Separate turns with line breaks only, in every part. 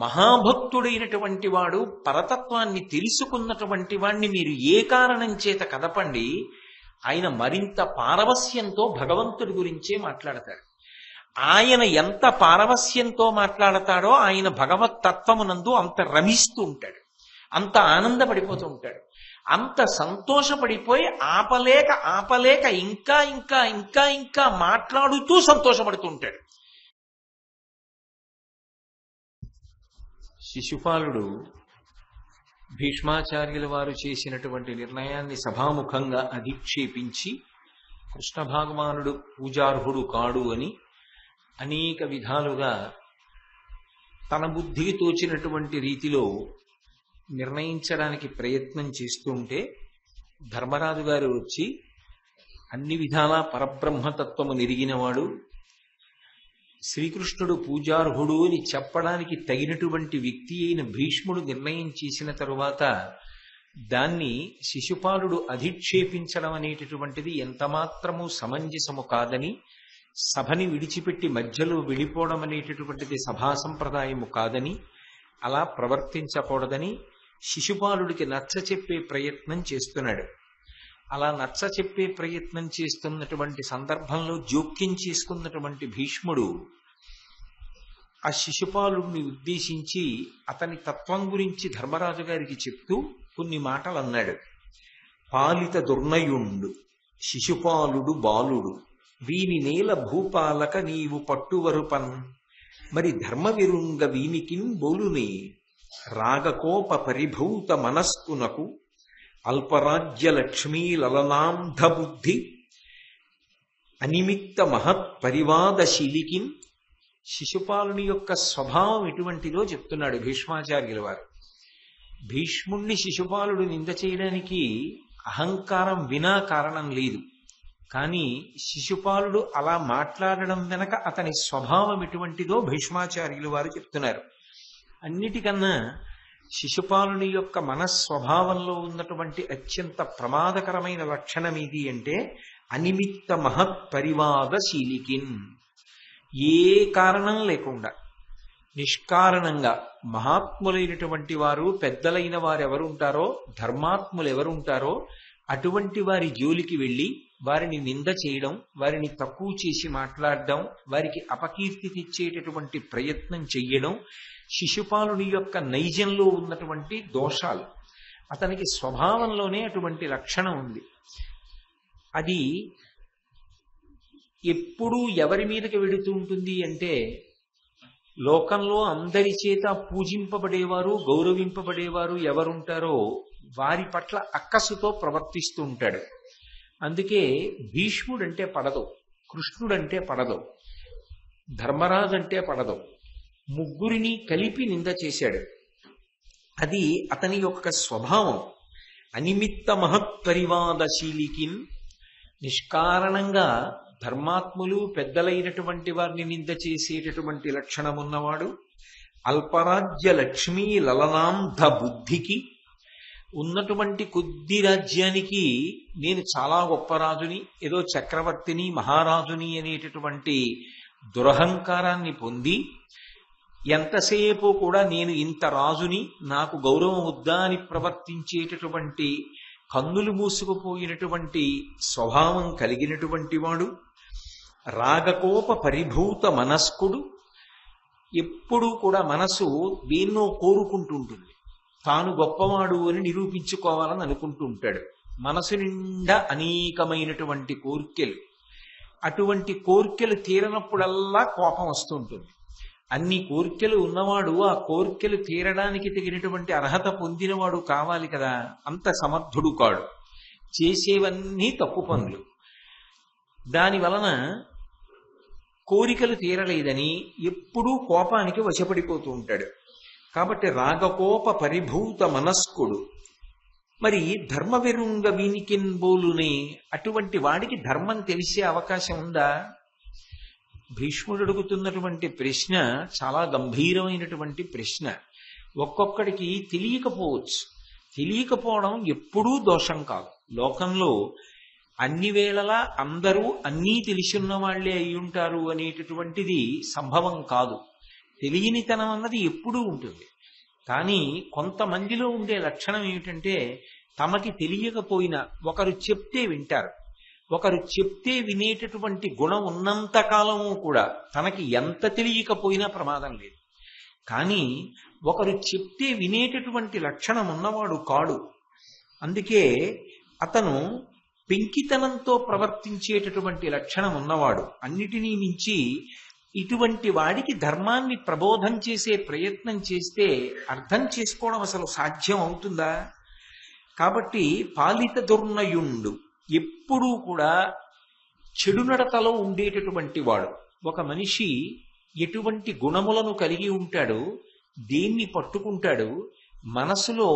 మహాభక్తుడైనటువంటి వాడు, పరతత్వాన్ని తెలుసుకున్నటువంటి వాణ్ణి మీరు ఏ కారణం చేత కదపండి, ఆయన మరింత పారవస్యంతో భగవంతుడి గురించే మాట్లాడతాడు. ఆయన ఎంత పారవస్యంతో మాట్లాడతాడో ఆయన భగవత్ తత్వమునందు అంత రమిస్తూ ఉంటాడు, అంత ఆనందపడిపోతూ ఉంటాడు, అంత సంతోషపడిపోయి ఆపలేక ఆపలేక ఇంకా ఇంకా ఇంకా ఇంకా మాట్లాడుతూ సంతోషపడుతూ ఉంటాడు. శిశుపాలుడు భీష్మాచార్యుల వారు చేసినటువంటి నిర్ణయాన్ని సభాముఖంగా అధిక్షేపించి కృష్ణ భగవానుడు పూజార్హుడు కాడు అని అనేక విధాలుగా తన బుద్ధికి తోచినటువంటి రీతిలో నిర్ణయించడానికి ప్రయత్నం చేస్తూ ఉంటే ధర్మరాజు గారు వచ్చి అన్ని విధాలా పరబ్రహ్మతత్వము నెరిగినవాడు, శ్రీకృష్ణుడు పూజార్హుడు అని చెప్పడానికి తగినటువంటి వ్యక్తి అయిన భీష్ముడు నిర్ణయం చేసిన తరువాత దాన్ని శిశుపాలుడు అధిక్షేపించడం అనేటటువంటిది ఎంతమాత్రము సమంజసము కాదని, సభని విడిచిపెట్టి మధ్యలో వెళ్ళిపోవడం అనేటటువంటిది సభా సంప్రదాయము కాదని, అలా ప్రవర్తించకూడదని శిశుపాలుడికి నచ్చ చెప్పే ప్రయత్నం చేస్తున్నాడు. అలా నచ్చ చెప్పే ప్రయత్నం చేస్తున్నటువంటి సందర్భంలో జోక్యం చేసుకున్నటువంటి భీష్ముడు ఆ శిశుపాలుడిని ఉద్దేశించి అతని తత్వం గురించి ధర్మరాజు గారికి చెప్తూ కొన్ని మాటలు అన్నాడు. పాలిత దుర్నయుండు శిశుపాలుడు బాలుడు, వీని నేల భూపాలక నీవు పట్టువరుపన్, మరి ధర్మవిరుంగ వీనికిన్ బోలునే, రాగకోప పరిభూత మనస్కునకు అల్పరాజ్య లక్ష్మీ లలనాంధ బుద్ధి, అనిమిత్త మహత్ పరివాదశీలికిన్. శిశుపాలుని యొక్క స్వభావం ఎటువంటిదో చెప్తున్నాడు భీష్మాచార్యుల వారు. భీష్ముణ్ణి శిశుపాలుడు నింద చేయడానికి అహంకారం వినా కారణం లేదు, కానీ శిశుపాలుడు అలా మాట్లాడడం వెనక అతని స్వభావం ఎటువంటిదో భీష్మాచార్యులు వారు చెప్తున్నారు. అన్నిటికన్నా శిశుపాలుని యొక్క మనస్వభావంలో ఉన్నటువంటి అత్యంత ప్రమాదకరమైన లక్షణం ఏది అంటే అనిమిత్త మహత్ పరివాదశీలికిన్. ఏ కారణం లేకుండా నిష్కారణంగా మహాత్ములైనటువంటి వారు, పెద్దలైన వారు ఎవరుంటారో, ధర్మాత్ములు ఎవరుంటారో అటువంటి వారి జోలికి వెళ్ళి వారిని నింద చేయడం, వారిని తక్కువ చేసి మాట్లాడడం, వారికి అపకీర్తి తెచ్చేటటువంటి ప్రయత్నం చెయ్యడం శిశుపాలుని యొక్క నైజంలో ఉన్నటువంటి దోషాలు. అతనికి స్వభావంలోనే అటువంటి లక్షణం ఉంది. అది ఎప్పుడూ ఎవరి మీదకి వెళుతూ ఉంటుంది అంటే, లోకంలో అందరి చేత పూజింపబడేవారు, గౌరవింపబడేవారు ఎవరుంటారో వారి పట్ల అక్కసుతో ప్రవర్తిస్తూ ఉంటాడు. అందుకే భీష్ముడంటే పడదు, కృష్ణుడంటే పడదు, ధర్మరాజు అంటే పడదు, ముగ్గురిని కలిపి నింద చేశాడు. అది అతని యొక్క స్వభావం. అనిమిత్త మహత్పరివాదశీలికిన్, నిష్కారణంగా ధర్మాత్ములు పెద్దలైనటువంటి వారిని నింద చేసేటటువంటి లక్షణం ఉన్నవాడు, అల్పరాజ్య లక్ష్మీ లలనాంధ బుద్ధికి, ఉన్నటువంటి కొద్ది రాజ్యానికి నేను చాలా గొప్ప రాజుని, ఏదో చక్రవర్తిని, మహారాజుని అనేటటువంటి దురహంకారాన్ని పొంది ఎంతసేపు కూడా నేను ఇంత రాజుని, నాకు గౌరవం వద్దా అని ప్రవర్తించేటటువంటి కన్నులు మూసుకుపోయినటువంటి స్వభావం కలిగినటువంటి వాడు, రాగకోప పరిభూత మనస్కుడు. ఎప్పుడూ కూడా మనసు దేన్నో కోరుకుంటూ ఉంటుంది, తాను గొప్పవాడు అని నిరూపించుకోవాలని అనుకుంటూ ఉంటాడు. మనసు నిండా అనేకమైనటువంటి కోర్కెలు, అటువంటి కోర్కెలు తీరనప్పుడల్లా కోపం వస్తూ ఉంటుంది. అన్ని కోర్కెలు ఉన్నవాడు ఆ కోర్కెలు తీరడానికి తగినటువంటి అర్హత పొందినవాడు కావాలి కదా, అంత సమర్థుడు కాడు, చేసేవన్నీ తప్పు పనులు. దాని వలన కోరికలు తీరలేదని ఎప్పుడూ కోపానికి వశపడిపోతూ ఉంటాడు. కాబట్టి రాగకోప పరిభూత మనస్కుడు. మరి ధర్మవిరుంగ వీనికిన్ బోలునే, అటువంటి వాడికి ధర్మం తెలిసే అవకాశం ఉందా? భీష్ముడు అడుగుతున్నటువంటి ప్రశ్న చాలా గంభీరమైనటువంటి ప్రశ్న. ఒక్కొక్కడికి తెలియకపోవచ్చు, తెలియకపోవడం ఎప్పుడూ దోషం కాదు. లోకంలో అన్ని వేళలా అందరూ అన్నీ తెలిసిన్న వాళ్లే అయి ఉంటారు అనేటటువంటిది సంభవం కాదు. తెలియనితనం అన్నది ఎప్పుడూ ఉంటుంది. కానీ కొంతమందిలో ఉండే లక్షణం ఏమిటంటే తమకి తెలియకపోయినా ఒకరు చెప్తే వింటారు. ఒకరు చెప్తే వినేటటువంటి గుణం ఉన్నంత కాలము కూడా తనకి ఎంత తెలియకపోయినా ప్రమాదం లేదు. కానీ ఒకరు చెప్తే వినేటటువంటి లక్షణం ఉన్నవాడు కాడు. అందుకే అతను పెంకితనంతో ప్రవర్తించేటటువంటి లక్షణం ఉన్నవాడు. అన్నిటినీ మించి ఇటువంటి వాడికి ధర్మాన్ని ప్రబోధం చేసే ప్రయత్నం చేస్తే అర్థం చేసుకోవడం అసలు సాధ్యం అవుతుందా? కాబట్టి పాలిత దుర్నయుండు ఎప్పుడూ కూడా చెడు నడతలో ఉండేటటువంటి వాడు. ఒక మనిషి ఎటువంటి గుణములను కలిగి ఉంటాడో, దేన్ని పట్టుకుంటాడు, మనసులో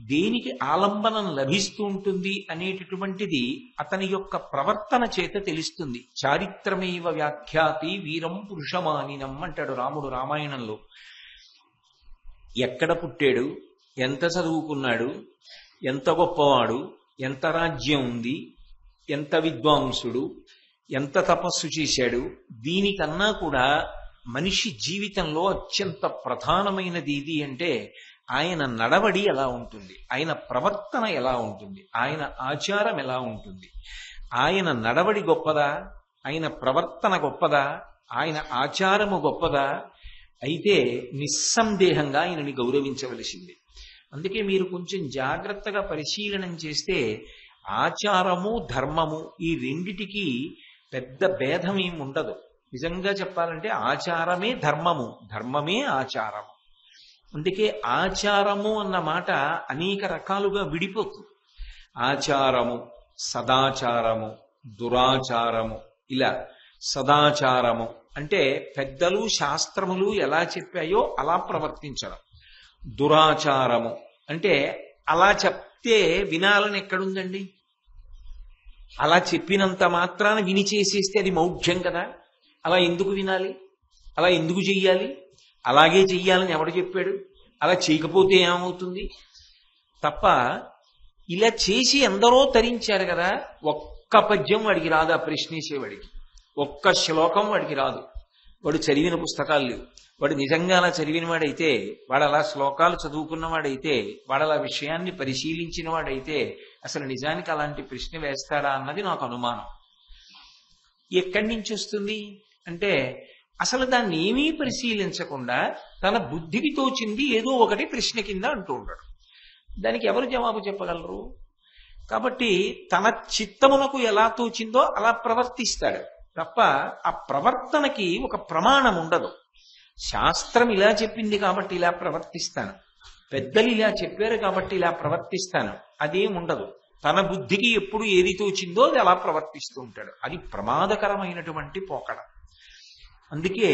దేనికి ఆలంబనం లభిస్తూ ఉంటుంది అనేటటువంటిది అతని యొక్క ప్రవర్తన చేత తెలుస్తుంది. చారిత్రమేవ వ్యాఖ్యాతి వీరం పురుషమానినం అంటాడు రాముడు రామాయణంలో. ఎక్కడ పుట్టాడు, ఎంత చదువుకున్నాడు, ఎంత గొప్పవాడు, ఎంత రాజ్యం ఉంది, ఎంత విద్వాంసుడు, ఎంత తపస్సు చేశాడు, దీనికన్నా కూడా మనిషి జీవితంలో అత్యంత ప్రధానమైనది ఇది అంటే ఆయన నడవడి ఎలా ఉంటుంది, ఆయన ప్రవర్తన ఎలా ఉంటుంది, ఆయన ఆచారం ఎలా ఉంటుంది. ఆయన నడవడి గొప్పదా, ఆయన ప్రవర్తన గొప్పదా, ఆయన ఆచారము గొప్పదా అయితే నిస్సందేహంగా ఆయనని గౌరవించవలసింది. అందుకే మీరు కొంచెం జాగ్రత్తగా పరిశీలనం చేస్తే ఆచారము ధర్మము ఈ రెండిటికి పెద్ద భేదం ఏమి ఉండదు. నిజంగా చెప్పాలంటే ఆచారమే ధర్మము, ధర్మమే ఆచారము. అందుకే ఆచారము అన్న మాట అనేక రకాలుగా విడిపోతుంది. ఆచారము, సదాచారము, దురాచారము, ఇలా. సదాచారము అంటే పెద్దలు శాస్త్రములు ఎలా చెప్పాయో అలా ప్రవర్తించడం. దురాచారము అంటే అలా చెప్తే వినాలని ఎక్కడుందండి? అలా చెప్పినంత మాత్రాన విని చేసేస్తే అది మౌఢ్యం కదా. అలా ఎందుకు వినాలి, అలా ఎందుకు చెయ్యాలి, అలాగే చెయ్యాలని ఎవడు చెప్పాడు, అలా చేయకపోతే ఏమవుతుంది తప్ప ఇలా చేసి ఎందరో తరించారు కదా. ఒక్క పద్యం వాడికి రాదు, ఆ ప్రశ్నించేవాడికి ఒక్క శ్లోకం వాడికి రాదు. వాడు చదివిన పుస్తకాలు లేవు. వాడు నిజంగా అలా చదివిన వాడైతే, వాడు అలా శ్లోకాలు చదువుకున్నవాడైతే, వాడు అలా విషయాన్ని పరిశీలించిన వాడైతే అసలు నిజానికి అలాంటి ప్రశ్న వేస్తాడా అన్నది నాకు అనుమానం. ఎక్కడి నుంచి వస్తుంది అంటే అసలు దాన్ని ఏమీ పరిశీలించకుండా తన బుద్ధికి తోచింది ఏదో ఒకటి ప్రశ్న కింద అంటూ ఉంటాడు. దానికి ఎవరు జవాబు చెప్పగలరు? కాబట్టి తన చిత్తమునకు ఎలా తోచిందో అలా ప్రవర్తిస్తాడు తప్ప ఆ ప్రవర్తనకి ఒక ప్రమాణం ఉండదు. శాస్త్రం ఇలా చెప్పింది కాబట్టి ఇలా ప్రవర్తిస్తాను, పెద్దలు ఇలా చెప్పారు కాబట్టి ఇలా ప్రవర్తిస్తాను, అదేం ఉండదు. తన బుద్ధికి ఎప్పుడు ఏది తోచిందో అది అలా ప్రవర్తిస్తూ ఉంటాడు. అది ప్రమాదకరమైనటువంటి పోకడ. అందుకే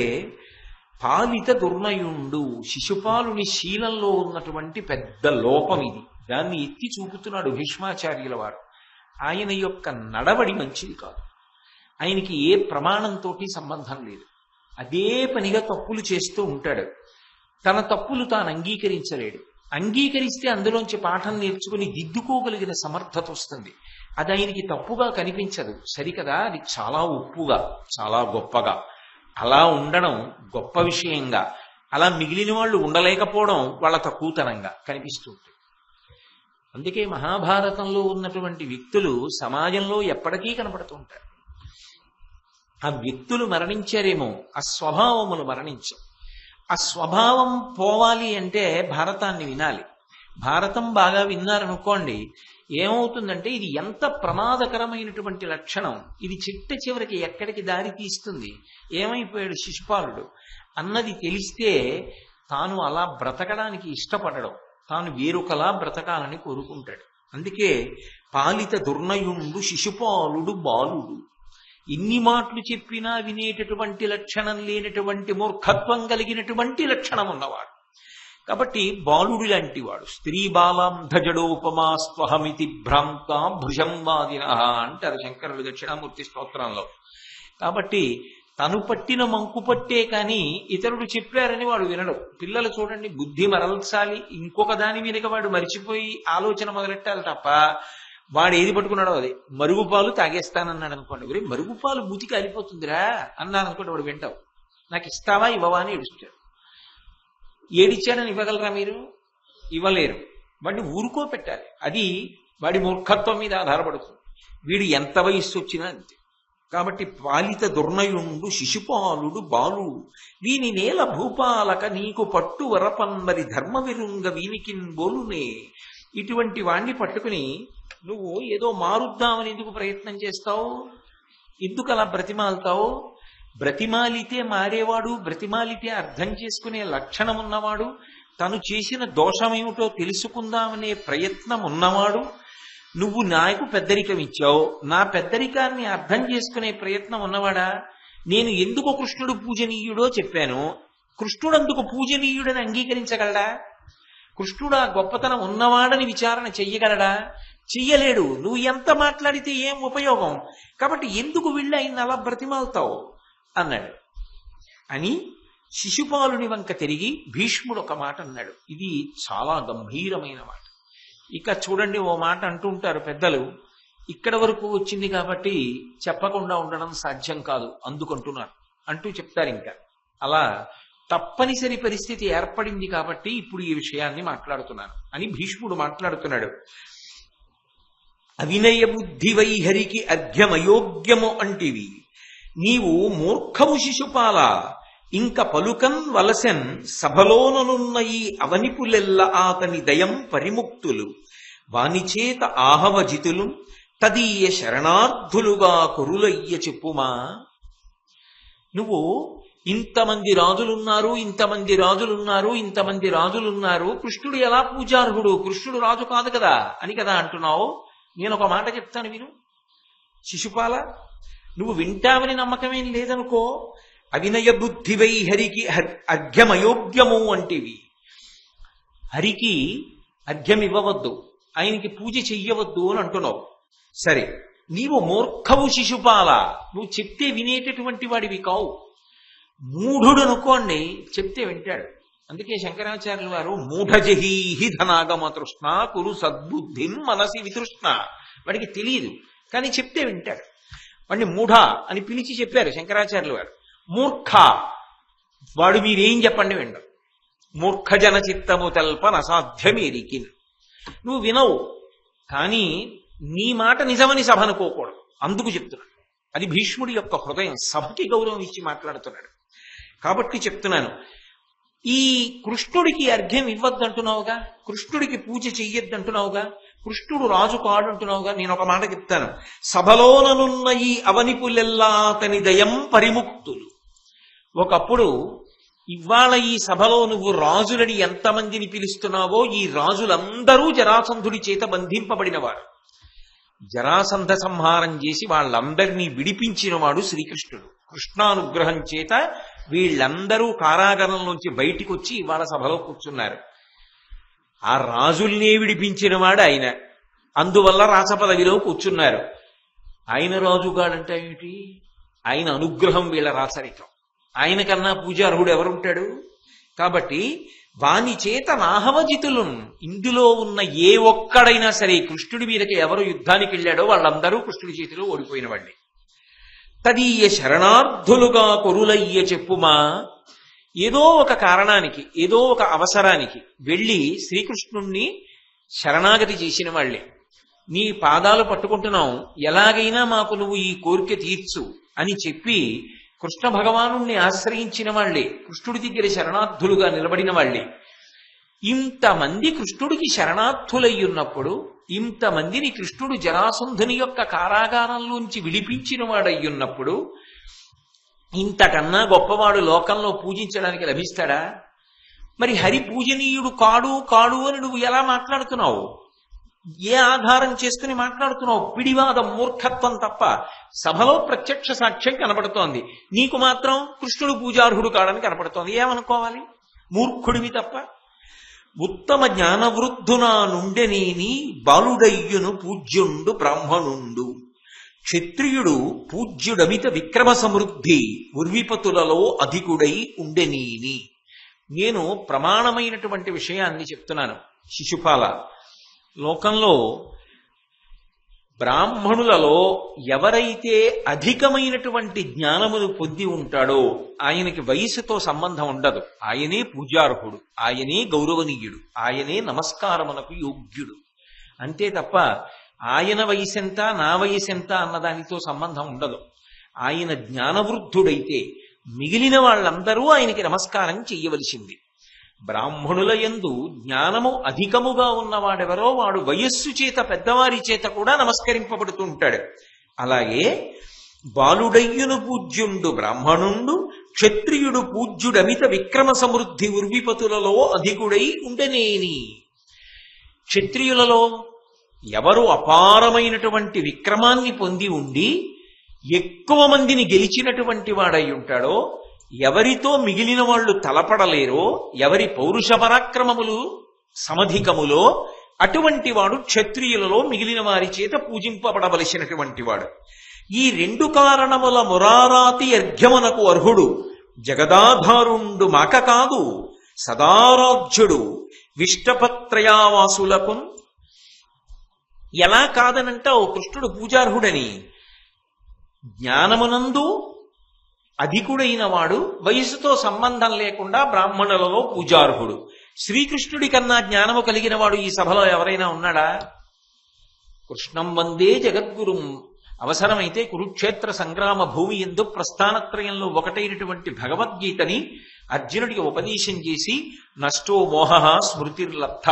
పాలిత దుర్నయుండు, శిశుపాలుని శీలంలో ఉన్నటువంటి పెద్ద లోపం ఇది. దాన్ని ఎత్తి చూపుతున్నాడు భీష్మాచార్యుల వారు. ఆయన యొక్క నడవడి మంచిది కాదు. ఆయనకి ఏ ప్రమాణంతో సంబంధం లేదు. అదే పనిగా తప్పులు చేస్తూ ఉంటాడు. తన తప్పులు తాను అంగీకరించలేడు. అంగీకరిస్తే అందులోంచి పాఠం నేర్చుకుని దిద్దుకోగలిగిన సమర్థత వస్తుంది. అది ఆయనకి తప్పుగా కనిపించదు. సరికదా, అది చాలా ఉప్పుగా, చాలా గొప్పగా, అలా ఉండడం గొప్ప విషయంగా, అలా మిగిలిన వాళ్ళు ఉండలేకపోవడం వాళ్ళ తక్కువతనంగా కనిపిస్తూ ఉంటుంది. అందుకే మహాభారతంలో ఉన్నటువంటి వ్యక్తులు సమాజంలో ఎప్పటికీ కనపడుతూ ఉంటారు. ఆ వ్యక్తులు మరణించారేమో, ఆ స్వభావములు మరణించవు. ఆ స్వభావం పోవాలి అంటే భారతాన్ని వినాలి. భారతం బాగా విన్నారనుకోండి, ఏమవుతుందంటే ఇది ఎంత ప్రమాదకరమైనటువంటి లక్షణం, ఇది చిట్ట చివరికి ఎక్కడికి దారి తీస్తుంది, ఏమైపోయాడు శిశుపాలుడు అన్నది తెలిస్తే తాను అలా బ్రతకడానికి ఇష్టపడడం, తాను వేరొకలా బ్రతకాలని కోరుకుంటాడు. అందుకే పాలిత దుర్నయుండు శిశుపాలుడు బాలుడు. ఇన్ని మాటలు చెప్పినా వినేటటువంటి లక్షణం లేనటువంటి మూర్ఖత్వం కలిగినటువంటి లక్షణం ఉన్నవాడు. కాబట్టి బాలుడు లాంటి వాడు. స్త్రీ బాలాం ధజడోపమాస్వహమితి భ్రాంత భృజంవాదిన అంటారు శంకరుడు దక్షిణామూర్తి స్తోత్రంలో. కాబట్టి తను పట్టిన మంకు పట్టే కానీ ఇతరుడు చెప్పారని వాడు వినడు. పిల్లలు చూడండి, బుద్ధి మరల్చాలి, ఇంకొక దాని మీదకి వాడు మరిచిపోయి ఆలోచన మొదలెట్టాలి తప్ప వాడు ఏది పట్టుకున్నాడో అది. మరుగుపాలు తాగేస్తానన్నాడు అనుకోండి, ఒరే మరుగుపాలు మూతికి అలిపోతుందిరా అన్నాను అనుకోండి, వాడు వింటావు. నాకు ఇస్తావా ఇవ్వవా అని ఏడుస్తాడు. ఏడిచ్చాడని ఇవ్వగలరా మీరు? ఇవ్వలేరు. వాడిని ఊరుకోపెట్టాలి. అది వాడి మూర్ఖత్వం మీద ఆధారపడుతుంది. వీడు ఎంత వయస్సు వచ్చినా అంతే. కాబట్టి పాలిత దుర్నయుండు శిశుపాలుడు బాలుడు వీని నేల భూపాలక నీకు పట్టు వరపన్మరి ధర్మ విరుంగ వీనికిన్ బోలునే. ఇటువంటి వాణ్ణి పట్టుకుని నువ్వు ఏదో మారుద్దామని ఎందుకు ప్రయత్నం చేస్తావు? ఎందుకు అలా బ్రతిమాలుతావు? బ్రతిమాలితే మారేవాడు, బ్రతిమాలితే అర్థం చేసుకునే లక్షణం ఉన్నవాడు, తను చేసిన దోషమేమిటో తెలుసుకుందామనే ప్రయత్నం ఉన్నవాడు, నువ్వు నాకు పెద్దరికం ఇచ్చావు, నా పెద్దరికాన్ని అర్థం చేసుకునే ప్రయత్నం ఉన్నవాడా? నేను ఎందుకు కృష్ణుడు పూజనీయుడో చెప్పాను. కృష్ణుడు అందుకు పూజనీయుడని అంగీకరించగలడా? కృష్ణుడు ఆ గొప్పతనం ఉన్నవాడని విచారణ చెయ్యగలడా? చెయ్యలేడు. నువ్వు ఎంత మాట్లాడితే ఏం ఉపయోగం? కాబట్టి ఎందుకు వీళ్ళు ఆయన అలా బ్రతిమాలుతావు అన్నాడు. అని శిశుపాలుని వంక తిరిగి భీష్ముడు ఒక మాట అన్నాడు. ఇది చాలా గంభీరమైన మాట. ఇక చూడండి, ఓ మాట అంటూ ఉంటారు పెద్దలు, ఇక్కడ వరకు వచ్చింది కాబట్టి చెప్పకుండా ఉండడం సాధ్యం కాదు అందుకుంటున్నారు అంటూ చెప్తారు. ఇంకా అలా తప్పనిసరి పరిస్థితి ఏర్పడింది కాబట్టి ఇప్పుడు ఈ విషయాన్ని మాట్లాడుతున్నాను అని భీష్ముడు మాట్లాడుతున్నాడు. అవినయ బుద్ధి వైహరికి అర్ఘ్యమయోగ్యము అంటివి నీవు మూర్ఖము శిశుపాల ఇంక పలుకన్ వలసెన్ సభలోననున్న ఈ అవనిపులెల్ల ఆతని దయం పరిముక్తులు వానిచేత ఆహవజితులు తదీయ శరణార్థులుగా కొరులయ్య చెప్పుమా. నువ్వు ఇంతమంది రాజులున్నారు, ఇంతమంది రాజులున్నారు, ఇంతమంది రాజులున్నారు, కృష్ణుడు ఎలా పూజార్హుడు? కృష్ణుడు రాజు కాదు కదా అని కదా అంటున్నావు. నేను ఒక మాట చెప్తాను విను శిశుపాల, నువ్వు వింటావని నమ్మకమేం లేదనుకో. అవినయ బుద్ధివై హరికి అర్ఘ్యమయోగ్యము అంటివి. హరికి అర్ఘ్యం ఇవ్వవద్దు, ఆయనకి పూజ చెయ్యవద్దు అని అంటున్నావు. సరే, నీవు మూర్ఖవు శిశుపాల, నువ్వు చెప్తే వినేటటువంటి వాడివి కావు. మూఢుడు అనుకోండి, చెప్తే వింటాడు. అందుకే శంకరాచార్యులు వారు మూఢజహీహి ధనాగమ తృష్ణ కురు సద్బుద్ధిం మనసి వితృష్ణ. వాడికి తెలియదు కానీ చెప్తే వింటాడు. వాడిని మూఢ అని పిలిచి చెప్పారు శంకరాచార్యులు వారు. మూర్ఖ వాడు మీరేం చెప్పండి వినడు. మూర్ఖజన చిత్తము తల్పన అసాధ్యమేరికి. నువ్వు వినవు కానీ నీ మాట నిజమని సభ అనుకోకూడదు, అందుకు చెప్తున్నాడు. అది భీష్ముడి యొక్క హృదయం, సభకి గౌరవం ఇచ్చి మాట్లాడుతున్నాడు. కాబట్టి చెప్తున్నాను, ఈ కృష్ణుడికి అర్ఘ్యం ఇవ్వద్దంటున్నావుగా, కృష్ణుడికి పూజ చెయ్యొద్దంటున్నావుగా, కృష్ణుడు రాజు కాడంటున్నావుగా. నేను ఒక మాట చెప్తాను, సభలోననున్న ఈ అవనిపులెల్లా అతని దయం పరిముక్తులు. ఒకప్పుడు ఇవాళ ఈ సభలో నువ్వు రాజులని ఎంతమందిని పిలుస్తున్నావో ఈ రాజులందరూ జరాసంధుడి చేత బంధింపబడినవారు. జరాసంధ సంహారం చేసి వాళ్ళందరినీ విడిపించినవాడు శ్రీకృష్ణుడు. కృష్ణానుగ్రహం చేత వీళ్ళందరూ కారాగారంలోంచి బయటికి వచ్చి ఇవాళ సభలో కూర్చున్నారు. ఆ రాజుల్నే విడిపించినవాడు ఆయన, అందువల్ల రాచపదవిలో కూర్చున్నారు. ఆయన రాజుగాడంటే ఏమిటి? ఆయన అనుగ్రహం వీళ్ళ రాచరికం. ఆయన కన్నా పూజార్హుడు ఎవరుంటాడు? కాబట్టి వాని చేత నాహవజితులు, ఇందులో ఉన్న ఏ ఒక్కడైనా సరే కృష్ణుడి మీదకి ఎవరు యుద్ధానికి వెళ్ళాడో వాళ్ళందరూ కృష్ణుడి చేతిలో ఓడిపోయిన వాళ్ళే. తదీయ శరణార్థులుగా కొరులయ్య చెప్పుమా. ఏదో ఒక కారణానికి, ఏదో ఒక అవసరానికి వెళ్ళి శ్రీకృష్ణుణ్ణి శరణాగతి చేసిన వాళ్లే. నీ పాదాలు పట్టుకుంటున్నాం, ఎలాగైనా మాకు నువ్వు ఈ కోరిక తీర్చు అని చెప్పి కృష్ణ భగవానుణ్ణి ఆశ్రయించిన వాళ్లే, కృష్ణుడి దగ్గర శరణార్థులుగా నిలబడిన వాళ్లే. ఇంతమంది కృష్ణుడికి శరణార్థులయ్యున్నప్పుడు, ఇంతమందిని కృష్ణుడు జరాసంధుని యొక్క కారాగారంలోంచి విడిపించిన వాడయ్యున్నప్పుడు, ఇంతకన్నా గొప్పవాడు లోకంలో పూజించడానికి లభిస్తాడా? మరి హరి పూజనీయుడు కాడు కాడు అని నువ్వు ఎలా మాట్లాడుతున్నావు? ఏ ఆధారం చేసుకుని మాట్లాడుతున్నావు? పిడివాదం, మూర్ఖత్వం తప్ప. సభలో ప్రత్యక్ష సాక్ష్యం కనబడుతోంది, నీకు మాత్రం కృష్ణుడు పూజార్హుడు కాడని కనపడుతోంది. ఏమనుకోవాలి? మూర్ఖుడివి తప్ప. ఉత్తమ జ్ఞానవృద్ధునా నుండెనేని బాలుడయ్యును పూజ్యుండు బ్రాహ్మణుండు క్షత్రియుడు పూజ్యుడమిత విక్రమ సమృద్ధి ఉర్విపతులలో అధికుడై ఉండెనీని. నేను ప్రమాణమైనటువంటి విషయాన్ని చెప్తున్నాను శిశుపాల. లోకంలో బ్రాహ్మణులలో ఎవరైతే అధికమైనటువంటి జ్ఞానమును పొంది ఉంటాడో ఆయనకి వయసుతో సంబంధం ఉండదు. ఆయనే పూజార్హుడు, ఆయనే గౌరవనీయుడు, ఆయనే నమస్కారమునకు యోగ్యుడు. అంతే తప్ప ఆయన వయసెంత నా వయసెంత అన్నదానితో సంబంధం ఉండదు. ఆయన జ్ఞానవృద్ధుడైతే మిగిలిన వాళ్ళందరూ ఆయనకి నమస్కారం చెయ్యవలసింది. బ్రాహ్మణుల యందు జ్ఞానము అధికముగా ఉన్నవాడెవరో వాడు వయస్సు చేత పెద్దవారి చేత కూడా నమస్కరింపబడుతూ ఉంటాడు. అలాగే బాలుడయ్యును పూజ్యుండు బ్రాహ్మణుండు, క్షత్రియుడు పూజ్యుడమిత విక్రమ సమృద్ధి ఉర్విపతులలో అధికుడై ఉండనేని. క్షత్రియులలో ఎవరు అపారమైనటువంటి విక్రమాన్ని పొంది ఉండి ఎక్కువ మందిని గెలిచినటువంటి వాడై ఉంటాడో, ఎవరితో మిగిలిన వాళ్ళు తలపడలేరో, ఎవరి పౌరుష పరాక్రమములు సమధికములో అటువంటి వాడు క్షత్రియులలో మిగిలిన వారి చేత పూజింపబడవలసినటువంటి వాడు. ఈ రెండు కారణముల మురారాతి అర్ఘ్యమునకు అర్హుడు జగదాధారుండు మాక కాదు సదారాధ్యుడు విష్టపత్రయావాసులకు. ఎలా కాదనంటావు కృష్ణుడు పూజార్హుడని? జ్ఞానమునందు అధికుడైన వాడు వయసుతో సంబంధం లేకుండా బ్రాహ్మణులలో పూజార్హుడు. శ్రీకృష్ణుడి కన్నా జ్ఞానము కలిగిన వాడు ఈ సభలో ఎవరైనా ఉన్నాడా? కృష్ణం వందే జగద్గురుం. అవసరమైతే కురుక్షేత్ర సంగ్రామ భూమి యందు ప్రస్థానత్రయంలో ఒకటైనటువంటి భగవద్గీతని అర్జునుడికి ఉపదేశం చేసి నష్టో మోహ స్మృతిర్లబ్ధ,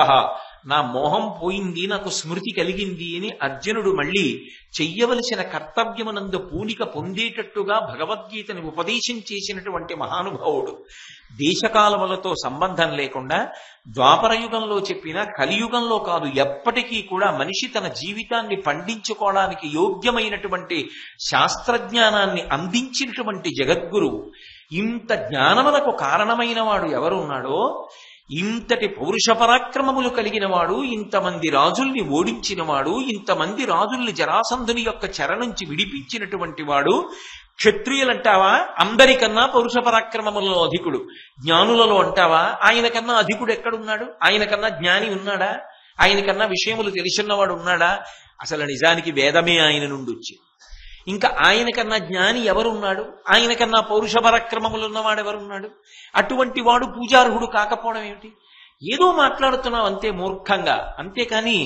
నా మోహం పోయింది, నాకు స్మృతి కలిగింది అని అర్జునుడు మళ్ళీ చెయ్యవలసిన కర్తవ్యమునందు పూనిక పొందేటట్టుగా భగవద్గీతని ఉపదేశం చేసినటువంటి మహానుభావుడు. దేశకాలములతో సంబంధం లేకుండా ద్వాపరయుగంలో చెప్పిన కలియుగంలో కాదు, ఎప్పటికీ కూడా మనిషి తన జీవితాన్ని పండించుకోవడానికి యోగ్యమైనటువంటి శాస్త్రజ్ఞానాన్ని అందించినటువంటి జగద్గురువు. ఇంత జ్ఞానములకు కారణమైన వాడు ఎవరున్నాడో, ఇంతటి పౌరుష పరాక్రమములు కలిగిన వాడు, ఇంతమంది రాజుల్ని ఓడించినవాడు, ఇంతమంది రాజుల్ని జరాసంధుని యొక్క చెర నుంచి విడిపించినటువంటి వాడు క్షత్రియులంటావా? అందరికన్నా పౌరుష పరాక్రమములలో అధికుడు. జ్ఞానులలో అంటావా? ఆయన కన్నా అధికుడు ఎక్కడున్నాడు? ఆయన కన్నా జ్ఞాని ఉన్నాడా? ఆయన కన్నా విషయములు తెలిసిన్నవాడు ఉన్నాడా? అసలు నిజానికి వేదమే ఆయన నుండి వచ్చింది. ఇంకా ఆయన కన్నా జ్ఞాని ఎవరున్నాడు? ఆయన కన్నా పౌరుష పరాక్రమములు ఉన్నవాడు ఎవరున్నాడు? అటువంటి వాడు పూజార్హుడు కాకపోవడం ఏమిటి? ఏదో మాట్లాడుతున్నావు అంతే మూర్ఖంగా. అంతేకాని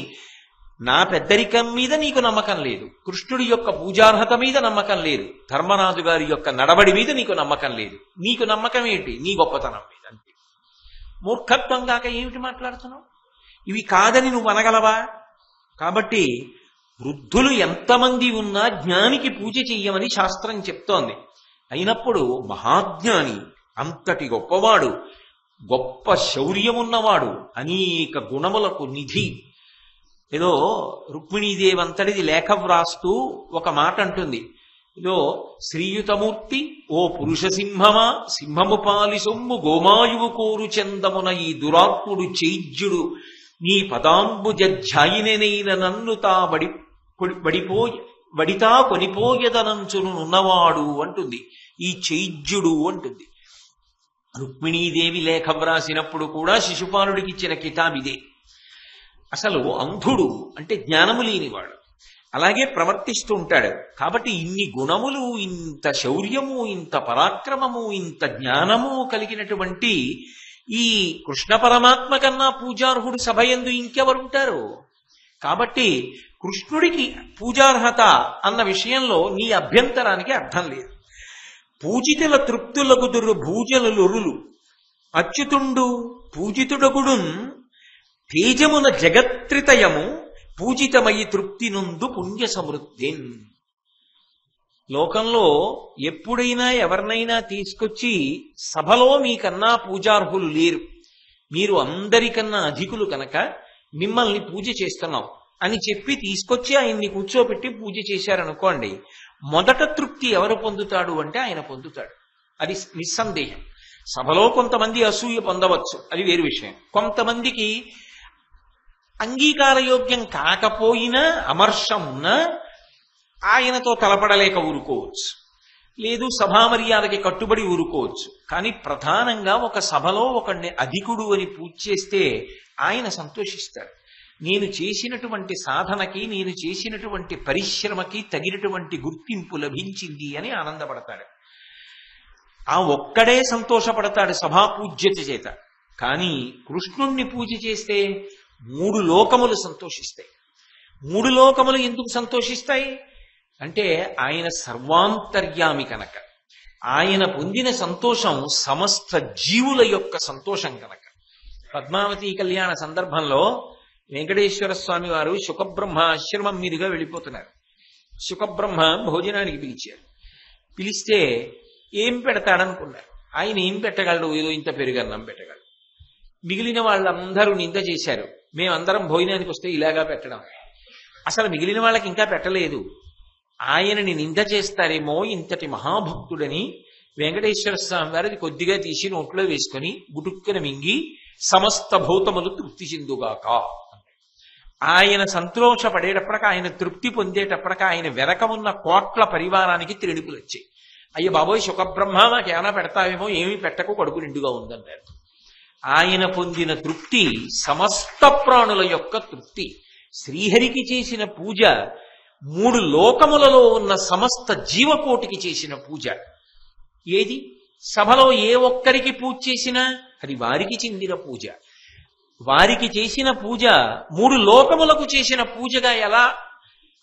నా పెద్దరికం మీద నీకు నమ్మకం లేదు, కృష్ణుడి యొక్క పూజార్హత మీద నమ్మకం లేదు, ధర్మరాజు గారి యొక్క నడవడి మీద నీకు నమ్మకం లేదు. నీకు నమ్మకం ఏంటి? నీ గొప్పతనం మీద. అంతే. మూర్ఖత్వం కాక ఏమిటి మాట్లాడుతున్నావు? ఇవి కాదని నువ్వు అనగలవా? కాబట్టి వృద్ధులు ఎంతమంది ఉన్నా జ్ఞానికి పూజ చెయ్యమని శాస్త్రం చెప్తోంది. అయినప్పుడు మహాజ్ఞాని, అంతటి గొప్పవాడు, గొప్ప శౌర్యమున్నవాడు, అనేక గుణములకు నిధి. ఏదో రుక్మిణీదేవి అంతటిది లేఖ వ్రాస్తూ ఒక మాట అంటుంది. ఏదో శ్రీయుతమూర్తి ఓ పురుష సింహమా, సింహము పాలి సొమ్ము గోమాయువు కోరు చందమున ఈ దురాత్ముడు చైజ్యుడు నీ పదాంబుజాయినైన నన్ను తా వడితా కొనిపోయదనంచునున్నవాడు అంటుంది. ఈ చైజ్యుడు అంటుంది. రుక్మిణీదేవి లేఖ వ్రాసినప్పుడు కూడా శిశుపాలుడికి ఇచ్చిన కితాబిదే. అసలు అంధుడు అంటే జ్ఞానము లేనివాడు, అలాగే ప్రవర్తిస్తూ ఉంటాడు. కాబట్టి ఇన్ని గుణములు, ఇంత శౌర్యము, ఇంత పరాక్రమము, ఇంత జ్ఞానము కలిగినటువంటి ఈ కృష్ణ పరమాత్మ కన్నా పూజార్హుడు సభయందు ఇంకెవరుంటారు? కాబట్టి కృష్ణుడికి పూజార్హత అన్న విషయంలో నీ అభ్యంతరానికి అర్థం లేదు. పూజితుల తృప్తులగుదురు భూజనులురులు అచ్యుతుండు పూజితుడగుడున్ తేజమున జగత్రితయము పూజితమయి తృప్తి నుండు పుణ్య సమృద్ధిన్. లోకంలో ఎప్పుడైనా ఎవరినైనా తీసుకొచ్చి సభలో మీకన్నా పూజార్హులు లేరు, మీరు అందరికన్నా అధికులు కనుక మిమ్మల్ని పూజ చేస్తున్నాం అని చెప్పి తీసుకొచ్చి ఆయన్ని కూర్చోబెట్టి పూజ చేశారనుకోండి, మొదట తృప్తి ఎవరు పొందుతాడు అంటే ఆయన పొందుతాడు. అది నిస్సందేహం. సభలో కొంతమంది అసూయ పొందవచ్చు, అది వేరు విషయం. కొంతమందికి అంగీకారయోగ్యం కాకపోయినా అమర్షం ఉన్నా ఆయనతో తలపడలేక ఊరుకోవచ్చు, లేదు సభామర్యాదకి కట్టుబడి ఊరుకోవచ్చు. కానీ ప్రధానంగా ఒక సభలో ఒకడిని అధికుడు అని పూజ చేస్తే ఆయన సంతోషిస్తాడు. నేను చేసినటువంటి సాధనకి, నేను చేసినటువంటి పరిశ్రమకి తగినటువంటి గుర్తింపు లభించింది అని ఆనందపడతాడు. ఆ ఒక్కడే సంతోషపడతాడు సభాపూజ్యత చేత. కానీ కృష్ణుణ్ణి పూజ చేస్తే 3 లోకములు సంతోషిస్తాయి. 3 లోకములు ఎందుకు సంతోషిస్తాయి అంటే ఆయన సర్వాంతర్యామి కనుక. ఆయన పొందిన సంతోషం సమస్త జీవుల యొక్క సంతోషం కనుక. పద్మావతి కళ్యాణ సందర్భంలో వెంకటేశ్వర స్వామి వారు శుకబ్రహ్మ ఆశ్రమం మీదుగా వెళ్ళిపోతున్నారు. శుకబ్రహ్మ భోజనానికి పిలిచారు. పిలిస్తే ఏం పెడతాడనుకున్నారు. ఆయన ఏం పెట్టగలడు, ఏదో ఇంత పెరుగన్నం పెట్టగలడు. మిగిలిన వాళ్ళందరూ నింద చేశారు, మేమందరం భోజనానికి వస్తే ఇలాగా పెట్టడం. అసలు మిగిలిన వాళ్ళకి ఇంకా పెట్టలేదు. ఆయనని నింద చేస్తారేమో ఇంతటి మహాభక్తుడని వెంకటేశ్వర స్వామి వారిది కొద్దిగా తీసి నోట్లో వేసుకొని గుటుక్కున మింగి సమస్త భూతములు తృప్తి చెందుగాక. ఆయన సంతోషపడేటప్పటికి, ఆయన తృప్తి పొందేటప్పటికి ఆయన వెనక ఉన్న కోట్ల పరివారానికి తిరుడుపులు వచ్చాయి. అయ్య బాబోయ్ శుకబ్రహ్మ నాకేమైనా పెడతావేమో, ఏమీ పెట్టకు, కడుపు నిండుగా ఉందంటారు. ఆయన పొందిన తృప్తి సమస్త ప్రాణుల యొక్క తృప్తి. శ్రీహరికి చేసిన పూజ 3 లోకములలో ఉన్న సమస్త జీవకోటికి చేసిన పూజ. ఏది సభలో ఏ ఒక్కరికి పూజ చేసినా అది వారికి చెందిన పూజ. వారికి చేసిన పూజ 3 లోకములకు చేసిన పూజగా ఎలా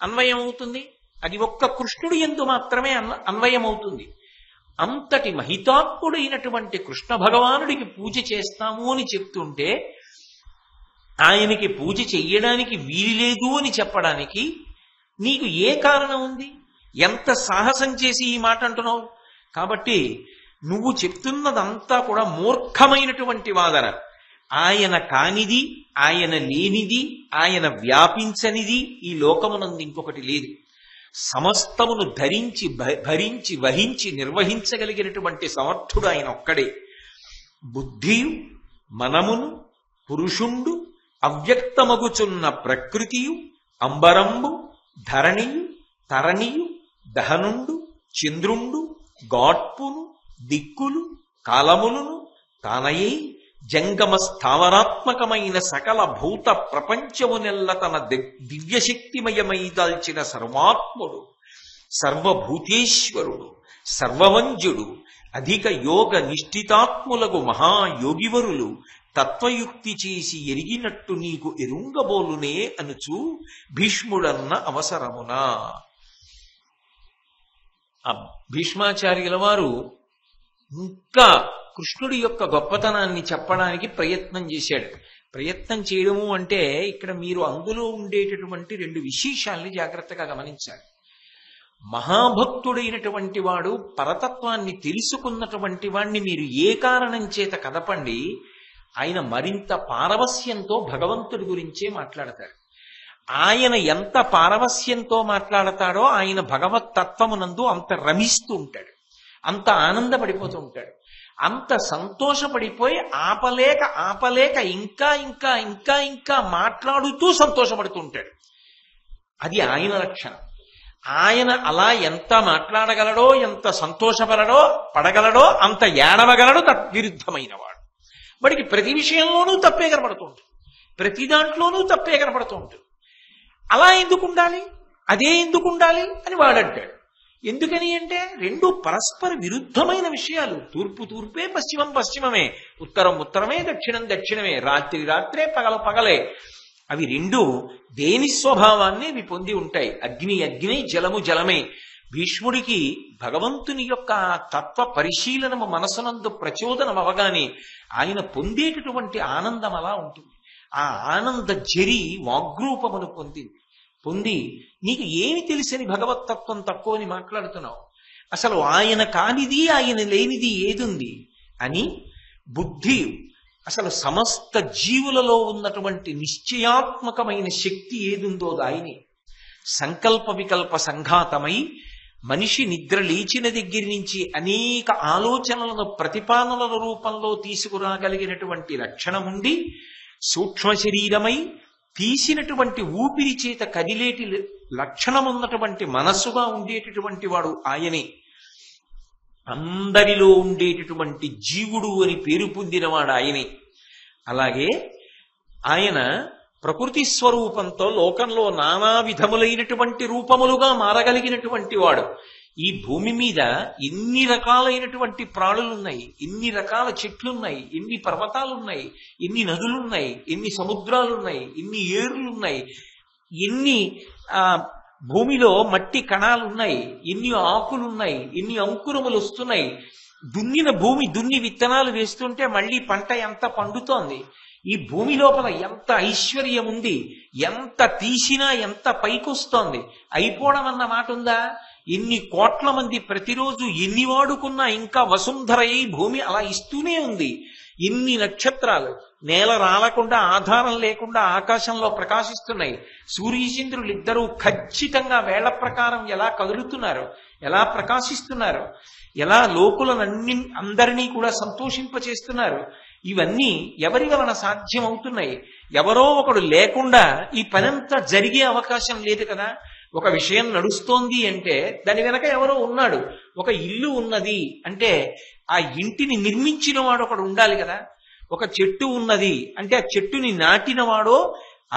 అన్వయం అవుతుంది? అది ఒక్క కృష్ణుడి యందు మాత్రమే అన్వయం అవుతుంది. అంతటి మహితాత్ముడైనటువంటి కృష్ణ భగవానుడికి పూజ చేస్తాము అని చెప్తుంటే, ఆయనకి పూజ చెయ్యడానికి వీలులేదు అని చెప్పడానికి నీకు ఏ కారణం ఉంది? ఎంత సాహసం చేసి ఈ మాట అంటున్నావు? కాబట్టి నువ్వు చెప్తున్నదంతా కూడా మూర్ఖమైనటువంటి వాదన. ఆయన కానిది, ఆయన లేనిది, ఆయన వ్యాపించనిది ఈ లోకమునందు ఇంకొకటి లేదు. సమస్తమును ధరించి భరించి వహించి నిర్వహించగలిగినటువంటి సమర్థుడు ఆయన ఒక్కడే. బుద్ధియు మనమును పురుషుండు అవ్యక్తమగుచున్న ప్రకృతియు అంబరంబు ధరణియు తరణియు దహనుండు చంద్రుండు గాడ్పును దిక్కులు కాలములను తానయే జంగమ స్థావరాత్మకమైన సకల భూత ప్రపంచమునెల్ల తన దివ్యశక్తిమయమై దాల్చిన సర్వాత్ముడు, సర్వభూతేశ్వరుడు, సర్వవంజుడు, అధిక యోగ నిష్ఠితాత్ములకు మహాయోగివరులు తత్వయుక్తి చేసి ఎరిగినట్టు నీకు ఎరుంగబోలునే అనుచు భీష్ముడన్న అవసరమునా. ఆ భీష్మాచార్యుల వారు ఇంకా కృష్ణుడి యొక్క గొప్పతనాన్ని చెప్పడానికి ప్రయత్నం చేశాడు. ప్రయత్నం చేయడము అంటే ఇక్కడ మీరు అందులో ఉండేటటువంటి 2 విశేషాల్ని జాగ్రత్తగా గమనించాలి. మహాభక్తుడైనటువంటి వాడు, పరతత్వాన్ని తెలుసుకున్నటువంటి వాణ్ణి మీరు ఏ కారణం చేత కదపండి, ఆయన మరింత పారవస్యంతో భగవంతుడి గురించే మాట్లాడతాడు. ఆయన ఎంత పారవస్యంతో మాట్లాడతాడో ఆయన భగవత్ తత్వమునందు అంత రమిస్తూ ఉంటాడు, అంత ఆనందపడిపోతూ ఉంటాడు, అంత సంతోషపడిపోయి ఆపలేక ఇంకా ఇంకా ఇంకా ఇంకా మాట్లాడుతూ సంతోషపడుతూ ఉంటాడు. అది ఆయన లక్షణం. ఆయన అలా ఎంత మాట్లాడగలడో, ఎంత పడగలడో అంత ఏడవగలడో తద్విరుద్ధమైన వాడు. వాడికి ప్రతి విషయంలోనూ తప్పే కనపడుతూ ఉంటుంది, ప్రతి దాంట్లోనూ తప్పే కనపడుతూ ఉంటుంది. అలా ఎందుకు ఉండాలి, అదే ఎందుకు ఉండాలి అని వాడంటాడు. ఎందుకని అంటే 2 పరస్పర విరుద్ధమైన విషయాలు. తూర్పు తూర్పే, పశ్చిమం పశ్చిమమే, ఉత్తరం ఉత్తరమే, దక్షిణం దక్షిణమే, రాత్రి రాత్రే, పగలే. అవి 2 దేని స్వభావాన్ని అవి పొంది ఉంటాయి. అగ్ని అగ్ని, జలము జలమే. భీష్ముడికి భగవంతుని యొక్క తత్వ పరిశీలనము మనసునందు ప్రచోదనం అవగానే ఆయన పొందేటటువంటి ఆనందం అలా ఉంటుంది. ఆ ఆనంద జరి వాగ్రూపమును పొంది నీకు ఏమి తెలిసని భగవత్తత్వం తక్కువ అని మాట్లాడుతున్నావు, అసలు ఆయన కానిది ఆయన లేనిది ఏదుంది అని బుద్ధి, అసలు సమస్త జీవులలో ఉన్నటువంటి నిశ్చయాత్మకమైన శక్తి ఏదుందో దాయిని సంకల్ప వికల్ప సంఘాతమై మనిషి నిద్ర లేచిన దగ్గర నుంచి అనేక ఆలోచనలను ప్రతిపాదనల రూపంలో తీసుకురాగలిగినటువంటి లక్షణముండి సూక్ష్మ శరీరమై తీసినటువంటి ఊపిరి చేత కదిలేటి లక్షణమున్నటువంటి మనస్సుగా ఉండేటటువంటి వాడు ఆయనే. అందరిలో ఉండేటటువంటి జీవుడు అని పేరు పొందినవాడు ఆయనే. అలాగే ఆయన ప్రకృతి స్వరూపంతో లోకంలో నానా విధములైనటువంటి రూపములుగా మారగలిగినటువంటి వాడు. ఈ భూమి మీద ఎన్ని రకాలైనటువంటి ప్రాణులున్నాయి, ఎన్ని రకాల చెట్లున్నాయి, ఎన్ని పర్వతాలున్నాయి, ఎన్ని నదులున్నాయి, ఎన్ని సముద్రాలున్నాయి, ఎన్ని ఏరులున్నాయి, ఎన్ని భూమిలో మట్టి కణాలున్నాయి, ఎన్ని ఆకులున్నాయి, ఎన్ని అంకురములు వస్తున్నాయి. దున్నిన భూమి దున్ని విత్తనాలు వేస్తుంటే మళ్ళీ పంట ఎంత పండుతోంది. ఈ భూమి లోపల ఎంత ఐశ్వర్యం ఉంది, ఎంత తీసినా ఎంత పైకొస్తోంది. అయిపోవడం అన్న మాట ఉందా? ఎన్ని కోట్ల మంది ప్రతిరోజు ఎన్ని వాడుకున్నా ఇంకా వసుంధరయ్యి భూమి అలా ఇస్తూనే ఉంది. ఎన్ని నక్షత్రాలు నేల రాలకుండా ఆధారం లేకుండా ఆకాశంలో ప్రకాశిస్తున్నాయి. సూర్యచంద్రులు ఇద్దరూ ఖచ్చితంగా వేళ ప్రకారం ఎలా కదులుతున్నారు, ఎలా ప్రకాశిస్తున్నారు, ఎలా అందరినీ కూడా సంతోషింపచేస్తున్నారు. ఇవన్నీ ఎవరి వలన సాధ్యం అవుతున్నాయి? ఎవరో ఒకడు లేకుండా ఈ పనంతా జరిగే అవకాశం లేదు కదా. ఒక విషయం నడుస్తోంది అంటే దాని వెనక ఎవరో ఉన్నాడు. ఒక ఇల్లు ఉన్నది అంటే ఆ ఇంటిని నిర్మించిన వాడు ఒకడు ఉండాలి కదా. ఒక చెట్టు ఉన్నది అంటే ఆ చెట్టుని నాటినవాడో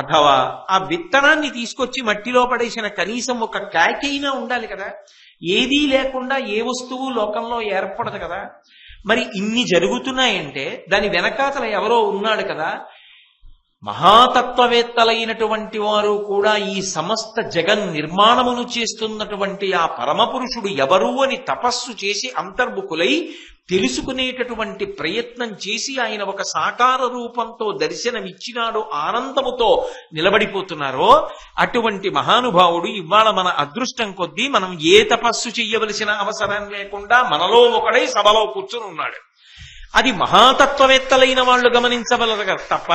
అథవా ఆ విత్తనాన్ని తీసుకొచ్చి మట్టిలో పడేసిన కనీసం ఒక కాకైనా ఉండాలి కదా. ఏదీ లేకుండా ఏ వస్తువు లోకంలో ఏర్పడదు కదా. మరి ఇన్ని జరుగుతున్నాయంటే దాని వెనకాతల ఎవరో ఉన్నాడు కదా. మహాతత్వవేత్తలైనటువంటి వారు కూడా ఈ సమస్త జగన్ నిర్మాణమును చేస్తున్నటువంటి ఆ పరమపురుషుడు ఎవరు అని తపస్సు చేసి అంతర్ముఖులై తెలుసుకునేటటువంటి ప్రయత్నం చేసి ఆయన ఒక సాకార రూపంతో దర్శనమిచ్చినాడు, ఆనందముతో నిలబడిపోతున్నారో అటువంటి మహానుభావుడు ఇవాళ మన అదృష్టం కొద్దీ మనం ఏ తపస్సు చెయ్యవలసిన అవసరం లేకుండా మనలో ఒకడై సభలో కూర్చుని ఉన్నాడు. అది మహాతత్వవేత్తలైన వాళ్ళు గమనించగలరు తప్ప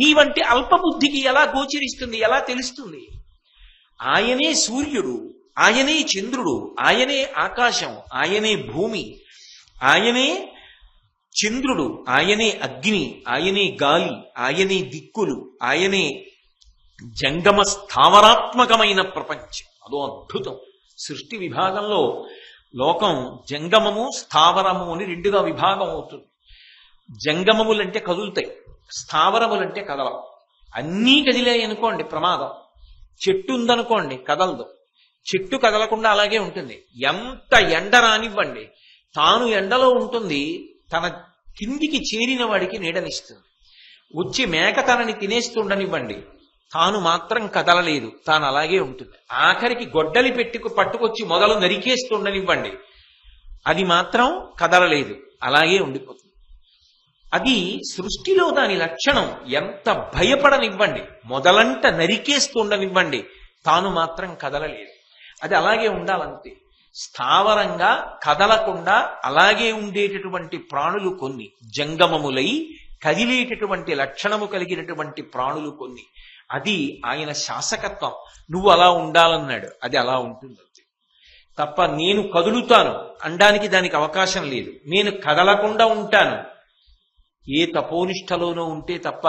నీ వంటి అల్పబుద్ధికి ఎలా గోచరిస్తుంది, ఎలా తెలుస్తుంది? ఆయనే సూర్యుడు, ఆయనే చంద్రుడు, ఆయనే ఆకాశం, ఆయనే భూమి, ఆయనే చంద్రుడు, ఆయనే అగ్ని, ఆయనే గాలి, ఆయనే దిక్కులు, ఆయనే జంగమ స్థావరాత్మకమైన ప్రపంచం. అదో అద్భుతం. సృష్టి విభాగంలో లోకం జంగమము స్థావరము అని రెండుగా విభాగం అవుతుంది. జంగమములంటే కదులుతాయి, స్థావరములంటే కదలవు. అన్నీ కదిలాయి అనుకోండి ప్రమాదం. చెట్టు ఉందనుకోండి కదలదు. చెట్టు కదలకుండా అలాగే ఉంటుంది. ఎంత ఎండ రానివ్వండి తాను ఎండలో ఉంటుంది, తన కిందికి చేరిన వాడికి నీడనిస్తుంది. వచ్చి మేక తనని తినేస్తుండనివ్వండి, తాను మాత్రం కదలలేదు, తాను అలాగే ఉంటుంది. ఆఖరికి గొడ్డలి పట్టుకొచ్చి మొదలు నరికేస్తుండనివ్వండి, అది మాత్రం కదలలేదు, అలాగే ఉండిపోతుంది. అది సృష్టిలో దాని లక్షణం. ఎంత భయపడనివ్వండి, మొదలంట నరికేస్తుండనివ్వండి, తాను మాత్రం కదలలేదు. అది అలాగే ఉండాలంతే. స్థావరంగా కదలకుండా అలాగే ఉండేటటువంటి ప్రాణులు కొన్ని, జంగమములై కదిలేటటువంటి లక్షణము కలిగినటువంటి ప్రాణులు కొన్ని. అది ఆయన శాసకత్వం. నువ్వు అలా ఉండాలన్నాడు, అది అలా ఉంటుంది తప్ప నేను కదులుతాను అనడానికి దానికి అవకాశం లేదు. నేను కదలకుండా ఉంటాను ఏ తపోనిష్టలోనో ఉంటే తప్ప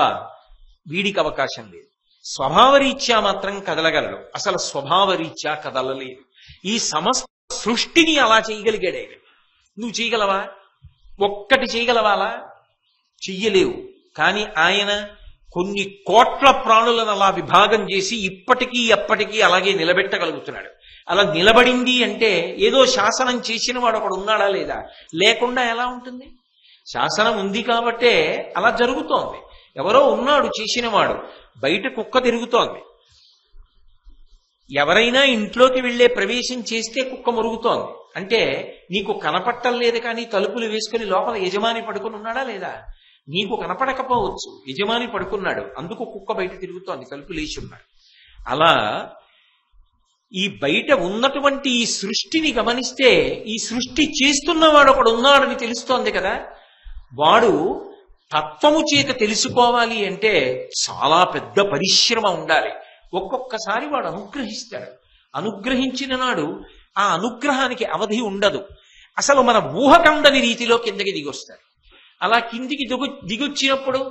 వీడికి అవకాశం లేదు. స్వభావరీత్యా మాత్రం కదలగలడు, అసలు స్వభావరీత్యా కదలలేదు. ఈ సమస్త సృష్టిని అలా చేయగలిగాడు ఆయన. నువ్వు చేయగలవా? ఒక్కటి చేయగలవా? అలా చెయ్యలేవు. కానీ ఆయన కొన్ని కోట్ల ప్రాణులను అలా విభాగం చేసి ఇప్పటికీ ఎప్పటికీ అలాగే నిలబెట్టగలుగుతున్నాడు. అలా నిలబడింది అంటే ఏదో శాసనం చేసిన వాడు ఒకడు ఉన్నాడా లేదా? లేకుండా ఎలా ఉంటుంది? శాసనం ఉంది కాబట్టే అలా జరుగుతోంది. ఎవరో ఉన్నాడు చేసినవాడు. బయట కుక్క తిరుగుతోంది. ఎవరైనా ఇంట్లోకి వెళ్లే ప్రవేశం చేస్తే కుక్క మురుగుతోంది అంటే నీకు కనపట్టలేదు, కానీ తలుపులు వేసుకుని లోపల యజమాని పడుకుని ఉన్నాడా లేదా? నీకు కనపడకపోవచ్చు, యజమాని పడుకున్నాడు, అందుకు కుక్క బయట తిరుగుతోంది, తలుపు లేచి ఉన్నాడు. అలా ఈ బయట ఉన్నటువంటి ఈ సృష్టిని గమనిస్తే ఈ సృష్టి చేస్తున్నవాడు ఒకడు ఉన్నాడని తెలుస్తోంది కదా. వాడు తత్వము చేత తెలుసుకోవాలి అంటే చాలా పెద్ద పరిశ్రమ ఉండాలి. ఒక్కొక్కసారి వాడు అనుగ్రహిస్తాడు. అనుగ్రహించిన నాడు ఆ అనుగ్రహానికి అవధి ఉండదు. అసలు మన ఊహకందని రీతిలో కిందకి దిగొస్తాడు. అలా కిందికి దిగొచ్చినప్పుడు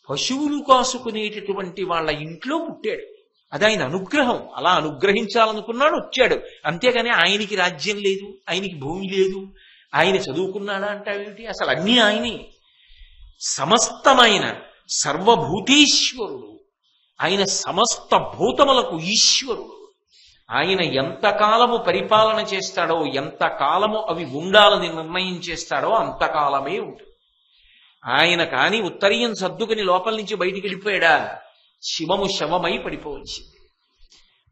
పశువులు కాసుకునేటటువంటి వాళ్ళ ఇంట్లో పుట్టాడు. అది ఆయన అనుగ్రహం. అలా అనుగ్రహించాలనుకున్నాడు, వచ్చాడు. అంతేగాని ఆయనకి రాజ్యం లేదు, ఆయనకి భూమి లేదు, ఆయన చదువుకున్నాడా అంటావేమిటి? అసలు అన్నీ ఆయనే. సమస్తమైన సర్వభూతేశ్వరుడు. ఆయన సమస్త భూతములకు ఈశ్వరుడు. ఆయన ఎంతకాలము పరిపాలన చేస్తాడో, ఎంతకాలము అవి ఉండాలని నిర్ణయం చేస్తాడో అంతకాలమే ఉంటుంది. ఆయన కాని ఉత్తరీయం సర్దుకుని లోపల నుంచి బయటికి వెళ్ళిపోయాడా, శివము శవమై పడిపోవచ్చింది.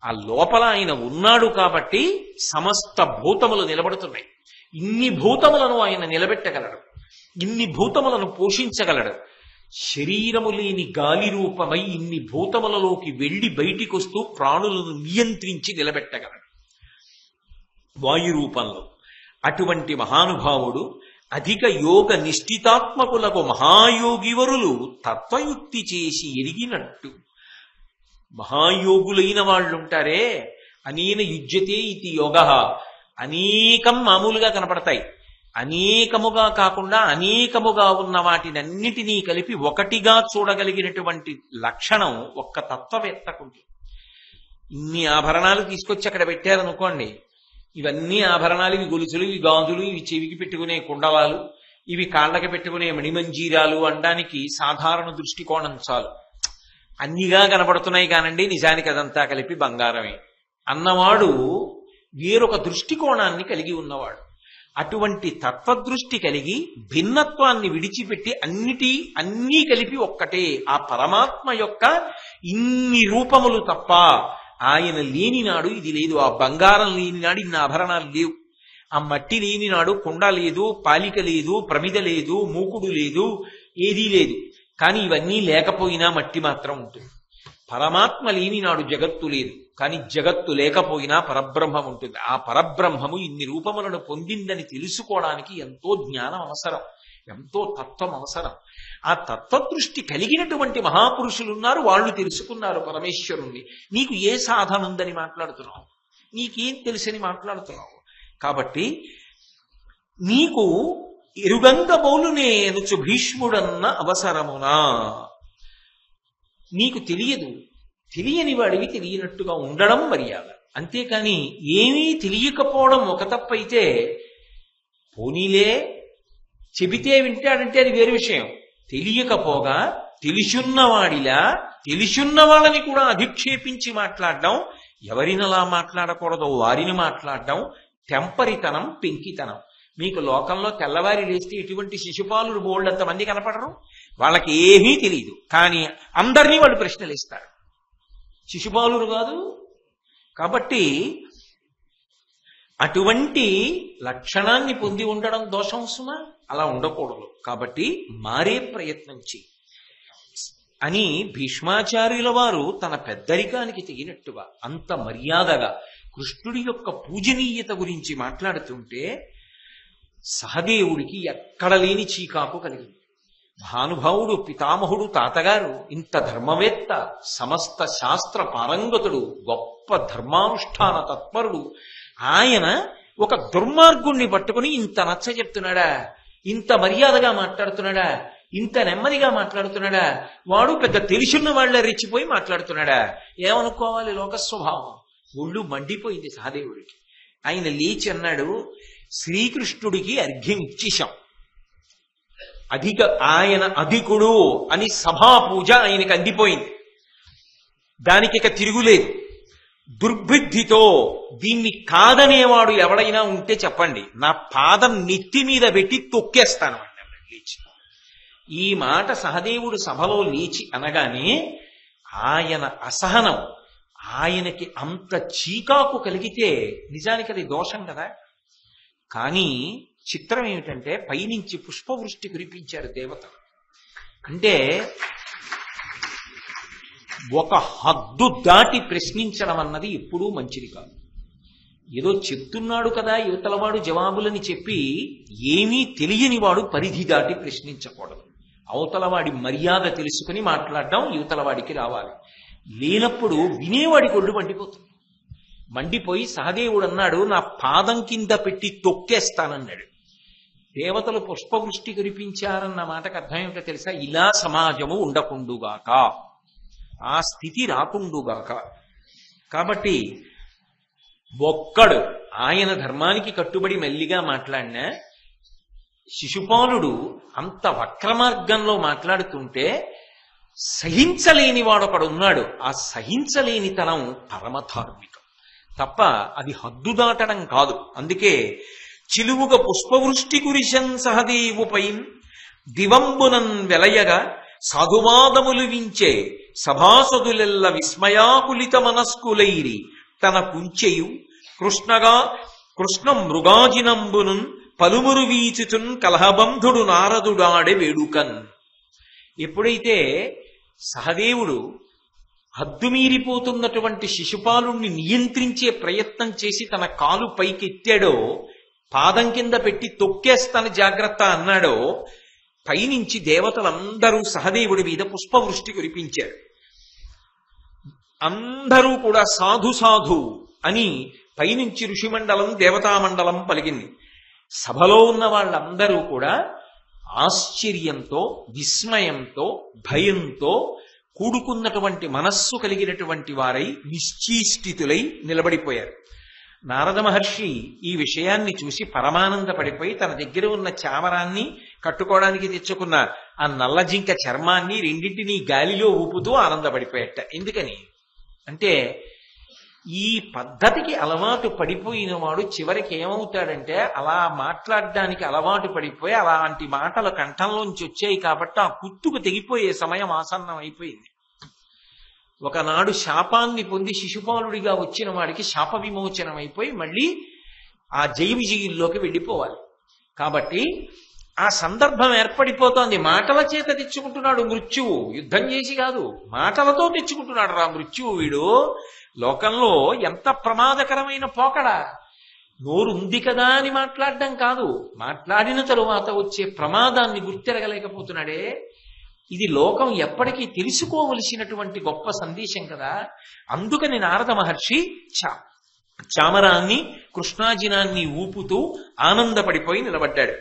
ఆ లోపల ఆయన ఉన్నాడు కాబట్టి సమస్త భూతములు నిలబడుతున్నాయి. ఇన్ని భూతములను ఆయన నిలబెట్టగలడు, ఇన్ని భూతములను పోషించగలడు. శరీరము లేని గాలి రూపమై ఇన్ని భూతములలోకి వెళ్లి బయటికొస్తూ ప్రాణులను నియంత్రించి నిలబెట్టగలడు వాయు రూపంలో. అటువంటి మహానుభావుడు అధిక యోగ నిష్ఠితాత్మకులకు మహాయోగివరులు తత్వయుక్తి చేసి ఎరిగినట్టు. మహాయోగులైన వాళ్ళుంటారే, అనేన యుజ్యతే ఇది యోగ, అనేకం మామూలుగా కనపడతాయి. అనేకముగా కాకుండా అనేకముగా ఉన్న వాటినన్నిటినీ కలిపి ఒకటిగా చూడగలిగినటువంటి లక్షణం ఒక్క తత్వవేత్తకుంది. ఇన్ని ఆభరణాలు తీసుకొచ్చి అక్కడ పెట్టారనుకోండి, ఇవన్నీ ఆభరణాలు, ఇవి గొలుసులు, ఇవి గాజులు, ఇవి చెవికి పెట్టుకునే కుండలాలు, ఇవి కాళ్ళకి పెట్టుకునే మణిమంజీరాలు అనడానికి సాధారణ దృష్టికోణం చాలు. అన్నిగా కనపడుతున్నాయి కానండి, నిజానికి అదంతా కలిపి బంగారమే అన్నవాడు వేరొక దృష్టికోణాన్ని కలిగి ఉన్నవాడు. అటువంటి తత్వదృష్టి కలిగి భిన్నత్వాన్ని విడిచిపెట్టి అన్నీ కలిపి ఒక్కటే ఆ పరమాత్మ యొక్క ఇన్ని రూపములు తప్ప ఆయన లేనినాడు ఇది లేదు. ఆ బంగారం లేనినాడు ఇన్ని ఆభరణాలు లేవు. ఆ మట్టి లేనినాడు కుండ లేదు, పాలిక లేదు, ప్రమిద లేదు, మూకుడు లేదు, ఏదీ లేదు. కానీ ఇవన్నీ లేకపోయినా మట్టి మాత్రం ఉంటుంది. పరమాత్మ లేనినాడు జగత్తు లేదు, కానీ జగత్తు లేకపోయినా పరబ్రహ్మం ఉంటుంది. ఆ పరబ్రహ్మము ఇన్ని రూపములను పొందిందని తెలుసుకోవడానికి ఎంతో జ్ఞానం అవసరం, ఎంతో తత్వం అవసరం. ఆ తత్వదృష్టి కలిగినటువంటి మహాపురుషులున్నారు, వాళ్ళు తెలుసుకున్నారు పరమేశ్వరుణ్ణి. నీకు ఏ సాధన ఉందని మాట్లాడుతున్నావు, నీకేం తెలుసని మాట్లాడుతున్నావు? కాబట్టి నీకు ఎరుగంగ బౌలునే అనుచు భీష్ముడన్న అవసరమునా. నీకు తెలియదు, తెలియని వాడివి తెలియనట్టుగా ఉండడం మర్యాద. అంతేకాని ఏమీ తెలియకపోవడం ఒక తప్పైతే పోనీలే చెబితే వింటాడంటే అది వేరు విషయం. తెలియకపోగా తెలిసున్నవాడిలా తెలిసున్న వాళ్ళని కూడా అధిక్షేపించి మాట్లాడడం, ఎవరినలా మాట్లాడకూడదో వారిని మాట్లాడడం తెంపరితనం, పెంకితనం. మీకు లోకంలో తెల్లవారి లేస్తే ఇటువంటి శిశుపాలుడు బోల్డంత మంది కనపడరు, వాళ్ళకి ఏమీ తెలియదు, కానీ అందరినీ వాళ్ళు ప్రశ్నలు ఇస్తారు. శిశుపాలుడు కాదు. కాబట్టి అటువంటి లక్షణాన్ని పొంది ఉండడం దోషం సుమా, అలా ఉండకూడదు. కాబట్టి మారే ప్రయత్నం చెయ్యి అని భీష్మాచార్యుల వారు తన పెద్దరికానికి తెగినట్టుగా అంత మర్యాదగా కృష్ణుడి యొక్క పూజనీయత గురించి మాట్లాడుతుంటే సహదేవుడికి ఎక్కడ లేని చీకాకు కలిగింది. భానుభావుడు, పితామహుడు, తాతగారు, ఇంత ధర్మవేత్త, సమస్త శాస్త్ర పారంగతుడు, గొప్ప ధర్మానుష్ఠాన తత్పరుడు, ఆయన ఒక దుర్మార్గుణ్ణి పట్టుకుని ఇంత నచ్చ చెప్తున్నాడా, ఇంత మర్యాదగా మాట్లాడుతున్నాడా, ఇంత నెమ్మదిగా మాట్లాడుతున్నాడా, వాడు పెద్ద తెలిసున్న వాళ్ళ రెచ్చిపోయి మాట్లాడుతున్నాడా? ఏమనుకోవాలి? లోక స్వభావం. ఒళ్ళు మండిపోయింది సహదేవుడికి. ఆయన లేచి అన్నాడు, శ్రీకృష్ణుడికి అర్ఘ్యం ఇచ్చేశాం, ఆయన అధికుడు అని సభాపూజ ఆయనకి అందిపోయింది, దానికి ఇక తిరుగులేదు. దుర్బుద్ధితో దీన్ని కాదనేవాడు ఎవడైనా ఉంటే చెప్పండి, నా పాదం నెత్తి మీద పెట్టి తొక్కేస్తాను అన్నాడు లేచి. ఈ మాట సహదేవుడు సభలో లేచి అనగానే ఆయన అసహనం, ఆయనకి అంత చీకాకు కలిగితే నిజానికి అది దోషం కదా. కానీ చిత్రం ఏమిటంటే పైనుంచి పుష్పవృష్టి కురిపించారు దేవతలు. అంటే ఒక హద్దు దాటి ప్రశ్నించడం అన్నది ఎప్పుడూ మంచిది కాదు. ఏదో చెప్తున్నాడు కదా యువతలవాడు జవాబులని చెప్పి ఏమీ తెలియని వాడు పరిధి దాటి ప్రశ్నించకూడదు. అవతలవాడి మర్యాద తెలుసుకుని మాట్లాడడం యువతలవాడికి రావాలి. లేనప్పుడు వినేవాడికి ఒళ్ళు మండిపోతుంది. మండిపోయి సహదేవుడు అన్నాడు, నా పాదం కింద పెట్టి తొక్కేస్తానన్నాడు. దేవతలు పుష్పవృష్టి కురిపించారన్న మాటకు అర్థం ఏమిటో తెలుసా? ఇలా సమాజము ఉండకుండుగాక, ఆ స్థితి రాకుండుగాక. కాబట్టి ఒక్కడు ఆయన ధర్మానికి కట్టుబడి మెల్లిగా మాట్లాడినా, శిశుపాలుడు అంత వక్రమార్గంలో మాట్లాడుతుంటే సహించలేని వాడు ఒకడున్నాడు. ఆ సహించలేనితనం పరమధార్మికం తప్ప అది హద్దు దాటడం కాదు. అందుకే చిలువుగ పుష్పవృష్టి కురిశం సహదేవుపై దివంబునన్ వెలయగా సాధువాదములు వించే సభాసదులెల్ల విస్మయాకులిత మనస్కులైరి తన కుంచెయు కృష్ణ మృగాజినంబును పలుమురు వీచుచున్ కలహబంధుడు నారదుడాడే వేడుకన్. ఎప్పుడైతే సహదేవుడు హద్దుమీరిపోతున్నటువంటి శిశుపాలుణ్ణి నియంత్రించే ప్రయత్నం చేసి తన కాలు పైకెత్తాడో, పాదం కింద పెట్టి తొక్కేస్తాను జాగ్రత్త అన్నాడో, పైనుంచి దేవతలందరూ సహదేవుడి మీద పుష్పవృష్టి కురిపించారు. అందరూ కూడా సాధు సాధు అని పైనుంచి ఋషిమండలం దేవతామండలం పలికింది. సభలో ఉన్న వాళ్ళందరూ కూడా ఆశ్చర్యంతో, విస్మయంతో, భయంతో కూడుకున్నటువంటి మనస్సు కలిగినటువంటి వారై నిశ్చేష్టితులై నిలబడిపోయారు. నారద మహర్షి ఈ విషయాన్ని చూసి పరమానంద పడిపోయి తన దగ్గర ఉన్న చామరాన్ని కట్టుకోవడానికి తెచ్చుకున్న ఆ నల్లజింక చర్మాన్ని రెండింటినీ గాలిలో ఊపుతూ ఆనందపడిపోయట. ఎందుకని అంటే ఈ పద్ధతికి అలవాటు పడిపోయిన వాడు చివరికి ఏమవుతాడంటే అలా మాట్లాడడానికి అలవాటు పడిపోయి అలాంటి మాటలు కంఠంలోంచి వచ్చాయి కాబట్టి ఆ కుత్తుకు తెగిపోయే సమయం ఆసన్నం అయిపోయింది. ఒకనాడు శాపాన్ని పొంది శిశుపాలుడిగా వచ్చిన వాడికి శాప విమోచనం అయిపోయి మళ్ళీ ఆ జయ విజయుల్లోకి వెళ్ళిపోవాలి. కాబట్టి ఆ సందర్భం ఏర్పడిపోతోంది. మాటల చేత తెచ్చుకుంటున్నాడు మృత్యువు, యుద్ధం చేసి కాదు, మాటలతో తెచ్చుకుంటున్నాడు రా మృత్యువు. వీడు లోకంలో ఎంత ప్రమాదకరమైన పోకడా. నోరు ఉంది కదా అని మాట్లాడడం కాదు, మాట్లాడిన తరువాత వచ్చే ప్రమాదాన్ని గుర్తెరగలేకపోతున్నాడే. ఇది లోకం ఎప్పటికీ తెలుసుకోవలసినటువంటి గొప్ప సందేశం కదా. అందుకని నారద మహర్షి చామరాన్ని కృష్ణాజినాన్ని ఊపుతూ ఆనందపడిపోయి నిలబడ్డాడు.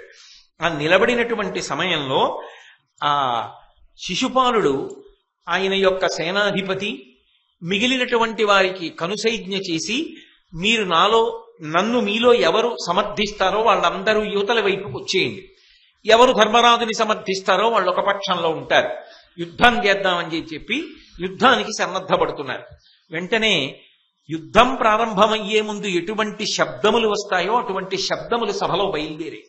ఆ నిలబడినటువంటి సమయంలో ఆ శిశుపాలుడు ఆయన యొక్క సేనాధిపతి మిగిలినటువంటి వారికి కనుసైజ్ఞ చేసి, మీరు నన్ను మీలో ఎవరు సమర్థిస్తారో వాళ్ళందరూ యువతల వైపుకు వచ్చేయండి, ఎవరు ధర్మరాజుని సమర్థిస్తారో వాళ్ళు ఒక పక్షంలో ఉంటారు, యుద్ధం చేద్దామని చెప్పి యుద్ధానికి సన్నద్ధపడుతున్నారు. వెంటనే యుద్ధం ప్రారంభమయ్యే ముందు ఎటువంటి శబ్దములు వస్తాయో అటువంటి శబ్దములు సభలో బయలుదేరి,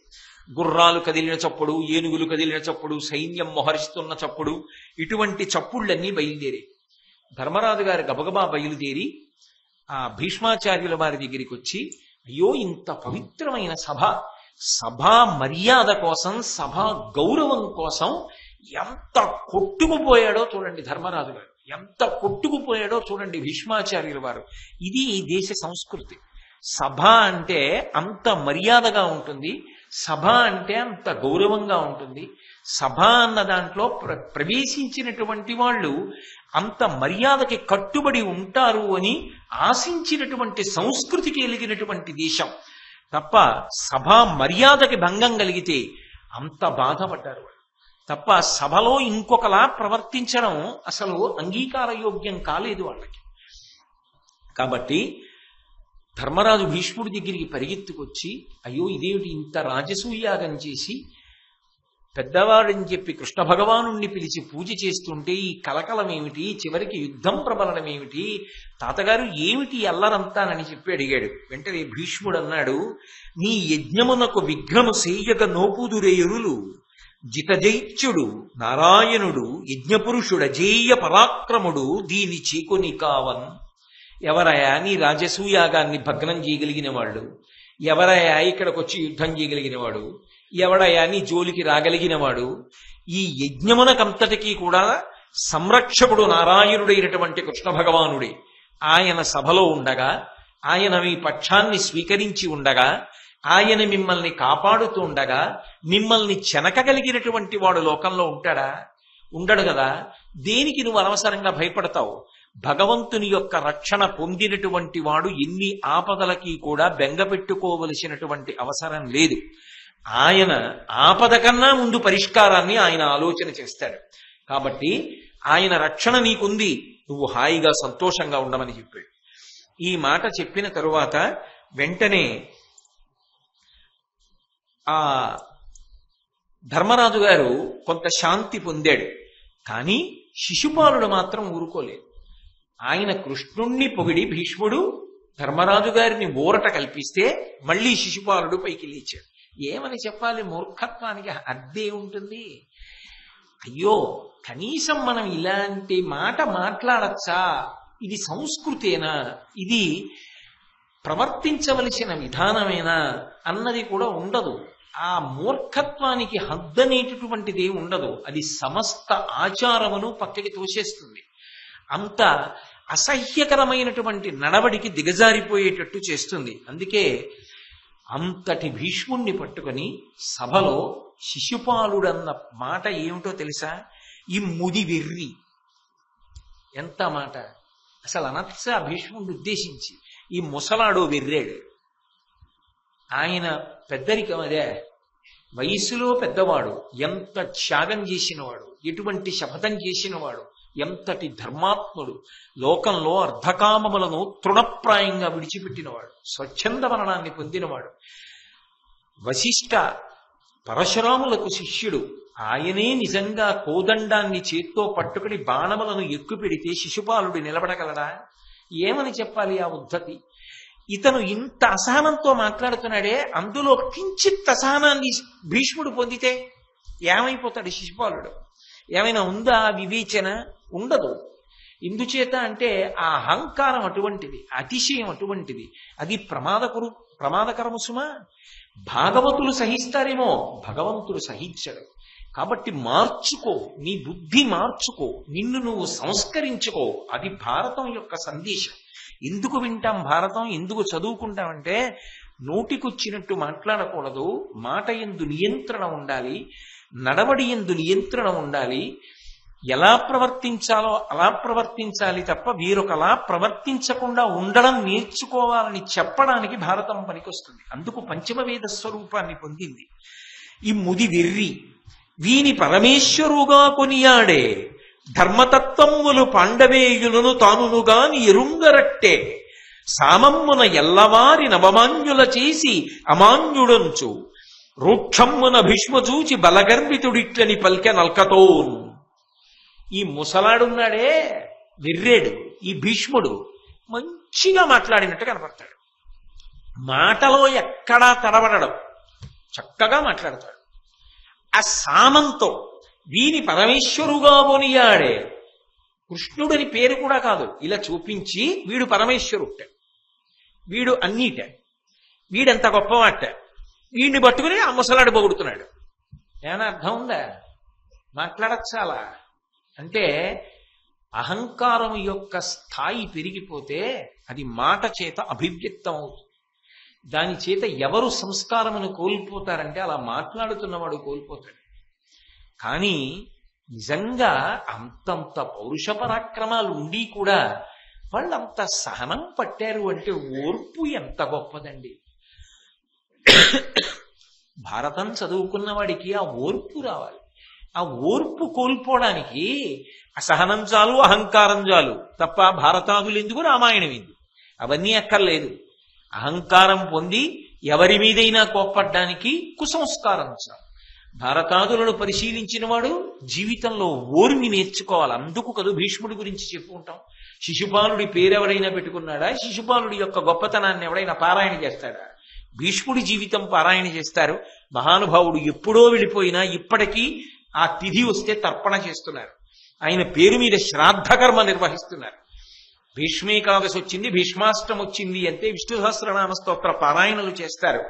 గుర్రాలు కదిలిన చప్పుడు, ఏనుగులు కదిలిన చప్పుడు, సైన్యం మొహరిస్తున్న చప్పుడు, ఇటువంటి చప్పుళ్ళన్నీ బయలుదేరి ధర్మరాజు గారు గబగబా బయలుదేరి ఆ భీష్మాచార్యుల వారి దగ్గరికి వచ్చి, అయ్యో ఇంత పవిత్రమైన సభా మర్యాద కోసం, సభా గౌరవం కోసం ఎంత కొట్టుకుపోయాడో చూడండి ధర్మరాజు గారు, ఎంత కొట్టుకుపోయాడో చూడండి భీష్మాచార్యుల వారు. ఇది ఈ దేశ సంస్కృతి. సభ అంటే అంత మర్యాదగా ఉంటుంది, సభ అంటే అంత గౌరవంగా ఉంటుంది. సభ అన్న దాంట్లో ప్రవేశించినటువంటి వాళ్ళు అంత మర్యాదకి కట్టుబడి ఉంటారు అని ఆశించినటువంటి సంస్కృతికి ఎలిగినటువంటి దేశం తప్ప సభా మర్యాదకి భంగం కలిగితే అంత బాధపడ్డారు వాళ్ళు తప్ప సభలో ఇంకొకలా ప్రవర్తించడం అసలు అంగీకారయోగ్యం కాలేదు వాళ్ళకి. కాబట్టి ధర్మరాజు భీష్ముడి దగ్గరికి పరిగెత్తుకొచ్చి, అయ్యో ఇదేమిటి ఇంత రాజసూయాగం చేసి పెద్దవాడని చెప్పి కృష్ణ భగవానుణ్ణి పిలిచి పూజ చేస్తుంటే ఈ కలకలం ఏమిటి, చివరికి యుద్ధం ప్రబలనం ఏమిటి, తాతగారు ఏమిటి అల్లరంతానని చెప్పి అడిగాడు. వెంటనే భీష్ముడు అన్నాడు, నీ యజ్ఞమునకు విఘ్నము సేయక నోపుదురేయురులు జితజైత్యుడు నారాయణుడు యజ్ఞపురుషుడజేయ పరాక్రముడు దీని చీకొని కావన్. ఎవరయా నీ రాజసూయాగాన్ని భగ్నం చేయగలిగిన వాళ్ళు, ఎవరయా ఇక్కడికి వచ్చి యుద్ధం చేయగలిగిన వాడు, ఎవడయా నీ జోలికి రాగలిగిన వాడు? ఈ యజ్ఞమునకంతటికీ కూడా సంరక్షకుడు నారాయణుడైనటువంటి కృష్ణ భగవానుడే. ఆయన సభలో ఉండగా, ఆయన మీ పక్షాన్ని స్వీకరించి ఉండగా, ఆయన మిమ్మల్ని కాపాడుతూ ఉండగా మిమ్మల్ని చెనకగలిగినటువంటి వాడు లోకంలో ఉంటాడా? ఉండడు కదా. దేనికి నువ్వు అనవసరంగా భయపడతావు? భగవంతుని యొక్క రక్షణ పొందినటువంటి వాడు ఎన్ని ఆపదలకి కూడా బెంగపెట్టుకోవలసినటువంటి అవసరం లేదు. ఆయన ఆపద కన్నా ముందు పరిష్కారాన్ని ఆయన ఆలోచన చేస్తాడు. కాబట్టి ఆయన రక్షణ నీకుంది, నువ్వు హాయిగా సంతోషంగా ఉండమని చెప్పాడు. ఈ మాట చెప్పిన తరువాత వెంటనే ఆ ధర్మరాజు గారు కొంత శాంతి పొందాడు. కానీ శిశుపాలుడు మాత్రం ఊరుకోలేదు. ఆయన కృష్ణుణ్ణి పొగిడి భీష్ముడు ధర్మరాజు గారిని ఊరట కల్పిస్తే మళ్ళీ శిశుపాలుడు పైకి లేచాడు. ఏమని చెప్పాలి? మూర్ఖత్వానికి అద్దే ఉంటుంది. అయ్యో, కనీసం మనం ఇలాంటి మాట మాట్లాడచ్చా? ఇది సంస్కృతేనా? ఇది ప్రవర్తించవలసిన విధానమేనా అన్నది కూడా ఉండదు. ఆ మూర్ఖత్వానికి హద్దనేటటువంటిది ఉండదు. అది సమస్త ఆచారమును పక్కకి తోసేస్తుంది. అంత అసహ్యకరమైనటువంటి నడవడికి దిగజారిపోయేటట్టు చేస్తుంది. అందుకే అంతటి భీష్ముణ్ణి పట్టుకొని సభలో శిశుపాలుడన్న మాట ఏమిటో తెలుసా? ఈ ముది వెర్రి. ఎంత మాట అసలు అనొచ్చ భీష్ముడిని ఉద్దేశించి? ఈ ముసలాడు వెర్రాడు. ఆయన పెద్దరికం అదే. వయస్సులో పెద్దవాడు, ఎంత త్యాగం చేసినవాడు, ఎటువంటి శపథం చేసినవాడు, ఎంతటి ధర్మాత్ముడు, లోకంలో అర్ధకామములను తృణప్రాయంగా విడిచిపెట్టినవాడు, స్వచ్ఛంద మరణాన్ని పొందినవాడు, వశిష్ఠ పరశురాములకు శిష్యుడు. ఆయనే నిజంగా కోదండాన్ని చేత్తో పట్టుకుని బాణములను ఎక్కుపెడితే శిశుపాలుడు నిలబడగలడా? ఏమని చెప్పాలి ఆ ఉద్ధతి? ఇతను ఇంత అసహనంతో మాట్లాడుతున్నాడే, అందులో కించిత్ అసహనాన్ని భీష్ముడు పొందితే ఏమైపోతాడు శిశుపాలుడు? ఏమైనా ఉందా వివేచన? ఉండదు. ఎందుచేత అంటే ఆ అహంకారం అటువంటిది, అతిశయం అటువంటిది. అది ప్రమాదకరము సుమా. భాగవతులు సహిస్తారేమో, భగవంతుడు సహించడు. కాబట్టి మార్చుకో, నీ బుద్ధి మార్చుకో, నిన్ను నువ్వు సంస్కరించుకో. అది భారతం యొక్క సందేశం. ఎందుకు వింటాం భారతం, ఎందుకు చదువుకుంటామంటే నోటికొచ్చినట్టు మాట్లాడకూడదు. మాట యందు నియంత్రణ ఉండాలి, నడవడి యందు నియంత్రణ ఉండాలి. ఎలా ప్రవర్తించాలో అలా ప్రవర్తించాలి తప్ప వీరొకలా ప్రవర్తించకుండా ఉండడం నేర్చుకోవాలని చెప్పడానికి భారతం పనికొస్తుంది. అందుకు పంచమవేద స్వరూపాన్ని పొందింది. ఈ ముది వెర్రి వీని పరమేశ్వరుగా కొనియాడే, ధర్మతత్వములు పాండవేయులను తానునుగాని ఎరుంగరట్టే, సామమ్మున ఎల్లవారి నవమాన్యుల చేసి అమాన్యుడంచు, రూక్షమ్మున భీష్మచూచి బలగర్వితుడిట్లని పల్కె నల్కతోన్. ఈ ముసలాడున్నాడే వెర్రేడు, ఈ భీష్ముడు మంచిగా మాట్లాడినట్టు కనపడతాడు. మాటలో ఎక్కడా తడబడడం, చక్కగా మాట్లాడతాడు. ఆ సామంతో వీని పరమేశ్వరుగా కొనియాడే, కృష్ణుడని పేరు కూడా కాదు, ఇలా చూపించి వీడు పరమేశ్వరుట, వీడు అన్నీట, వీడెంత గొప్పవాట, వీడిని పట్టుకుని ఆ ముసలాడు పొగుడుతున్నాడు. ఏమైనా అర్థం ఉందా? మాట్లాడచ్చాలా అంటే అహంకారం యొక్క స్థాయి పెరిగిపోతే అది మాట చేత అభివ్యక్తం అవుతుంది. దాని చేత ఎవరు సంస్కారమును కోల్పోతారంటే అలా మాట్లాడుతున్నవాడు కోల్పోతాడు. కానీ నిజంగా అంతంత పౌరుష పరాక్రమాలు ఉండి కూడా వాళ్ళంత సహనం పట్టారు అంటే ఓర్పు ఎంత గొప్పదండి. భారతం చదువుకున్న వాడికి ఆ ఓర్పు రావాలి. ఆ ఓర్పు కోల్పోవడానికి అసహనం చాలు, అహంకారం చాలు తప్ప భారతాదులు ఎందుకు, రామాయణం ఎందుకు, అవన్నీ అక్కర్లేదు. అహంకారం పొంది ఎవరి మీదైనా కోప్పడ్డానికి కుసంస్కారం చాలు. భారతాదులను పరిశీలించిన వాడు జీవితంలో ఓర్మి నేర్చుకోవాలి. అందుకు కదు భీష్ముడి గురించి చెప్పుకుంటాం. శిశుపాలుడి పేరెవరైనా పెట్టుకున్నాడా? శిశుపాలుడి యొక్క గొప్పతనాన్ని ఎవడైనా పారాయణ చేస్తాడా? భీష్ముడి జీవితం పారాయణ చేస్తారు. మహానుభావుడు ఎప్పుడో వెళ్ళిపోయినా ఇప్పటికీ ఆ తిథి వస్తే తర్పణ చేస్తున్నారు. ఆయన పేరు మీద శ్రాద్ధకర్మ నిర్వహిస్తున్నారు. భీష్మేకాదశి వచ్చింది, భీష్మాష్టమి వచ్చింది అంటే విష్ణు సహస్రనామ స్తోత్ర పారాయణలు చేస్తారు.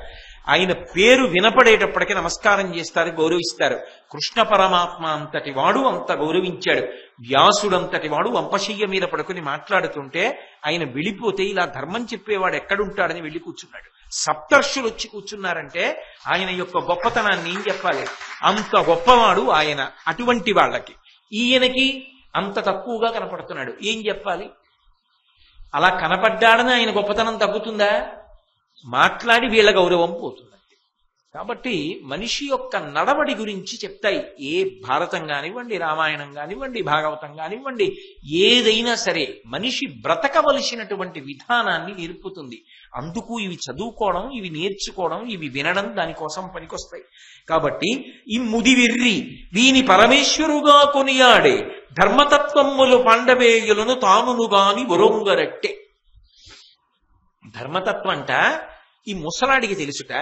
ఆయన పేరు వినపడేటప్పటికీ నమస్కారం చేస్తారు, గౌరవిస్తారు. కృష్ణ పరమాత్మ అంతటి వాడు అంత గౌరవించాడు. వ్యాసుడంతటి వాడు వంపశయ్య మీద పడుకుని మాట్లాడుతుంటే ఆయన వెళ్ళిపోతే ఇలా ధర్మం చెప్పేవాడు ఎక్కడుంటాడని వెళ్ళి కూర్చున్నాడు. సప్తర్షులు వచ్చి కూర్చున్నారంటే ఆయన యొక్క గొప్పతనాన్ని ఏం చెప్పాలి? అంత గొప్పవాడు ఆయన. అటువంటి వాళ్ళకి ఈయనకి అంత తక్కువగా కనపడుతున్నాడు, ఏం చెప్పాలి? అలా కనపడ్డాడని ఆయన గొప్పతనం తగ్గుతుందా? మాట్లాడి వీళ్ళ గౌరవం పోతుంది. కాబట్టి మనిషి యొక్క నడవడి గురించి చెప్తాయి. ఏ భారతం కానివ్వండి, రామాయణం కానివ్వండి, భాగవతం కానివ్వండి, ఏదైనా సరే మనిషి బ్రతకవలసినటువంటి విధానాన్ని నేర్పుతుంది. అందుకు ఇవి చదువుకోవడం, ఇవి నేర్చుకోవడం, ఇవి వినడం దానికోసం పనికొస్తాయి. కాబట్టి ఈ ముదివిర్రి వీని పరమేశ్వరుగా కొనియాడే, ధర్మతత్వములు పాండవేయులను తానుగాని ఒరొంగరట్టే. ధర్మతత్వం అంట ఈ ముసలాడికి తెలుసుట,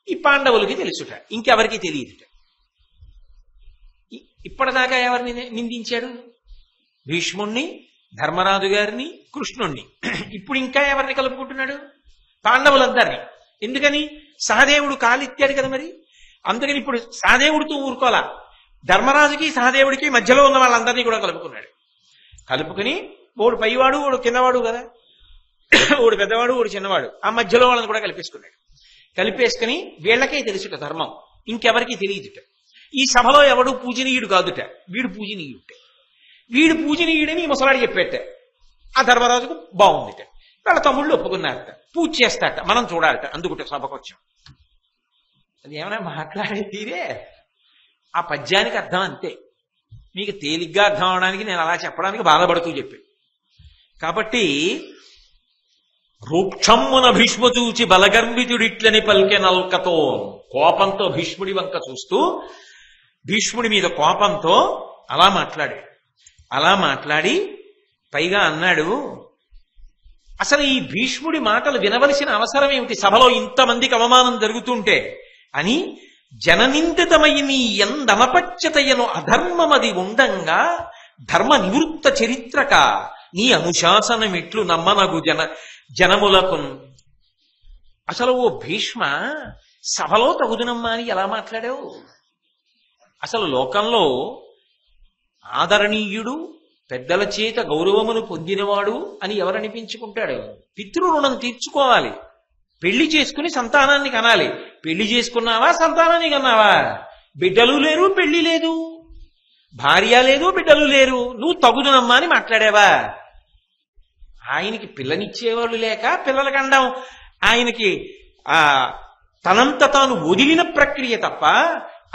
ఈ పాండవులకి తెలుసుట, ఇంకెవరికి తెలియదుట. ఇప్పటిదాకా ఎవరిని నిందించాడు? భీష్ముణ్ణి, ధర్మరాజు గారిని, కృష్ణుణ్ణి. ఇప్పుడు ఇంకా ఎవరిని కలుపుకుంటున్నాడు? పాండవులందరినీ. ఎందుకని? సహదేవుడు కాలిత్తాడు కదా మరి. అందుకని ఇప్పుడు సహదేవుడితో ఊరుకోలా, ధర్మరాజుకి సహదేవుడికి మధ్యలో ఉన్న వాళ్ళందరినీ కూడా కలుపుకున్నాడు. కలుపుకుని ఓడు పైవాడు ఓడు కిందవాడు కదా, ఓడు పెద్దవాడు ఓడు చిన్నవాడు, ఆ మధ్యలో వాళ్ళని కూడా కలిపేసుకున్నాడు. కలిపేసుకుని వీళ్ళకే తెలుసుట ధర్మం, ఇంకెవరికి తెలియదుట. ఈ సభలో ఎవడు పూజనీయుడు కాదుట, వీడు పూజనీయుడే. వీడు పూజనీయుడని ఈ ముసలాడు చెప్పేట. ఆ ధర్మరాజుకు బాగుందిట, వాళ్ళ తమ్ముళ్ళు ఒప్పుకున్నారట, పూజ చేస్తారట, మనం చూడాలట. అందుకుంటే సభకు వచ్చాం. అది ఏమైనా మాట్లాడే తీరే. ఆ పద్యానికి అర్థం అంతే. మీకు తేలిగ్గా అర్థం అవడానికి నేను అలా చెప్పడానికి బాధపడుతూ చెప్పాను. కాబట్టి రూక్షమ్మున భీష్మ చూచి బలగర్వితుడిట్లని పలికే నల్కతో, కోపంతో భీష్ముడి వంక చూస్తూ భీష్ముడి మీద కోపంతో అలా మాట్లాడాడు. అలా మాట్లాడి పైగా అన్నాడు, అసలు ఈ భీష్ముడి మాటలు వినవలసిన అవసరం ఏమిటి సభలో ఇంతమందికి అవమానం జరుగుతుంటే అని. జననిందితమై నీ ఎందనపచ్చతయను అధర్మమది ఉండంగా ధర్మ నివృత్త చరిత్రక నీ అనుశాసనమిట్లు నమ్మనగు జనములకు. అసలు ఓ భీష్మ, సభలో తగుదునమ్మా అని ఎలా మాట్లాడావు? అసలు లోకంలో ఆదరణీయుడు, పెద్దల చేత గౌరవమును పొందినవాడు అని ఎవరనిపించుకుంటాడు? పితృరుణం తీర్చుకోవాలి, పెళ్లి చేసుకుని సంతానాన్ని కనాలి. పెళ్లి చేసుకున్నావా, సంతానాన్ని కన్నావా? బిడ్డలు లేరు, పెళ్లి లేదు, భార్య లేదు, బిడ్డలు లేరు, నువ్వు తగుదునమ్మా అని మాట్లాడావా? ఆయనకి పిల్లనిచ్చేవాళ్ళు లేక పిల్లల కండం ఆయనకి తనంత తాను వదిలిన ప్రక్రియ తప్ప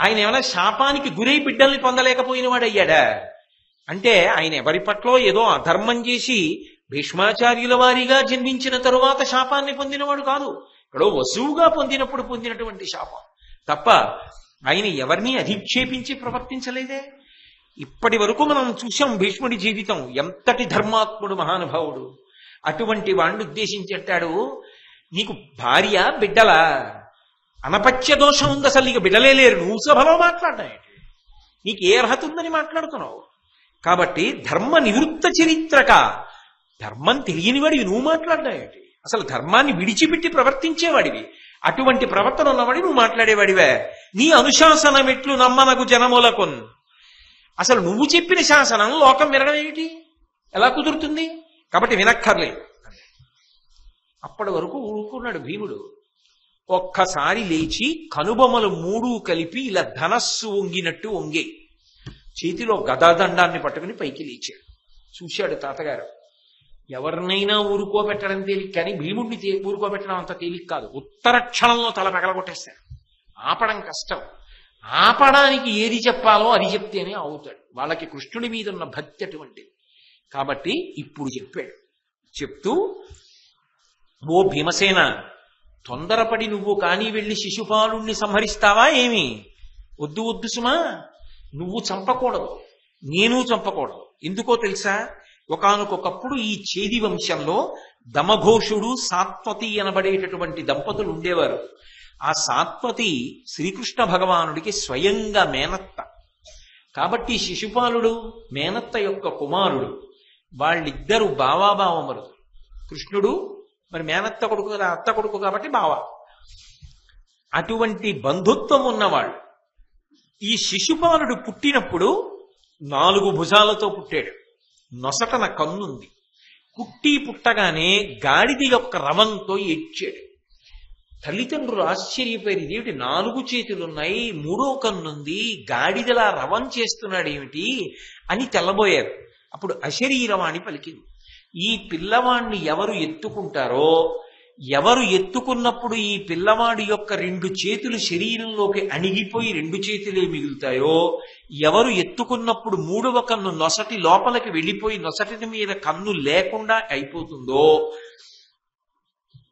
ఆయన ఏమైనా శాపానికి గురై బిడ్డల్ని పొందలేకపోయిన వాడు అయ్యాడా? అంటే ఆయన ఎవరి పట్ల ఏదో అధర్మం చేసి భీష్మాచార్యుల వారిగా జన్మించిన తరువాత శాపాన్ని పొందినవాడు కాదు. ఇక్కడో వసువుగా పొందినప్పుడు పొందినటువంటి శాపం తప్ప ఆయన ఎవరిని అధిక్షేపించి ప్రవర్తించలేదే. ఇప్పటి వరకు మనం చూశాం భీష్ముడి జీవితం. ఎంతటి ధర్మాత్ముడు, మహానుభావుడు. అటువంటి వాడిని ఉద్దేశించెట్టాడు, నీకు భార్య బిడ్డలా? అనపత్య దోషం ఉంది, అసలు నీకు బిడ్డలే లేరు, నువ్వు సభలో మాట్లాడ్డాయేంటి? నీకు ఏ అర్హత ఉందని మాట్లాడుతున్నావు? కాబట్టి ధర్మ నివృత్త చరిత్రక, ధర్మం తెలియనివాడివి నువ్వు మాట్లాడ్డాయేంటి? అసలు ధర్మాన్ని విడిచిపెట్టి ప్రవర్తించేవాడివి, అటువంటి ప్రవర్తన ఉన్నవాడి నువ్వు మాట్లాడేవాడివే. నీ అనుశాసనం ఎట్లు నమ్మనగు జనములకు. అసలు నువ్వు చెప్పిన శాసనం లోకం వినడం ఏమిటి? ఎలా కుదురుతుంది? కాబట్టి వినక్కర్లేదు. అప్పటి వరకు ఊరుకున్నాడు భీముడు. ఒక్కసారి లేచి కనుబొమ్మలు మూడు కలిపి ఇలా ధనస్సు వంగినట్టు వంగే, చేతిలో గదాదండాన్ని పట్టుకుని పైకి లేచాడు. చూశాడు తాతగారు, ఎవరినైనా ఊరుకోబెట్టడం తేలిక, కానీ భీముడిని ఊరుకోబెట్టడం అంత తేలిక కాదు. ఉత్తర క్షణంలో తల పగలగొట్టేస్తాడు. ఆపడం కష్టం. ఆపడానికి ఏది చెప్పాలో అది చెప్తేనే అవుతాడు. వాళ్ళకి కృష్ణుడి మీద ఉన్న భక్తి అటువంటిది. కాబట్టి ఇప్పుడు చెప్పాడు. చెప్తూ, ఓ భీమసేన, తొందరపడి నువ్వు కానీ వెళ్ళి శిశుపాలుణ్ణి సంహరిస్తావా ఏమి? వద్దు వద్దు సుమా, నువ్వు చంపకూడదు, నేను చంపకూడదు. ఎందుకో తెలుసా? ఒకానొకప్పుడు ఈ చేది వంశంలో దమఘోషుడు, సాత్వతి అనబడేటటువంటి దంపతులు ఉండేవారు. ఆ సాత్వతి శ్రీకృష్ణ భగవానుడికి స్వయంగా మేనత్త. కాబట్టి శిశుపాలుడు మేనత్త యొక్క కుమారుడు. వాళ్ళిద్దరూ బావాబావమరు. కృష్ణుడు మరి మేనత్త కొడుకు కదా, అత్త కొడుకు కాబట్టి బావ. అటువంటి బంధుత్వం ఉన్నవాళ్ళు. ఈ శిశుపాలుడు పుట్టినప్పుడు 4 భుజాలతో పుట్టాడు. నొసటన కన్నుంది. పుట్టగానే గాడిద యొక్క రవంతో ఏడ్చాడు. తల్లిదండ్రులు ఆశ్చర్యపోయారు, ఇదేమిటి 4 చేతులున్నాయి, 3వ కన్నుంది, గాడిదలా రవం చేస్తున్నాడు ఏమిటి అని తెల్లబోయారు. అప్పుడు అశరీరవాణి పలికింది, ఈ పిల్లవాణ్ణి ఎవరు ఎత్తుకుంటారో, ఎవరు ఎత్తుకున్నప్పుడు ఈ పిల్లవాడి యొక్క 2 చేతులు శరీరంలోకి అణిగిపోయి 2 చేతులే మిగులుతాయో, ఎవరు ఎత్తుకున్నప్పుడు 3వ కన్ను నొసటి లోపలికి వెళ్ళిపోయి నొసటి మీద కన్ను లేకుండా అయిపోతుందో,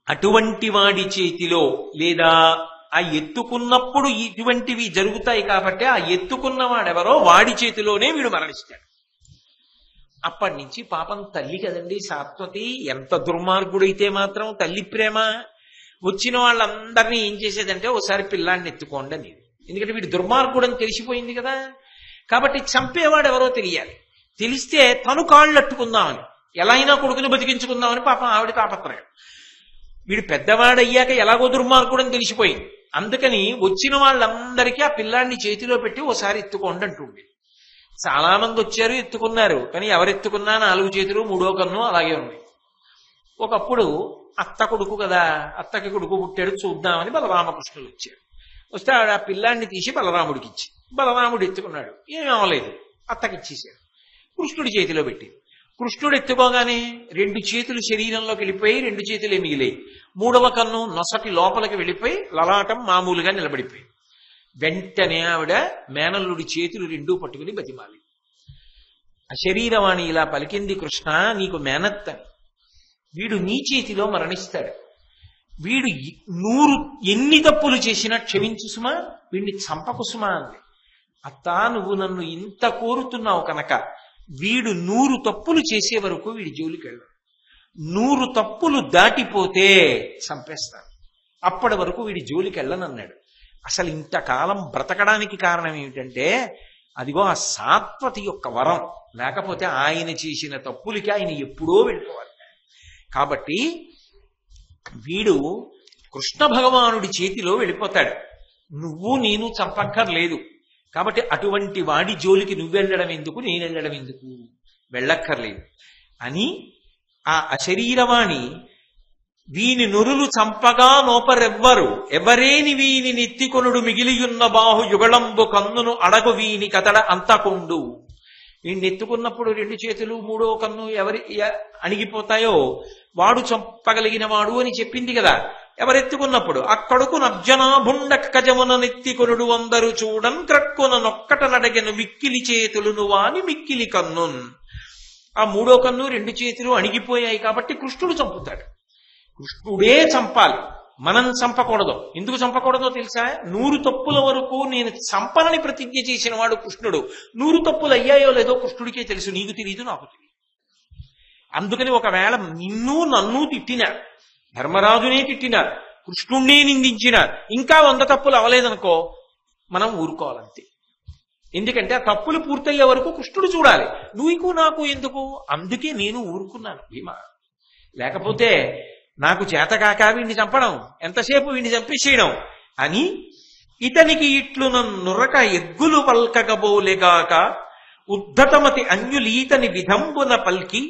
అటువంటి వాడి చేతిలో, లేదా ఆ ఎత్తుకున్నప్పుడు ఇటువంటివి జరుగుతాయి కాబట్టి ఆ ఎత్తుకున్నవాడెవరో వాడి చేతిలోనే వీడు మరణిస్తాడు. అప్పటి నుంచి పాపం తల్లి కదండి సాత్వతి, ఎంత దుర్మార్గుడైతే మాత్రం తల్లి ప్రేమ. వచ్చిన వాళ్ళందరినీ ఏం చేసేదంటే ఒకసారి పిల్లాన్ని ఎత్తుకోండి అని. ఎందుకంటే వీడు దుర్మార్గుడని తెలిసిపోయింది కదా. కాబట్టి చంపేవాడు ఎవరో తెలియాలి. తెలిస్తే తను కాళ్ళు అట్టుకుందామని, ఎలా అయినా కొడుకుని బతికించుకుందామని పాపం ఆవిడ తాపత్రయం. వీడు పెద్దవాడయ్యాక ఎలాగో దుర్మార్గుడని తెలిసిపోయింది. అందుకని వచ్చిన వాళ్ళందరికీ ఆ పిల్లాన్ని చేతిలో పెట్టి ఓసారి ఎత్తుకోండి అంటుంది. చాలా మంది వచ్చారు, ఎత్తుకున్నారు. కానీ ఎవరెత్తుకున్నా 4 చేతులు 3వ కన్ను అలాగే ఉంది. ఒకప్పుడు అత్త కొడుకు కదా, అత్తకి కొడుకు పుట్టాడు చూద్దామని బలరామకృష్ణులు వచ్చారు. వస్తే ఆవిడ ఆ పిల్లాన్ని తీసి బలరాముడికి ఇచ్చి, బలరాముడు ఎత్తుకున్నాడు. ఏమీ అవ్వలేదు, అత్తకి ఇచ్చేసాడు. కృష్ణుడి చేతిలో పెట్టి, కృష్ణుడు ఎత్తుకోగానే 2 చేతులు శరీరంలోకి వెళ్ళిపోయి 2 చేతులే మిగిలాయి. 3వ కన్ను నొసటి లోపలికి వెళ్ళిపోయి లలాటం మామూలుగా నిలబడిపోయి. వెంటనే ఆవిడ మేనల్లుడి చేతులు 2 పట్టుకుని బతిమాలి. ఆ శరీరవాణి ఇలా పలికింది, కృష్ణ నీకు మేనత్తని, వీడు నీ చేతిలో మరణిస్తాడు. వీడు 100 ఎన్ని తప్పులు చేసినా క్షమించు సుమా, వీడిని చంపకు సుమా అంది. అత్త నువ్వు నన్ను ఇంత కోరుతున్నావు కనుక వీడు 100 తప్పులు చేసే వరకు వీడి జోలికి వెళ్ళడు. 100 తప్పులు దాటిపోతే చంపేస్తాను, అప్పటి వరకు వీడి జోలికి వెళ్ళనన్నాడు. అసలు ఇంతకాలం బ్రతకడానికి కారణం ఏమిటంటే అదిగో ఆ సాత్వతి యొక్క వరం. లేకపోతే ఆయన చేసిన తప్పులకి ఆయన ఎప్పుడో వెళ్ళిపోవాలి. కాబట్టి వీడు కృష్ణ భగవానుడి చేతిలో వెళ్ళిపోతాడు. నువ్వు నేను చంపక్కర్లేదు. కాబట్టి అటువంటి వాడి జోలికి నువ్వు వెళ్ళడం ఎందుకు, నేను వెళ్ళడం ఎందుకు, వెళ్ళక్కర్లేదు అని ఆ అశరీరవాణి వీని నురులు చంపగా నోపరెవ్వరు ఎవరేని వీని నెత్తికొనుడు మిగిలియున్న బాహు యుగళంబు కన్నును అడగు వీని కతడ అంతకుండు. వీడిని ఎత్తుకున్నప్పుడు 2 చేతులు 3వ కన్ను ఎవరి అణిగిపోతాయో వాడు చంపగలిగిన వాడు అని చెప్పింది కదా. ఎవరెత్తుకున్నప్పుడు అక్కడుకు నబ్జనాభుండ కజమున నెత్తికొనుడు అందరు చూడన్ క్రక్కున నొక్కట నడగెను మిక్కిలి చేతులును వాని మిక్కిలి కన్నున్. ఆ 3వ కన్ను 2 చేతులు అణిగిపోయాయి కాబట్టి కృష్ణుడు చంపుతాడు. కృష్ణుడే చంపాలి, మనం చంపకూడదు. ఎందుకు చంపకూడదో తెలుసా? 100 తప్పుల వరకు నేను చంపనని ప్రతిజ్ఞ చేసిన వాడు కృష్ణుడు. 100 తప్పులు అయ్యాయో లేదో కృష్ణుడికే తెలుసు, నీకు తెలియదు, నాకు తెలియదు. అందుకని ఒకవేళ నిన్ను నన్ను తిట్టినా, ధర్మరాజునే తిట్టినా, కృష్ణుణ్ణే నిందించినా, ఇంకా 100 తప్పులు అవలేదనుకో మనం ఊరుకోవాలంతే. ఎందుకంటే ఆ తప్పులు పూర్తయ్యే వరకు కృష్ణుడు చూడాలి, నువ్వు నాకు ఎందుకు. అందుకే నేను ఊరుకున్నాను భీమా. లేకపోతే నాకు చేతకాక వీడిని చంపడం, ఎంతసేపు వీడిని చంపేసేయడం అని ఇతనికి ఇట్లు నన్నురక ఎగ్గులు పల్కగబోలేగాక ఉద్ధతమతి అన్యులీతని విధంబున పల్కి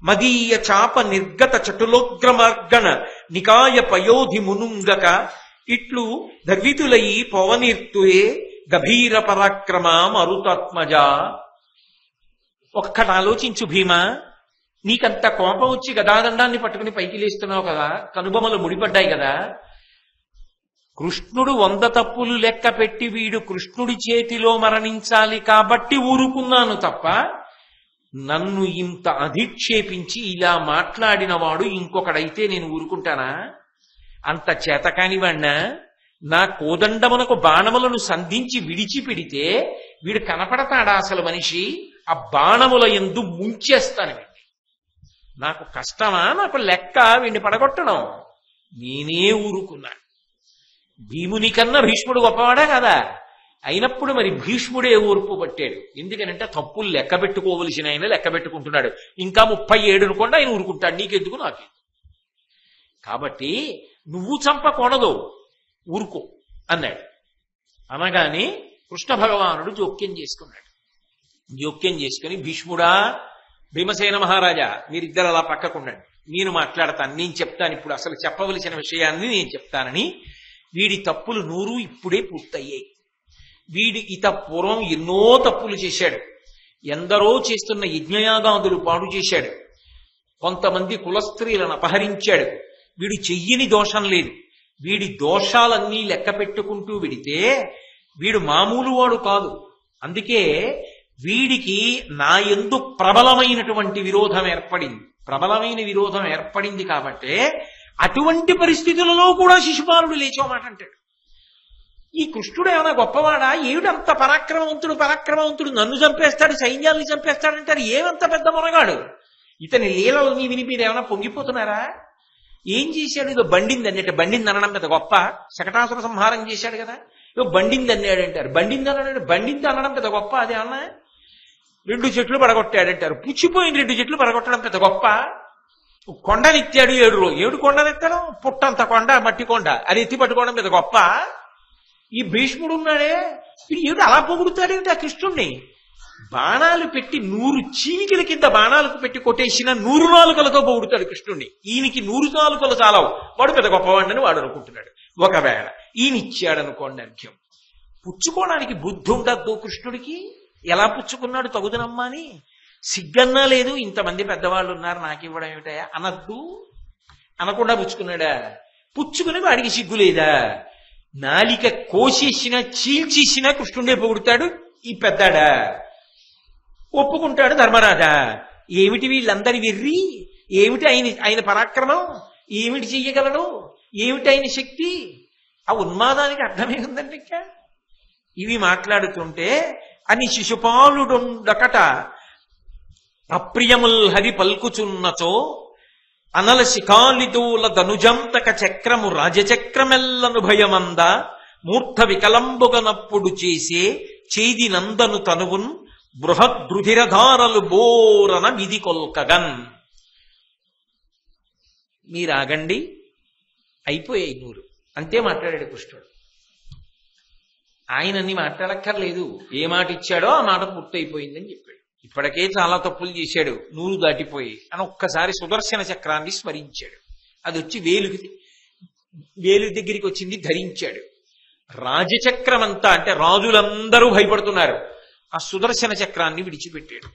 మదీయ చాప నిర్గత చటులోగ్రమార్గణ నికాయ పయోధి మునుంగక ఇట్లు దర్వితులయి పవనీర్తుయే గభీర పరాక్రమ మరుతాత్మజా. ఒక్కటి ఆలోచించు భీమా, నీకంత కోపం వచ్చి గదాదండాన్ని పట్టుకుని పైకి లేస్తున్నావు కదా, కనుబొమలు ముడిపడ్డాయి కదా. కృష్ణుడు 100 తప్పులు లెక్క పెట్టి వీడు కృష్ణుడి చేతిలో మరణించాలి కాబట్టి ఊరుకున్నాను తప్ప, నన్ను ఇంత అధిక్షేపించి ఇలా మాట్లాడిన వాడు ఇంకొకడైతే నేను ఊరుకుంటానా? అంత చేతకానివాణ్ణా? నా కోదండమునకు బాణములను సంధించి విడిచిపెడితే వీడు కనపడతాడా అసలు మనిషి? ఆ బాణముల యందు ముంచేస్తాను. నాకు కష్టమా, నాకు లెక్క వీడిని పడగొట్టడం? నేనే ఊరుకున్నా. భీముని కన్నా భీష్ముడు గొప్పవాడా కదా? అయినప్పుడు మరి భీష్ముడే ఊర్పు పట్టాడు. ఎందుకనంటే తప్పులు లెక్క పెట్టుకోవలసిన ఆయన లెక్క పెట్టుకుంటున్నాడు. ఇంకా 37 అనుకోండి, ఆయన ఊరుకుంటాడు. నీకెందుకు, నాకు. కాబట్టి నువ్వు చంపకూడదు, ఊరుకో అన్నాడు. అనగానే కృష్ణ భగవానుడు జోక్యం చేసుకున్నాడు. జోక్యం చేసుకుని, భీష్ముడా, భీమసేన మహారాజా, మీరిద్దరు అలా పక్కకుండండి, నేను మాట్లాడతాను, నేను చెప్తాను, ఇప్పుడు అసలు చెప్పవలసిన విషయాన్ని నేను చెప్తానని. వీడి తప్పులు 100 ఇప్పుడే పూర్తయ్యాయి. ఇత పూర్వం ఎన్నో తప్పులు చేశాడు. ఎందరో చేస్తున్న యజ్ఞయాగాదులు పాడు చేశాడు. కొంతమంది కులస్త్రీలను అపహరించాడు. వీడు చెయ్యని దోషం లేదు. వీడి దోషాలన్నీ లెక్క పెట్టుకుంటూ వెడితే వీడు మామూలు వాడు కాదు. అందుకే వీడికి నా యందు ప్రబలమైనటువంటి విరోధం ఏర్పడింది. ప్రబలమైన విరోధం ఏర్పడింది కాబట్టే అటువంటి పరిస్థితులలో కూడా శిశుపాలుడు లేచో మాట అంటాడు. ఈ కృష్ణుడు ఏమైనా గొప్పవాడా? ఏమిటంత పరాక్రమవంతుడు నన్ను చంపేస్తాడు, సైన్యాల్ని చంపేస్తాడంటారు. ఏమంత పెద్ద మొనగాడు? ఇతని లీలల్ని విని మీరు ఏమైనా పొంగిపోతున్నారా? ఏం చేశాడు? ఇదో బండింది అన్నట్టు. బండింది అనడం పెద్ద గొప్ప. శకటాసుర సంహారం చేశాడు కదా, ఇదో బండింది అన్నాడంటారు. బండింది అనడం పెద్ద గొప్ప. అది అన్నా 2 చెట్లు పడగొట్టాడంటారు. పుచ్చిపోయిన 2 చెట్లు పడగొట్టడం పెద్ద గొప్ప. కొండనెత్తాడు 7 కొండనెత్తడం, పుట్టంత కొండ, మట్టి కొండ, అది ఎత్తి పట్టుకోవడం పెద్ద గొప్ప. ఈ భీష్ముడు ఉన్నాడే, వీడు ఏమిటి అలా పొగుడుతాడేమిటి ఆ కృష్ణుణ్ణి? బాణాలు పెట్టి 100 చీలికల కింద బాణాలకు పెట్టి కొట్టేసిన 100 నాలుకలతో పొగుడుతాడు కృష్ణుణ్ణి. ఈయనకి 100 నాలుకలు చాలవు, వాడు పెద్ద గొప్పవాడిని వాడు అనుకుంటున్నాడు. ఒకవేళ ఈయన ఇచ్చాడనుకోండి అర్ఘ్యం, పుచ్చుకోవడానికి బుద్ధి ఉండద్దు కృష్ణుడికి? ఎలా పుచ్చుకున్నాడు తగుదనమ్మా అని? సిగ్గన్నా లేదు, ఇంతమంది పెద్దవాళ్ళు ఉన్నారు నాకివ్వడం ఏమిటయా అనద్దు. అనకుండా పుచ్చుకున్నాడా? పుచ్చుకుని వాడికి సిగ్గు లేదా? నాలిక కోసేసినా చీల్చేసినా కృష్ణుడే పొగుడుతాడు ఈ పెద్దాడా? ఒప్పుకుంటాడు ధర్మరాజా. ఏమిటి వీళ్ళందరి వెర్రి? ఏమిటి ఆయన పరాక్రమం? ఏమిటి చెయ్యగలడు? ఏమిటి ఆయన శక్తి? ఆ ఉన్మాదానికి అర్థమే ఉందండి. ఇంకా ఇవి మాట్లాడుతుంటే అని శిశుపాలుడొండకట అప్రియముల్ హరి పల్కుచున్నచో అనల శిఖాలిదూల ధనుజంతక చక్రము రాజచక్రమెల్లను భయమంద మూర్ధ వికలంబుగనప్పుడు చేసే చేది నందను తనువున్ బృహద్రుధిరధారలు బోరన విధి కొల్కగన్. మీరాగండి, అయిపోయాయి 100 అంతే మాట్లాడాడు కృష్ణుడు. ఆయనన్ని మాట్లాడక్కర్లేదు. ఏ మాట ఇచ్చాడో ఆ మాట పూర్తయిపోయిందని చెప్పాడు. ఇప్పటికే చాలా తప్పులు చేశాడు, 100 దాటిపోయి అని ఒక్కసారి సుదర్శన చక్రాన్ని స్మరించాడు. అది వచ్చి వేలు దగ్గరికి వచ్చింది, ధరించాడు. రాజచక్రం అంతా, అంటే రాజులందరూ భయపడుతున్నారు. ఆ సుదర్శన చక్రాన్ని విడిచిపెట్టాడు.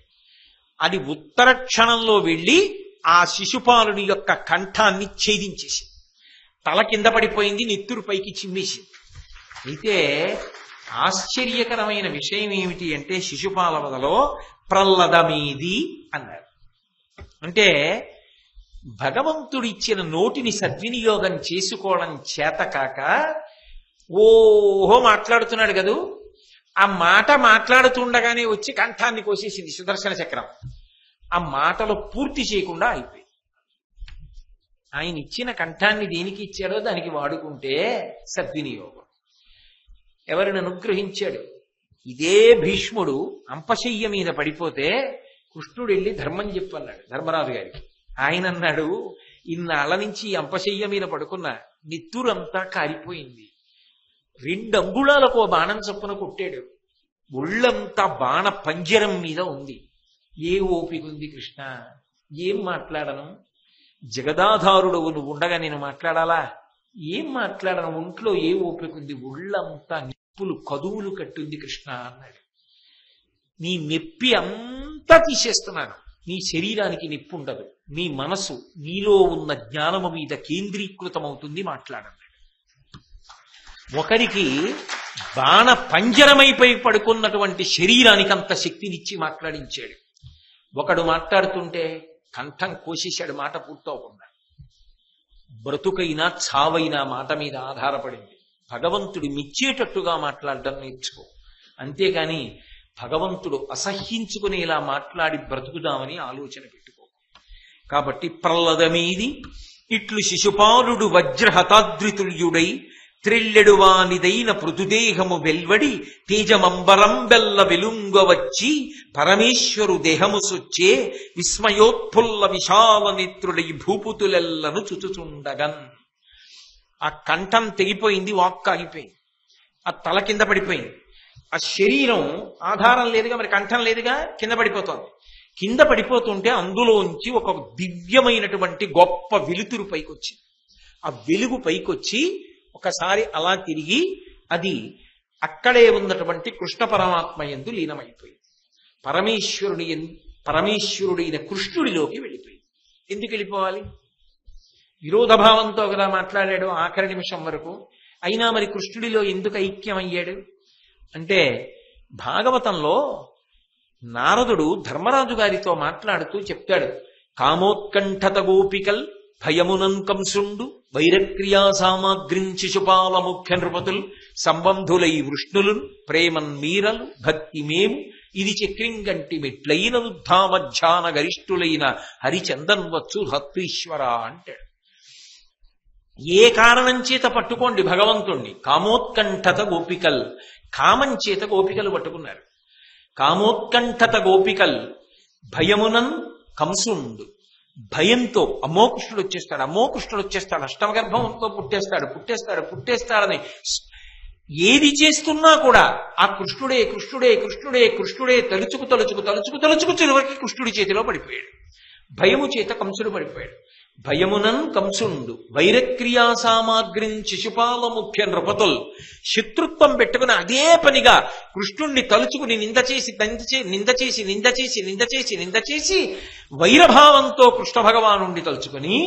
అది ఉత్తర క్షణంలో వెళ్ళి ఆ శిశుపాలుని యొక్క కంఠాన్ని ఛేదించేసి తల కింద పడిపోయింది, నెత్తురు పైకి చిమ్మేసింది. అయితే ఆశ్చర్యకరమైన విషయం ఏమిటి అంటే శిశుపాల వదలో ప్రల్లదమీది అన్నారు. అంటే భగవంతుడిచ్చిన నోటిని సద్వినియోగం చేసుకోవడం చేతకాక ఓహో మాట్లాడుతున్నాడు కదూ, ఆ మాట మాట్లాడుతుండగానే వచ్చి కంఠాన్ని కోసేసింది సుదర్శన చక్రం. ఆ మాటలో పూర్తి చేయకుండా అయిపోయింది. ఆయన ఇచ్చిన కంఠాన్ని దేనికి ఇచ్చాడో దానికి వాడుకుంటే సద్వినియోగం. ఎవరిని అనుగ్రహించాడు? ఇదే భీష్ముడు అంపశయ్య మీద పడిపోతే కృష్ణుడు వెళ్ళి ధర్మం చెప్పన్నాడు ధర్మరాజు గారికి. ఆయన అన్నాడు, ఇన్నాళ్ళ నుంచి అంపశయ్య మీద పడుకున్న నిత్తురంతా కారిపోయింది, 2 అంగుళాలకు బాణం చొప్పున కొట్టాడు, ఒళ్ళంతా బాణ పంజరం మీద ఉంది. ఏ ఓపిక ఉంది కృష్ణ? ఏం మాట్లాడను? జగదాధారుడవు నువ్వు ఉండగా నేను మాట్లాడాలా? ఏం మాట్లాడను? ఒంట్లో ఏ ఓపిక ఉంది? ఒళ్ళంతా నిప్పులు కదువులు కట్టుంది కృష్ణ అన్నాడు. నీ నెప్పి అంతా తీసేస్తున్నాను, నీ శరీరానికి నిప్పు ఉండదు, నీ మనసు నీలో ఉన్న జ్ఞానము మీద కేంద్రీకృతమవుతుంది, మాట్లాడన్నాడు. ఒకరికి బాణ పంజరమైపోయి పడుకున్నటువంటి శరీరానికి అంత శక్తినిచ్చి మాట్లాడించాడు. ఒకడు మాట్లాడుతుంటే కంఠం కోసేశాడు, మాట పూర్తవకుండా. బ్రతుకైనా చావైనా మాట మీద ఆధారపడింది. భగవంతుడు మెచ్చేటట్టుగా మాట్లాడడం నేర్చుకో, అంతేకాని భగవంతుడు అసహ్యించుకునేలా మాట్లాడి బ్రతుకుదామని ఆలోచన పెట్టుకో. కాబట్టి ప్రల్లదమీది ఇట్లు శిశుపాలుడు వజ్రహతాద్రితుల్యుడై త్రిల్లెడువానిదైన పృథుదేహము వెల్వడి తేజమంబరం బెల్ల వెలుంగవచ్చి పరమేశ్వరు దేహము సొచ్చే విస్మయోత్ఫుల్ల విశాల నేత్రుడై భూపుతులెల్లను చుచుచుండగన్. ఆ కంఠం తెగిపోయింది, వాక్కు ఆగిపోయింది, ఆ తల కింద పడిపోయింది. ఆ శరీరం ఆధారం లేదుగా, మరి కంఠం లేదుగా, కింద పడిపోతోంది. కింద పడిపోతుంటే అందులోంచి ఒక దివ్యమైనటువంటి గొప్ప వెలుతురు పైకొచ్చింది. ఆ వెలుగు పైకొచ్చి ఒకసారి అలా తిరిగి అది అక్కడే ఉన్నటువంటి కృష్ణ పరమాత్మ యందు లీనమైపోయింది. పరమేశ్వరుడైన కృష్ణుడిలోకి వెళ్ళిపోయింది. ఎందుకు వెళ్ళిపోవాలి? విరోధభావంతో కదా మాట్లాడాడు ఆఖరి నిమిషం వరకు. అయినా మరి కృష్ణుడిలో ఎందుకు ఐక్యం అయ్యాడు అంటే, భాగవతంలో నారదుడు ధర్మరాజు గారితో మాట్లాడుతూ చెప్తాడు, కామోత్కంఠత గోపికల్ భయమునం కంసుండు వైరక్రియా సామాగ్రిం శిశుపాల ముఖ్య నృపతుల్ సంబంధులై వృష్ణులు ప్రేమన్ మీరలు భక్తి మేము ఇది చక్రింగంటి మెట్లైన ఉద్ధామధ్యాన గరిష్ఠులైన హరిచందన్వచ్చు హత్రీశ్వర అంటాడు. ఏ కారణం చేత పట్టుకోండి భగవంతుణ్ణి. కామోత్కంఠత గోపికల్, కామం చేత గోపికలు పట్టుకున్నారు. కామోత్కంఠత గోపికల్ భయమునన్ కంసుండు, భయంతో అమ్మో కృష్ణుడు వచ్చేస్తాడు, అమ్మో కృష్ణుడు వచ్చేస్తాడు, అష్టమగర్భంతో పుట్టేస్తాడని ఏది చేస్తున్నా కూడా ఆ కృష్ణుడే కృష్ణుడే కృష్ణుడే కృష్ణుడే తలుచుకు చివరికి కృష్ణుడి చేతిలో పడిపోయాడు. భయము చేత కంసుడు పడిపోయాడు. భయమునన్ కంసుండు వైరక్రియా సామాగ్రిం శిశుపాల ముఖ్య నృపతుల్, శత్రుత్వం పెట్టుకుని అదే పనిగా కృష్ణుణ్ణి తలుచుకుని నింద చేసి వైరభావంతో కృష్ణ భగవానుణ్ణి తలుచుకుని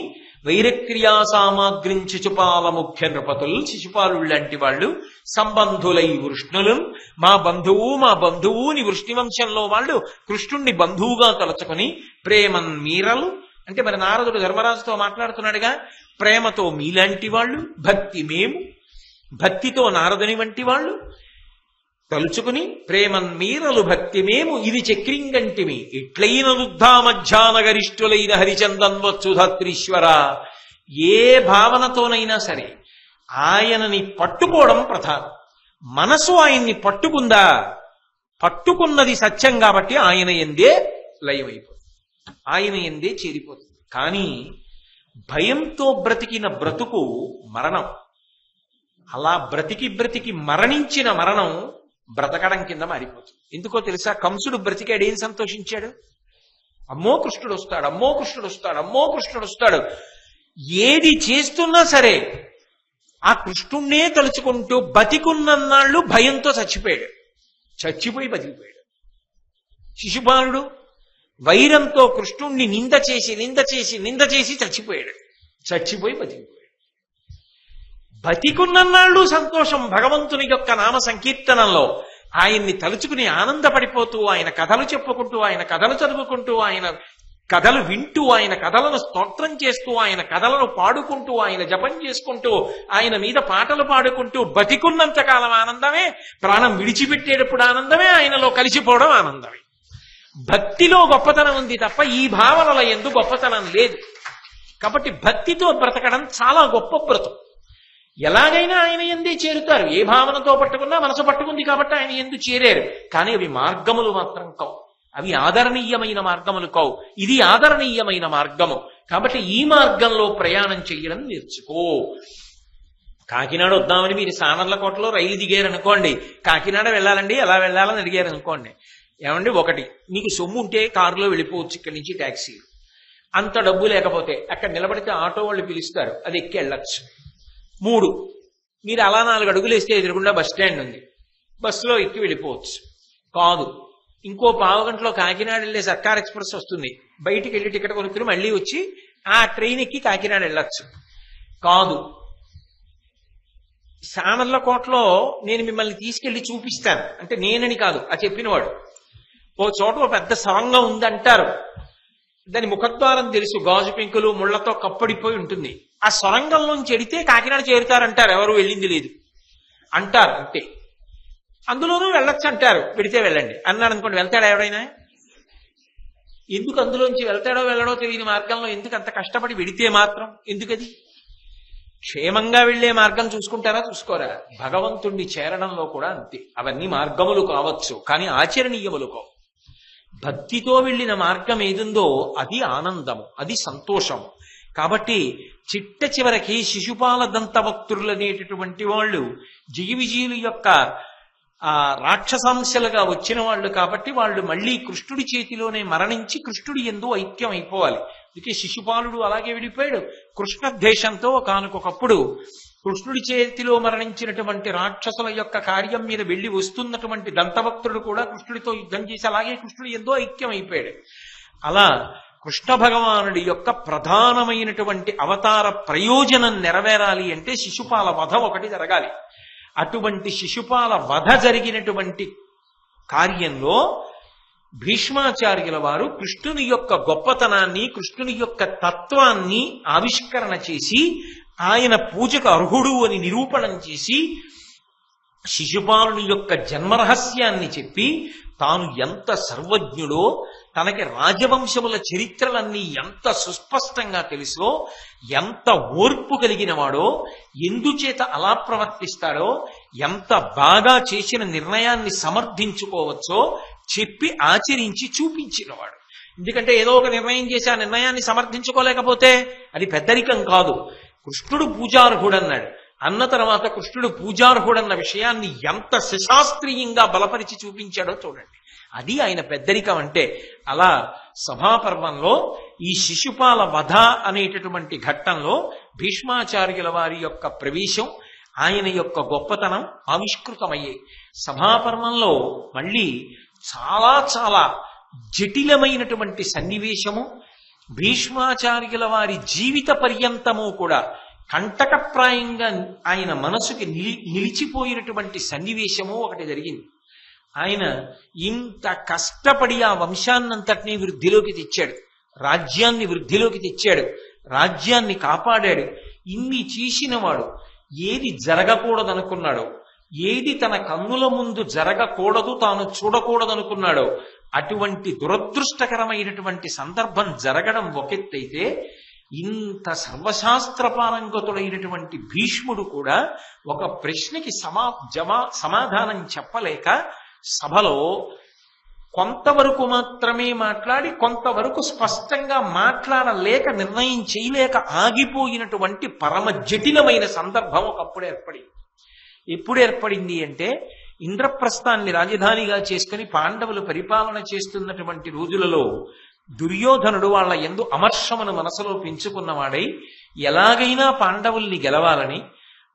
వైరక్రియా సామాగ్రిం శిశుపాల ముఖ్య నృపతుల్, శిశుపాలు లాంటి వాళ్ళు సంబంధులై వృష్ణులు, మా బంధువుని వృష్ణివంశంలో వాళ్ళు కృష్ణుణ్ణి బంధువుగా తలుచుకుని ప్రేమన్ మీరలు అంటే మరి నారదుడు ధర్మరాజుతో మాట్లాడుతున్నాడుగా, ప్రేమతో మీలాంటి వాళ్ళు, భక్తి మేము, భక్తితో నారదుని వంటి వాళ్ళు తలుచుకుని ప్రేమన్ మీరలు భక్తి మేము ఇది చక్రింగంటిమి ఇట్లైన రుద్ధామధ్యాన గరిష్ఠులైన హరిచందన్వచ్చు ధాత్రీశ్వర. ఏ భావనతోనైనా సరే ఆయనని పట్టుకోవడం ప్రధానం. మనసు ఆయన్ని పట్టుకుందా, పట్టుకున్నది సత్యం కాబట్టి ఆయన ఎందే లయమైపోతుంది, ఆయన ఎందే చేరిపోతుంది. కానీ భయంతో బ్రతికిన బ్రతుకు మరణం. అలా బ్రతికి మరణించిన మరణం బ్రతకడం కింద మారిపోతుంది. ఎందుకో తెలుసా? కంసుడు బ్రతికాడు, ఏం సంతోషించాడు? అమ్మో కృష్ణుడు వస్తాడు. ఏది చేస్తున్నా సరే ఆ కృష్ణుణ్ణే తలుచుకుంటూ బతికున్నన్నాళ్ళు భయంతో చచ్చిపోయి బతికిపోయాడు. శిశుపాలుడు వైరంతో కృష్ణుణ్ణి నింద చేసి చచ్చిపోయి బతికిపోయాడు. బతికున్నన్నాళ్ళు సంతోషం భగవంతుని యొక్క నామ సంకీర్తనంలో. ఆయన్ని తలుచుకుని ఆనందపడిపోతూ ఆయన కథలు చెప్పుకుంటూ, ఆయన కథలు చదువుకుంటూ, ఆయన కథలు వింటూ, ఆయన కథలను స్తోత్రం చేస్తూ, ఆయన కథలను పాడుకుంటూ, ఆయన జపం చేసుకుంటూ, ఆయన మీద పాటలు పాడుకుంటూ బతికున్నంత కాలం ఆనందమే, ప్రాణం విడిచిపెట్టేటప్పుడు ఆనందమే, ఆయనలో కలిసిపోవడం ఆనందమే. భక్తిలో గొప్పతనం ఉంది తప్ప ఈ భావనల యందు గొప్పతనం లేదు. కాబట్టి భక్తితో బ్రతకడం చాలా గొప్ప బ్రతుకు. ఎలాగైనా ఆయన ఎందే చేరుతారు. ఏ భావనతో పట్టుకున్నా మనసు పట్టుకుంది కాబట్టి ఆయన ఎందు చేరారు. కానీ అవి మార్గములు మాత్రం కావు, అవి ఆదరణీయమైన మార్గములు కావు. ఇది ఆదరణీయమైన మార్గము. కాబట్టి ఈ మార్గంలో ప్రయాణం చెయ్యడం నేర్చుకో. కాకినాడ వద్దామని మీరు సామర్లకోటలో రైలు దిగారనుకోండి, కాకినాడ వెళ్ళాలండి ఎలా వెళ్ళాలని అడిగారు అనుకోండి, ఏమండి ఒకటి మీకు సొమ్ము ఉంటే కారులో వెళ్ళిపోవచ్చు ఇక్కడి నుంచి ట్యాక్సీలు, అంత డబ్బు లేకపోతే అక్కడ నిలబడితే ఆటో వాళ్ళు పిలుస్తారు, అది ఎక్కి వెళ్ళచ్చు. 3 మీరు అలా 4 అడుగులు వేస్తే ఎదురుగుండా బస్ స్టాండ్ ఉంది, బస్సులో ఎక్కి వెళ్ళిపోవచ్చు. కాదు, ఇంకో పావుగంటలో కాకినాడ వెళ్ళే సర్కార్ ఎక్స్ప్రెస్ వస్తుంది, బయటికి వెళ్ళి టికెట్ కొనుక్కుని మళ్ళీ వచ్చి ఆ ట్రైన్ ఎక్కి కాకినాడ వెళ్ళచ్చు. కాదు, సామర్లకోటలో నేను మిమ్మల్ని తీసుకెళ్లి చూపిస్తాను అంటే నేనని కాదు ఆ చెప్పినవాడు, ఓ చోట ఓ పెద్ద సొరంగం ఉందంటారు, దాని ముఖద్వారం తెలుసు, గాజు పెంకులు ముళ్లతో కప్పడిపోయి ఉంటుంది, ఆ సొరంగంలోంచి ఎడితే కాకినాడ చేరుతారంటారు, ఎవరు వెళ్ళింది లేదు అంటారు అంతే. అందులోనూ వెళ్ళొచ్చు అంటారు, వెడితే వెళ్ళండి అన్నాడు అనుకోండి, వెళ్తాడా ఎవడైనా? ఎందుకు అందులోంచి వెళ్తాడో వెళ్ళడో తెలియని మార్గంలో ఎందుకు అంత కష్టపడి వెడితే మాత్రం ఎందుకది? క్షేమంగా వెళ్లే మార్గం చూసుకుంటారా చూసుకోరా? భగవంతుణ్ణి చేరడంలో కూడా అంతే. అవన్నీ మార్గములు కావచ్చు కానీ ఆచరణీయములు కావు. భక్తితో వెళ్ళిన మార్గం ఏదుందో అది ఆనందము, అది సంతోషము. కాబట్టి చిట్ట చివరికి శిశుపాల దంతభక్తులు అనేటటువంటి వాళ్ళు జిగివిజీల యొక్క రాక్షసాంశలుగా వచ్చిన వాళ్ళు కాబట్టి వాళ్ళు మళ్ళీ కృష్ణుడి చేతిలోనే మరణించి కృష్ణుడి యందు ఐక్యం అయిపోవాలి. అందుకే శిశుపాలుడు అలాగే విడిపోయాడు. కృష్ణద్వేషంతో కానుకొకప్పుడు కృష్ణుడి చేతిలో మరణించినటువంటి రాక్షసుల యొక్క కార్యం మీద వెళ్లి వస్తున్నటువంటి దంతభక్తుడు కూడా కృష్ణుడితో యుద్ధం చేసి అలాగే కృష్ణుడి యందు ఐక్యం అయిపోయాడు. అలా కృష్ణ భగవానుడి యొక్క ప్రధానమైనటువంటి అవతార ప్రయోజనం నెరవేరాలి అంటే శిశుపాల వధ ఒకటి జరగాలి. అటువంటి శిశుపాల వధ జరిగినటువంటి కార్యంలో భీష్మాచార్యుల వారు కృష్ణుని యొక్క గొప్పతనాన్ని, కృష్ణుని యొక్క తత్వాన్ని ఆవిష్కరణ చేసి ఆయన పూజకు అర్హుడు అని నిరూపణం చేసి శిశుపాలుని యొక్క జన్మరహస్యాన్ని చెప్పి తాను ఎంత సర్వజ్ఞుడో, తనకి రాజవంశముల చరిత్రలన్నీ ఎంత సుస్పష్టంగా తెలుసో, ఎంత ఓర్పు కలిగిన వాడో, ఎందుచేత అలా ప్రవర్తిస్తాడో, ఎంత బాగా చేసిన నిర్ణయాన్ని సమర్థించుకోవచ్చో చెప్పి ఆచరించి చూపించినవాడు. ఎందుకంటే ఏదో ఒక నిర్ణయం చేసి ఆ నిర్ణయాన్ని సమర్థించుకోలేకపోతే అది పెద్దరికం కాదు. కృష్ణుడు పూజార్హుడన్నాడు అన్న తర్వాత కృష్ణుడు పూజార్హుడన్న విషయాన్ని ఎంత శశాస్త్రీయంగా బలపరిచి చూపించాడో చూడండి. అది ఆయన పెద్దరికం అంటే. అలా సభాపర్వంలో ఈ శిశుపాల వధ అనేటటువంటి ఘట్టంలో భీష్మాచార్యుల వారి యొక్క ప్రవేశం, ఆయన యొక్క గొప్పతనం ఆవిష్కృతమయ్యాయి. సభాపర్వంలో మళ్ళీ చాలా చాలా జటిలమైనటువంటి సన్నివేశము, భీష్మాచార్యుల వారి జీవిత పర్యంతము కూడా కంటకప్రాయంగా ఆయన మనసుకి నిలిచిపోయినటువంటి సన్నివేశము ఒకటి జరిగింది. ఆయన ఇంత కష్టపడి ఆ వంశాన్నంతటినీ వృద్ధిలోకి తెచ్చాడు, రాజ్యాన్ని వృద్ధిలోకి తెచ్చాడు, రాజ్యాన్ని కాపాడాడు. ఇన్ని చేసినవాడు ఏది జరగకూడదనుకున్నాడో, ఏది తన కన్నుల ముందు జరగకూడదు, తాను చూడకూడదనుకున్నాడో అటువంటి దురదృష్టకరమైనటువంటి సందర్భం జరగడం ఒకెత్తైతే, ఇంత సర్వశాస్త్రపారంగతుడైనటువంటి భీష్ముడు కూడా ఒక ప్రశ్నకి సమాధానం చెప్పలేక సభలో కొంతవరకు మాత్రమే మాట్లాడి కొంతవరకు స్పష్టంగా మాట్లాడలేక నిర్ణయం చేయలేక ఆగిపోయినటువంటి పరమ జటిలమైన సందర్భం ఒకప్పుడు ఏర్పడింది. ఎప్పుడు ఏర్పడింది అంటే, ఇంద్రప్రస్థాన్ని రాజధానిగా చేసుకుని పాండవులు పరిపాలన చేస్తున్నటువంటి రోజులలో దుర్యోధనుడు వాళ్ళ యందు అమర్షమును మనసులో పెంచుకున్నవాడై ఎలాగైనా పాండవుల్ని గెలవాలని,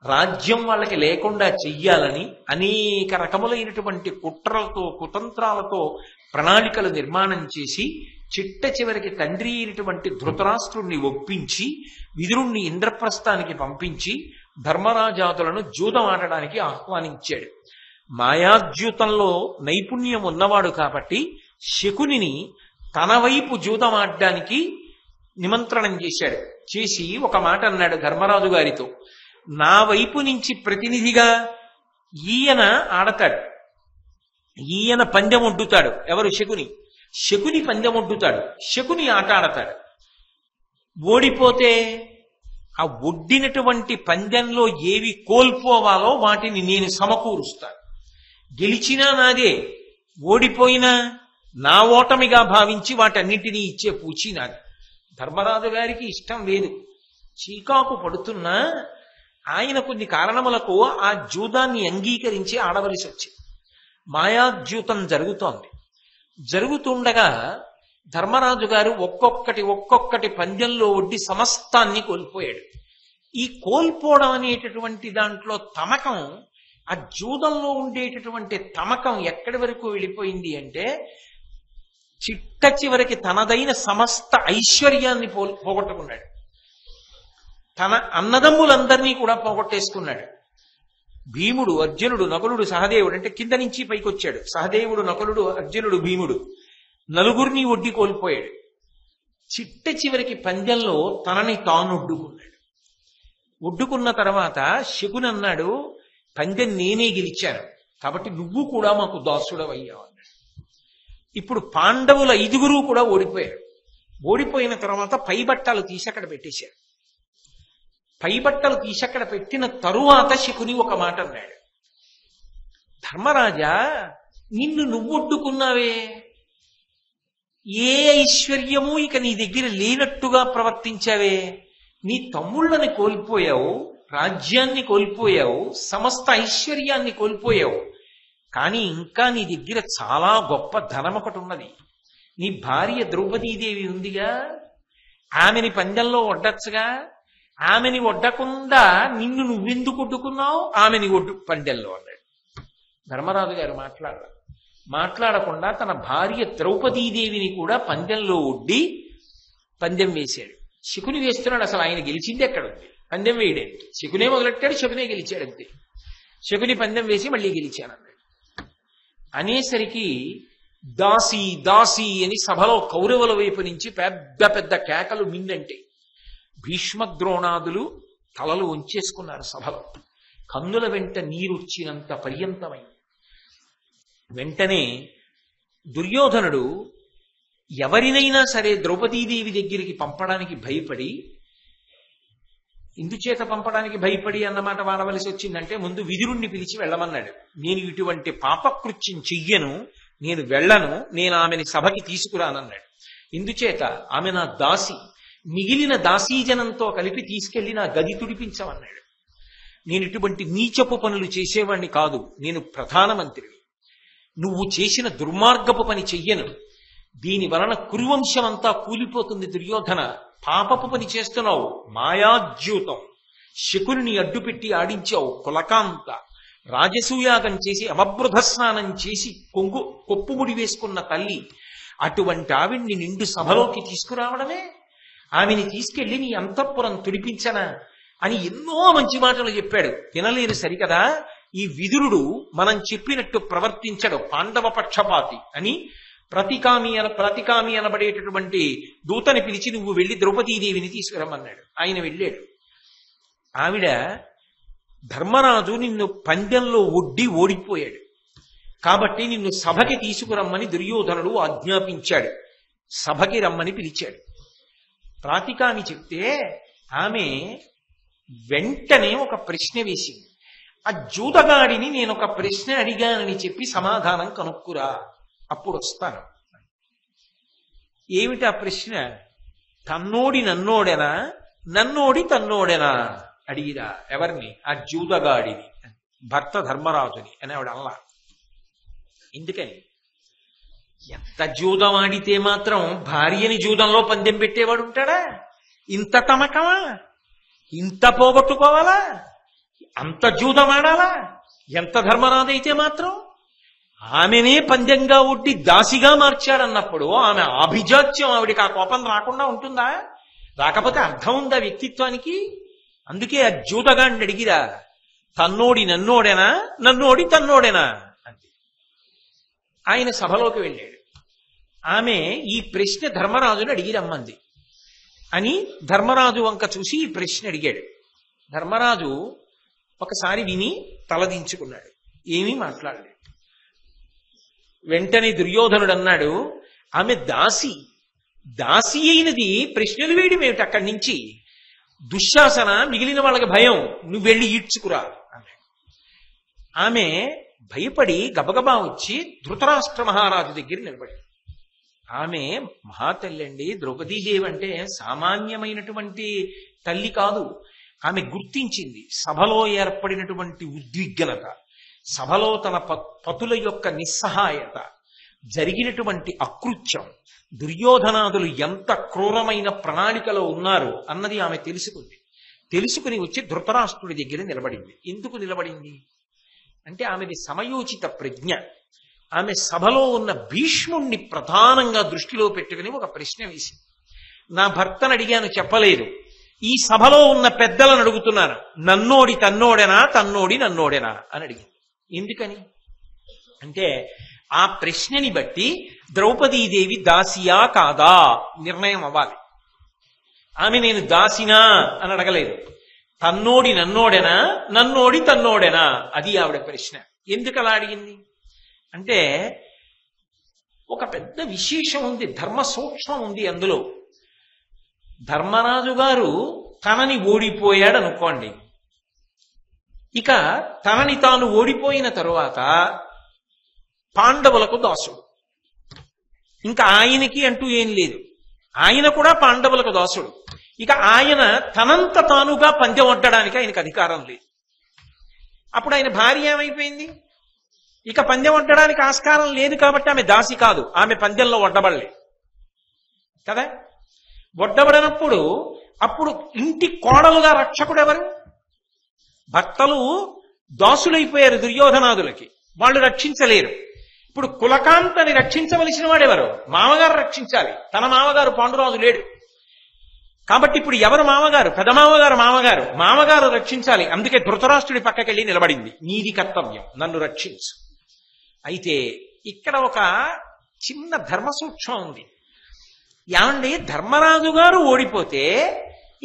రాజ్యం వాళ్ళకి లేకుండా చెయ్యాలని అనేక రకములైనటువంటి కుట్రలతో కుతంత్రాలతో ప్రణాళికలు నిర్మాణం చేసి చిట్ట చివరికి తండ్రి అయినటువంటి ధృతరాష్ట్రుణ్ణి ఒప్పించి విదురుణ్ణి ఇంద్రప్రస్థానికి పంపించి ధర్మరాజాదులను జూదం ఆడడానికి ఆహ్వానించాడు. మాయాద్యూతంలో నైపుణ్యం ఉన్నవాడు కాబట్టి శకునిని తన వైపు జూదం ఆడడానికి నిమంత్రణం చేశాడు. చేసి ఒక మాట అన్నాడు ధర్మరాజు గారితో, నా వైపు నుంచి ప్రతినిధిగా ఈయన ఆడతాడు, ఈయన పందెం ఒడ్డుతాడు. ఎవరు? శకుని. శకుని పందెం ఒడ్డుతాడు, శకుని ఆట ఆడతాడు. ఓడిపోతే ఆ ఒడ్డినటువంటి పందెంలో ఏవి కోల్పోవాలో వాటిని నేను సమకూరుస్తాను. గెలిచినా నాదే, ఓడిపోయినా నా ఓటమిగా భావించి వాటన్నిటినీ ఇచ్చే పూచి నాది. ధర్మరాజు గారికి ఇష్టం లేదు, చీకాకు పడుతున్నా ఆయన కొన్ని కారణములకు ఆ జూదాన్ని అంగీకరించి ఆడవలసి వచ్చింది. మాయాద్యూతం జరుగుతోంది. జరుగుతుండగా ధర్మరాజు గారు ఒక్కొక్కటి పందెంలో ఒడ్డి సమస్తాన్ని కోల్పోయాడు. ఈ కోల్పోవడం అనేటటువంటి దాంట్లో తమకం, ఆ జూదంలో ఉండేటటువంటి తమకం ఎక్కడి వరకు వెళ్ళిపోయింది అంటే, చిట్ట చివరికి తనదైన సమస్త ఐశ్వర్యాన్ని పోగొట్టుకున్నాడు. తన అన్నదమ్ములందరినీ కూడా పోగొట్టేసుకున్నాడు. భీముడు, అర్జునుడు, నకులుడు, సహదేవుడు, అంటే కింద నుంచి పైకి వచ్చాడు. సహదేవుడు, నకులుడు, అర్జునుడు, భీముడు, నలుగురిని ఒడ్డి కోల్పోయాడు. చిట్ట చివరికి పందెంలో తనని తాను ఒడ్డుకున్నాడు. ఒడ్డుకున్న తర్వాత శకుని అన్నాడు, పందెం నేనే గెలిచాను కాబట్టి నువ్వు కూడా మాకు దాసుడవయ్యావు అన్నాడు. ఇప్పుడు పాండవుల 5 కూడా ఓడిపోయారు. ఓడిపోయిన తర్వాత పైబట్టలు తీసి అక్కడ పెట్టేశారు. పైబట్టలు తీసి అక్కడ పెట్టిన తరువాత శకుని ఒక మాట అన్నాడు, ధర్మరాజా, నిన్ను నువ్వు ఒడ్డుకున్నావే, ఏ ఐశ్వర్యము ఇక నీ దగ్గర లేనట్టుగా ప్రవర్తించావే, నీ తమ్ముళ్ళని కోల్పోయావు, రాజ్యాన్ని కోల్పోయావు, సమస్త ఐశ్వర్యాన్ని కోల్పోయావు, కానీ ఇంకా నీ దగ్గర చాలా గొప్ప ధనం ఒకటి ఉన్నది. నీ భార్య ద్రౌపదీదేవి ఉందిగా, ఆమెని పందెంలో ఒడ్డచ్చుగా, ఆమెని ఒడ్డకుండా నిన్ను నువ్వెందుకు ఒడ్డుకున్నావు, ఆమెని ఒడ్డు పందెంలో అన్నాడు. ధర్మరాజు గారు మాట్లాడకుండా తన భార్య ద్రౌపదీదేవిని కూడా పందెంలో ఒడ్డి పందెం వేశాడు. శకుని వేస్తున్నాడు. అసలు ఆయన గెలిచింది ఎక్కడుంది? పందెం వేయడానికి శకునే మొదలెట్టాడు, శకునే గెలిచాడు అంతే. శకుని పందెం వేసి మళ్ళీ గెలిచానన్నాడు. అనేసరికి దాసి దాసి అని సభలో కౌరవుల వైపు నుంచి పెద్ద పెద్ద కేకలు మిన్నంటే భీష్మద్రోణాదులు తలలు ఉంచేసుకున్నారు సభలో. కన్నుల వెంట నీరుచ్చినంత పర్యంతమైంది. వెంటనే దుర్యోధనుడు ఎవరినైనా సరే ద్రౌపదీదేవి దగ్గరికి పంపడానికి భయపడి, ఇందుచేత పంపడానికి భయపడి అన్నమాట వాడవలసి వచ్చిందంటే ముందు విదురుణ్ణి పిలిచి వెళ్ళమన్నాడు. నేను ఇటువంటి పాపకృత్యం చెయ్యను, నేను వెళ్ళను, నేను ఆమెని సభకి తీసుకురానన్నాడు. ఇందుచేత ఆమె నా దాసి, మిగిలిన దాసీజనంతో కలిపి తీసుకెళ్లి నా గది తుడిపించమన్నాడు. నేను ఇటువంటి నీచపు పనులు చేసేవాణ్ణి కాదు, నేను ప్రధానమంత్రిని. నువ్వు చేసిన దుర్మార్గపు పని చెయ్యను, దీని వలన కురువంశమంతా కూలిపోతుంది. దుర్యోధన, పాపపు పని చేస్తున్నావు, మాయాద్యూతం, శకుని అడ్డుపెట్టి ఆడించావు, కులకాంత, రాజసూయాగం చేసి అవబృధ స్నానం చేసి కొప్పుముడి వేసుకున్న తల్లి, అటువంటి ఆవిడ్ని నిండు సభలోకి తీసుకురావడమే, ఆమెని తీసుకెళ్లి నీ అంతఃపురం తుడిపించనా అని ఎన్నో మంచి మాటలు చెప్పాడు. వినలేరు సరికదా. ఈ విదురుడు మనం చెప్పినట్టు ప్రవర్తించడు, పాండవ పక్షపాతి అని ప్రతికామి అనబడేటటువంటి దూతని పిలిచి నువ్వు వెళ్లి ద్రౌపదీదేవిని తీసుకురమ్మన్నాడు. ఆయన వెళ్ళాడు. ఆవిడ, ధర్మరాజు నిన్ను పందెంలో ఒడ్డి ఓడిపోయాడు కాబట్టి నిన్ను సభకి తీసుకురమ్మని దుర్యోధనుడు ఆజ్ఞాపించాడు. సభకి రమ్మని పిలిచాడు. ప్రాతికామి చెప్తే ఆమె వెంటనే ఒక ప్రశ్న వేసింది. ఆ జూదగాడిని నేను ఒక ప్రశ్న అడిగానని చెప్పి సమాధానం కనుక్కురా, అప్పుడు వస్తాను. ఏమిటి ఆ ప్రశ్న? తన్నోడి నన్నోడెనా, నన్నోడి తన్నోడెనా అడిగిరా. ఎవరిని? ఆ జూదగాడిని, భర్త ధర్మరాజుని అని ఆవిడ అల్లా. ఎందుకని? ఎంత జూదం ఆడితే మాత్రం భార్యని జూదంలో పందెం పెట్టేవాడు ఉంటాడా? ఇంత తమకమా? ఇంత పోగొట్టుకోవాలా? అంత జూదం ఆడాలా? ఎంత ధర్మరాజైతే మాత్రం ఆమెనే పందెంగా ఒడ్డి దాసిగా మార్చాడన్నప్పుడు ఆమె ఆభిజాత్యం, ఆవిడికి ఆ కోపం రాకుండా ఉంటుందా? రాకపోతే అర్థం ఉందా వ్యక్తిత్వానికి? అందుకే ఆ జూదగాడిని అడిగిరా, తన్నోడి నన్నోడేనా, నన్నోడి తన్నోడేనా అంతే. ఆయన సభలోకి వెళ్ళాడు. ఆమె ఈ ప్రశ్న ధర్మరాజుని అడిగి రమ్మంది అని ధర్మరాజు వంక చూసి ఈ ప్రశ్న అడిగాడు. ధర్మరాజు ఒకసారి విని తలదించుకున్నాడు, ఏమీ మాట్లాడలేదు. వెంటనే దుర్యోధనుడు అన్నాడు, ఆమె దాసి, దాసి అయినది ప్రశ్నలు వేయడమేమిటి అక్కడి నుంచి? దుశ్శాసన, మిగిలిన వాళ్ళకి భయం, నువ్వు వెళ్ళి ఈడ్చుకురా అన్నాడు. ఆమె భయపడి గబగబా వచ్చి ధృతరాష్ట్ర మహారాజు దగ్గర నిలబడి, ఆమె మహాతల్లి అండి. ద్రౌపదీదేవి అంటే సామాన్యమైనటువంటి తల్లి కాదు. ఆమె గుర్తించింది సభలో ఏర్పడినటువంటి ఉద్విగ్నత, సభలో తన పతుల యొక్క నిస్సహాయత, జరిగినటువంటి అకృత్యం, దుర్యోధనాదులు ఎంత క్రూరమైన ప్రణాళికలో ఉన్నారు అన్నది ఆమె తెలుసుకుంది. తెలుసుకుని వచ్చి ధృతరాష్ట్రుడి దగ్గర నిలబడింది. ఎందుకు నిలబడింది అంటే ఆమెది సమయోచిత ప్రజ్ఞ. ఆమె సభలో ఉన్న భీష్ముణ్ణి ప్రధానంగా దృష్టిలో పెట్టుకుని ఒక ప్రశ్న వేసింది. నా భర్తను అడిగాను చెప్పలేదు, ఈ సభలో ఉన్న పెద్దలను అడుగుతున్నాను, నన్నోడి తన్నోడెనా, తన్నోడి నన్నోడెనా అని అడిగింది. ఎందుకని అంటే ఆ ప్రశ్నని బట్టి ద్రౌపదీదేవి దాసియా కాదా నిర్ణయం అవ్వాలి. ఆమె నేను దాసినా అని అడగలేదు, తన్నోడి నన్నోడెనా, నన్నోడి తన్నోడెనా, అది ఆవిడ ప్రశ్న. ఎందుకు అలా అడిగింది అంటే ఒక పెద్ద విశేషం ఉంది, ధర్మ సూక్ష్మం ఉంది అందులో. ధర్మరాజు గారు తనని ఓడిపోయాడు అనుకోండి, ఇక తనని తాను ఓడిపోయిన తరువాత పాండవులకు దాసుడు, ఇంకా ఆయనకి అంటూ ఏం లేదు, ఆయన కూడా పాండవులకు దాసుడు. ఇక ఆయన తనంత తానుగా పందెం ఒడ్డడానికి ఆయనకు అధికారం లేదు. అప్పుడు ఆయన భార్య ఏమైపోయింది? ఇక పందెం ఒడ్డడానికి ఆస్కారం లేదు కాబట్టి ఆమె దాసి కాదు, ఆమె పందెంలో ఒడ్డబడలే కదా. ఒడ్డబడినప్పుడు అప్పుడు ఇంటి కోడలుగా రక్షకుడు ఎవరు? భర్తలు దాసులైపోయారు దుర్యోధనాదులకి, వాళ్ళు రక్షించలేరు. ఇప్పుడు కులకాంతని రక్షించవలసిన వాడెవరు? మామగారు రక్షించాలి. తన మామగారు పాండురాజు లేడు కాబట్టి ఇప్పుడు ఎవరు మామగారు? పెదమామగారు మామగారు రక్షించాలి. అందుకే ధృతరాష్ట్రుడి పక్కకెళ్ళి నిలబడింది, నీది కర్తవ్యం, నన్ను రక్షించు. అయితే ఇక్కడ ఒక చిన్న ధర్మ సూక్ష్మం ఉంది. ఏమండి, ధర్మరాజు గారు ఓడిపోతే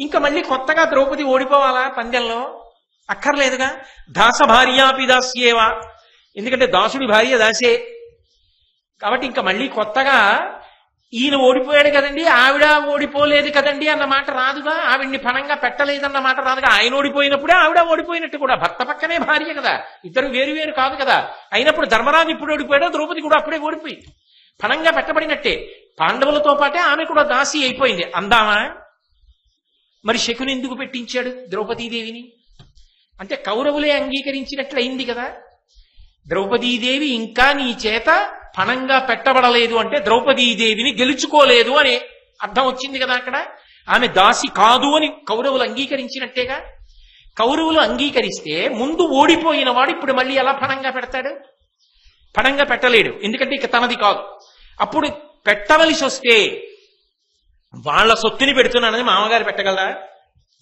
ఇంకా మళ్ళీ కొత్తగా ద్రౌపది ఓడిపోవాలా పందెంలో? అక్కర్లేదుగా. దాస భార్యాపి దాస్యేవా, ఎందుకంటే దాసుడి భార్య దాసే కాబట్టి ఇంకా మళ్ళీ కొత్తగా ఈయన ఓడిపోయాడు కదండి, ఆవిడ ఓడిపోలేదు కదండి అన్న మాట రాదుగా. ఆవిడ్ని పణంగా పెట్టలేదన్న మాట రాదుగా. ఆయన ఓడిపోయినప్పుడే ఆవిడ ఓడిపోయినట్టు కూడా. భర్త పక్కనే భార్య కదా, ఇద్దరు వేరు వేరు కాదు కదా. అయినప్పుడు ధర్మరాజు ఇప్పుడు ఓడిపోయాడో ద్రౌపది కూడా అప్పుడే ఓడిపోయింది, పణంగా పెట్టబడినట్టే. పాండవులతో పాటే ఆమె కూడా దాసి అయిపోయింది. అందామా? మరి శకుని ఎందుకు పెట్టించాడు ద్రౌపదీదేవిని? అంటే కౌరవులే అంగీకరించినట్లయింది కదా. ద్రౌపదీదేవి ఇంకా నీ చేత పణంగా పెట్టబడలేదు అంటే ద్రౌపదీదేవిని గెలుచుకోలేదు అని అర్థం వచ్చింది కదా అక్కడ. ఆమె దాసి కాదు అని కౌరవులు అంగీకరించినట్టేగా. కౌరవులు అంగీకరిస్తే ముందు ఓడిపోయిన వాడు ఇప్పుడు మళ్ళీ ఎలా పణంగా పెడతాడు? పణంగా పెట్టలేడు, ఎందుకంటే ఇక తనది కాదు. అప్పుడు పెట్టవలసి వస్తే వాళ్ళ సొత్తుని పెడుతున్నానని మామగారు పెట్టగలరా?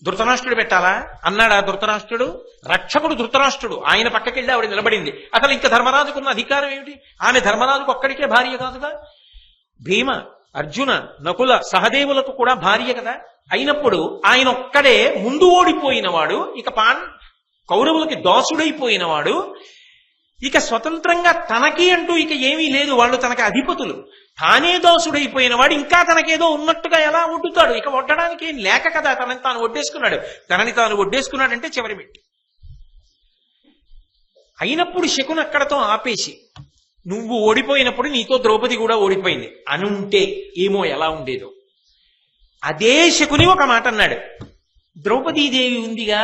ధృతరాష్ట్రుడు పెట్టాలా అన్నాడా? ధృతరాష్ట్రుడు రక్షకుడు, ధృతరాష్ట్రుడు ఆయన పక్కకెళ్ళి ఆవిడ నిలబడింది. అసలు ఇంకా ధర్మరాజుకున్న అధికారం ఏమిటి? ఆమె ధర్మరాజుకు ఒక్కడికే భార్య కాదుగా. భీమ, అర్జున, నకుల, సహదేవులకు కూడా భార్య కదా. అయినప్పుడు ఆయన ఒక్కడే ముందు ఓడిపోయినవాడు, ఇక కౌరవులకి దాసుడైపోయినవాడు, ఇక స్వతంత్రంగా తనకి అంటూ ఇక ఏమీ లేదు. వాళ్ళు తనకి అధిపతులు. తానే దాసుడైపోయిన వాడు ఇంకా తనకేదో ఉన్నట్టుగా ఎలా ఒడ్డుతాడు? ఇక ఒడ్డడానికి ఏం లేక కదా తనని తాను ఒడ్డేసుకున్నాడు. తనని తాను ఒడ్డేసుకున్నాడంటే చివరి పెట్టి. అయినప్పుడు శకుని అక్కడతో ఆపేసి, నువ్వు ఓడిపోయినప్పుడు నీతో ద్రౌపది కూడా ఓడిపోయింది అనుంటే ఏమో ఎలా ఉండేదో. అదే శకుని ఒక మాట అన్నాడు, ద్రౌపదీదేవి ఉందిగా,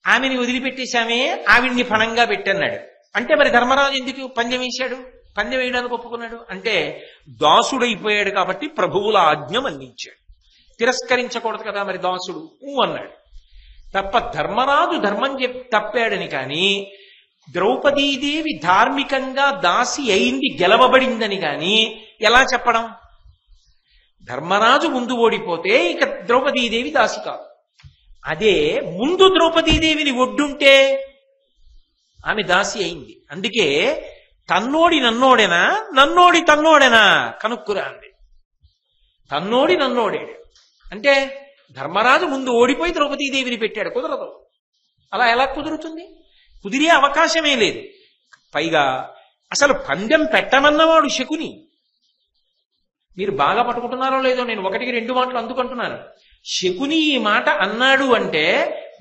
ఆమెని వదిలిపెట్టేశామే, ఆవిడ్ని పణంగా పెట్టన్నాడు. అంటే మరి ధర్మరాజు ఎందుకు పందెం వేశాడు? పందెం వేయడానికి ఒప్పుకున్నాడు అంటే దాసుడైపోయాడు కాబట్టి ప్రభువుల ఆజ్ఞ మన్నించాడు. తిరస్కరించకూడదు కదా మరి దాసుడు అన్నాడు తప్ప ధర్మరాజు ధర్మం తప్పాడని. కానీ ద్రౌపదీదేవి ధార్మికంగా దాసి అయింది, గెలవబడిందని కానీ ఎలా చెప్పడం? ధర్మరాజు ముందు ఓడిపోతే ఇక ద్రౌపదీదేవి దాసి కాదు. అదే ముందు ద్రౌపదీదేవిని ఒడ్డుంటే ఆమె దాసి అయింది. అందుకే తన్నోడి నన్నోడేనా, నన్నోడి తన్నోడేనా కనుక్కురా అంది. తన్నోడి నన్నోడేడు అంటే ధర్మరాజు ముందు ఓడిపోయి ద్రౌపదీదేవిని పెట్టాడు. కుదరదు. అలా ఎలా కుదురుతుంది? కుదిరే అవకాశమే లేదు. పైగా అసలు పందెం పెట్టమన్నవాడు శకుని. మీరు బాగా పట్టుకుంటున్నారో లేదో, నేను ఒకటికి రెండు మాటలు అందుకుంటున్నాను. శకుని ఈ మాట అన్నాడు అంటే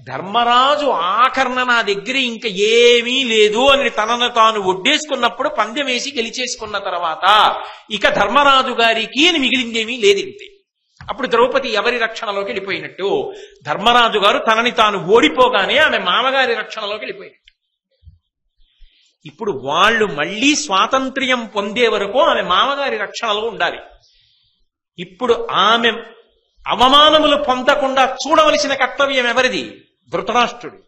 ధర్మరాజు ఆఖరణ నా దగ్గర ఇంకా ఏమీ లేదు అని తనను తాను ఒడ్డేసుకున్నప్పుడు పందెం వేసి గెలిచేసుకున్న తర్వాత ఇక ధర్మరాజు గారికి అని మిగిలిందేమీ లేదింతే. అప్పుడు ద్రౌపది ఎవరి రక్షణలోకి వెళ్ళిపోయినట్టు? ధర్మరాజు గారు తనని తాను ఓడిపోగానే ఆమె మామగారి రక్షణలోకి వెళ్ళిపోయినట్టు. ఇప్పుడు వాళ్ళు మళ్లీ స్వాతంత్ర్యం పొందే వరకు ఆమె మామగారి రక్షణలో ఉండాలి. ఇప్పుడు ఆమె అవమానములు పొందకుండా చూడవలసిన కర్తవ్యం ఎవరిది? ధృతరాష్ట్రుడు.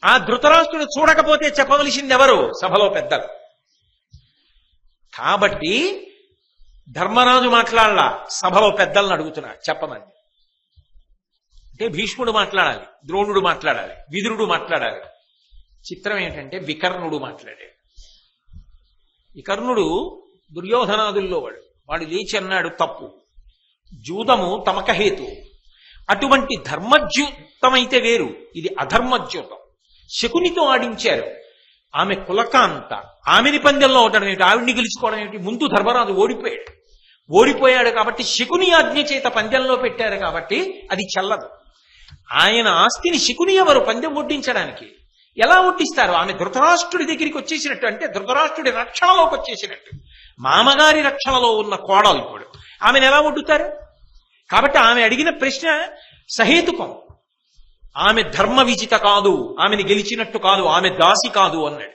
ఆ ధృతరాష్ట్రుడు చూడకపోతే చెప్పవలసింది ఎవరు? సభలో పెద్దలు. కాబట్టి ధర్మరాజు మాట్లాడాల, సభలో పెద్దలను అడుగుతున్నారు చెప్పమని. అంటే భీష్ముడు మాట్లాడాలి, ద్రోణుడు మాట్లాడాలి, విదురుడు మాట్లాడాలి. చిత్రం ఏంటంటే వికర్ణుడు మాట్లాడాడు. వికర్ణుడు దుర్యోధనాదుల్లో వాడు లేచి అన్నాడు తప్పు, జూదము తమకహేతు. అటువంటి ధర్మజ్యూతమైతే వేరు, ఇది అధర్మజ్యూతం. శకునితో ఆడించారు. ఆమె కులకాంత, ఆమెని పందెంలో ఉండడం ఏమిటి, ఆవిడ్ని గెలుచుకోవడం ఏమిటి? ముందు ధర్మరాజు ఓడిపోయాడు కాబట్టి శకుని ఆజ్ఞ చేత పందెంలో పెట్టారు కాబట్టి అది చెల్లదు. ఆయన ఆస్తిని శకుని ఎవరు పందెం ఒడ్డించడానికి? ఎలా ఒడ్డిస్తారు? ఆమె ధృతరాష్ట్రుడి దగ్గరికి వచ్చేసినట్టు, అంటే ధృతరాష్ట్రుడి రక్షణలోకి వచ్చేసినట్టు. మామగారి రక్షణలో ఉన్న కోడలు ఇప్పుడు ఆమెను ఎలా ఒడ్డుతారు? కాబట్టి ఆమె అడిగిన ప్రశ్న సహేతుకం. ఆమె ధర్మ విజిత కాదు, ఆమెను గెలిచినట్టు కాదు, ఆమె దాసి కాదు అన్నాడు.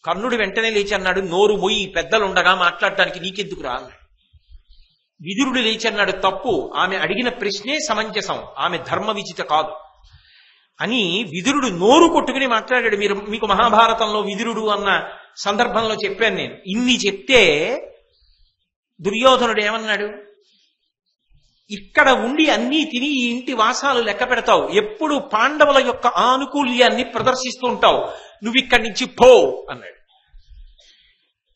కర్ణుడు వెంటనే లేచి అన్నాడు, నోరు మొయ్యి, పెద్దలుండగా మాట్లాడటానికి నీకెందుకు రా అన్నాడు. విదురుడు లేచి అన్నాడు, తప్పు, ఆమె అడిగిన ప్రశ్నే సమంజసం, ఆమె ధర్మ విజిత కాదు అని విదురుడు నోరు కొట్టుకుని మాట్లాడాడు. మీకు మహాభారతంలో విదురుడు అన్న సందర్భంలో చెప్పాను నేను. ఇన్ని చెప్తే దుర్యోధనుడు ఏమన్నాడు? ఇక్కడ ఉండి అన్నీ తిని ఈ ఇంటి వాసాలు లెక్క పెడతావు, ఎప్పుడు పాండవుల యొక్క ఆనుకూల్యాన్ని ప్రదర్శిస్తూ ఉంటావు, నువ్వు ఇక్కడి నుంచి పో అన్నాడు.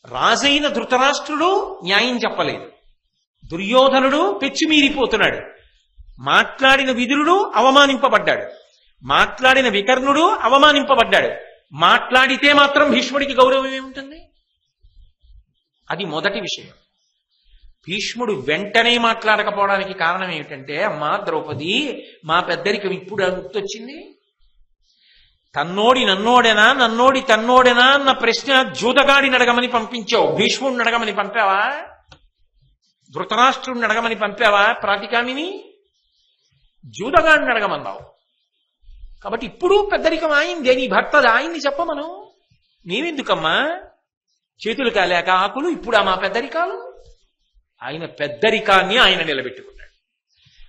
రాజైన ధృతరాష్ట్రుడు న్యాయం చెప్పలేదు, దుర్యోధనుడు పెచ్చిమీరిపోతున్నాడు, మాట్లాడిన విదురుడు అవమానింపబడ్డాడు, మాట్లాడిన వికర్ణుడు అవమానింపబడ్డాడు. మాట్లాడితే మాత్రం భీష్ముడికి గౌరవం ఏముంటుంది? అది మొదటి విషయం. భీష్ముడు వెంటనే మాట్లాడకపోవడానికి కారణం ఏమిటంటే, అమ్మా ద్రౌపది, మా పెద్దరికం ఇప్పుడు గుర్తొచ్చింది. తన్నోడి నన్నోడెనా, నన్నోడి తన్నోడెనా అన్న ప్రశ్న జూదగాడిని అడగమని పంపించావు, భీష్ముడిని అడగమని పంపావా? ధృతరాష్ట్రుడిని అడగమని పంపావా? ప్రాతికామిని జూదగాడిని అడగమన్నావు. కాబట్టి ఇప్పుడు పెద్దరికం ఆయిందే, నీ భర్తది, ఆయన్ని చెప్పమను. నీవెందుకమ్మా చేతులు కాలేక ఆకులు? ఇప్పుడు మా పెద్దరికాలు. ఆయన పెద్దరికాన్ని ఆయన నిలబెట్టుకున్నాడు.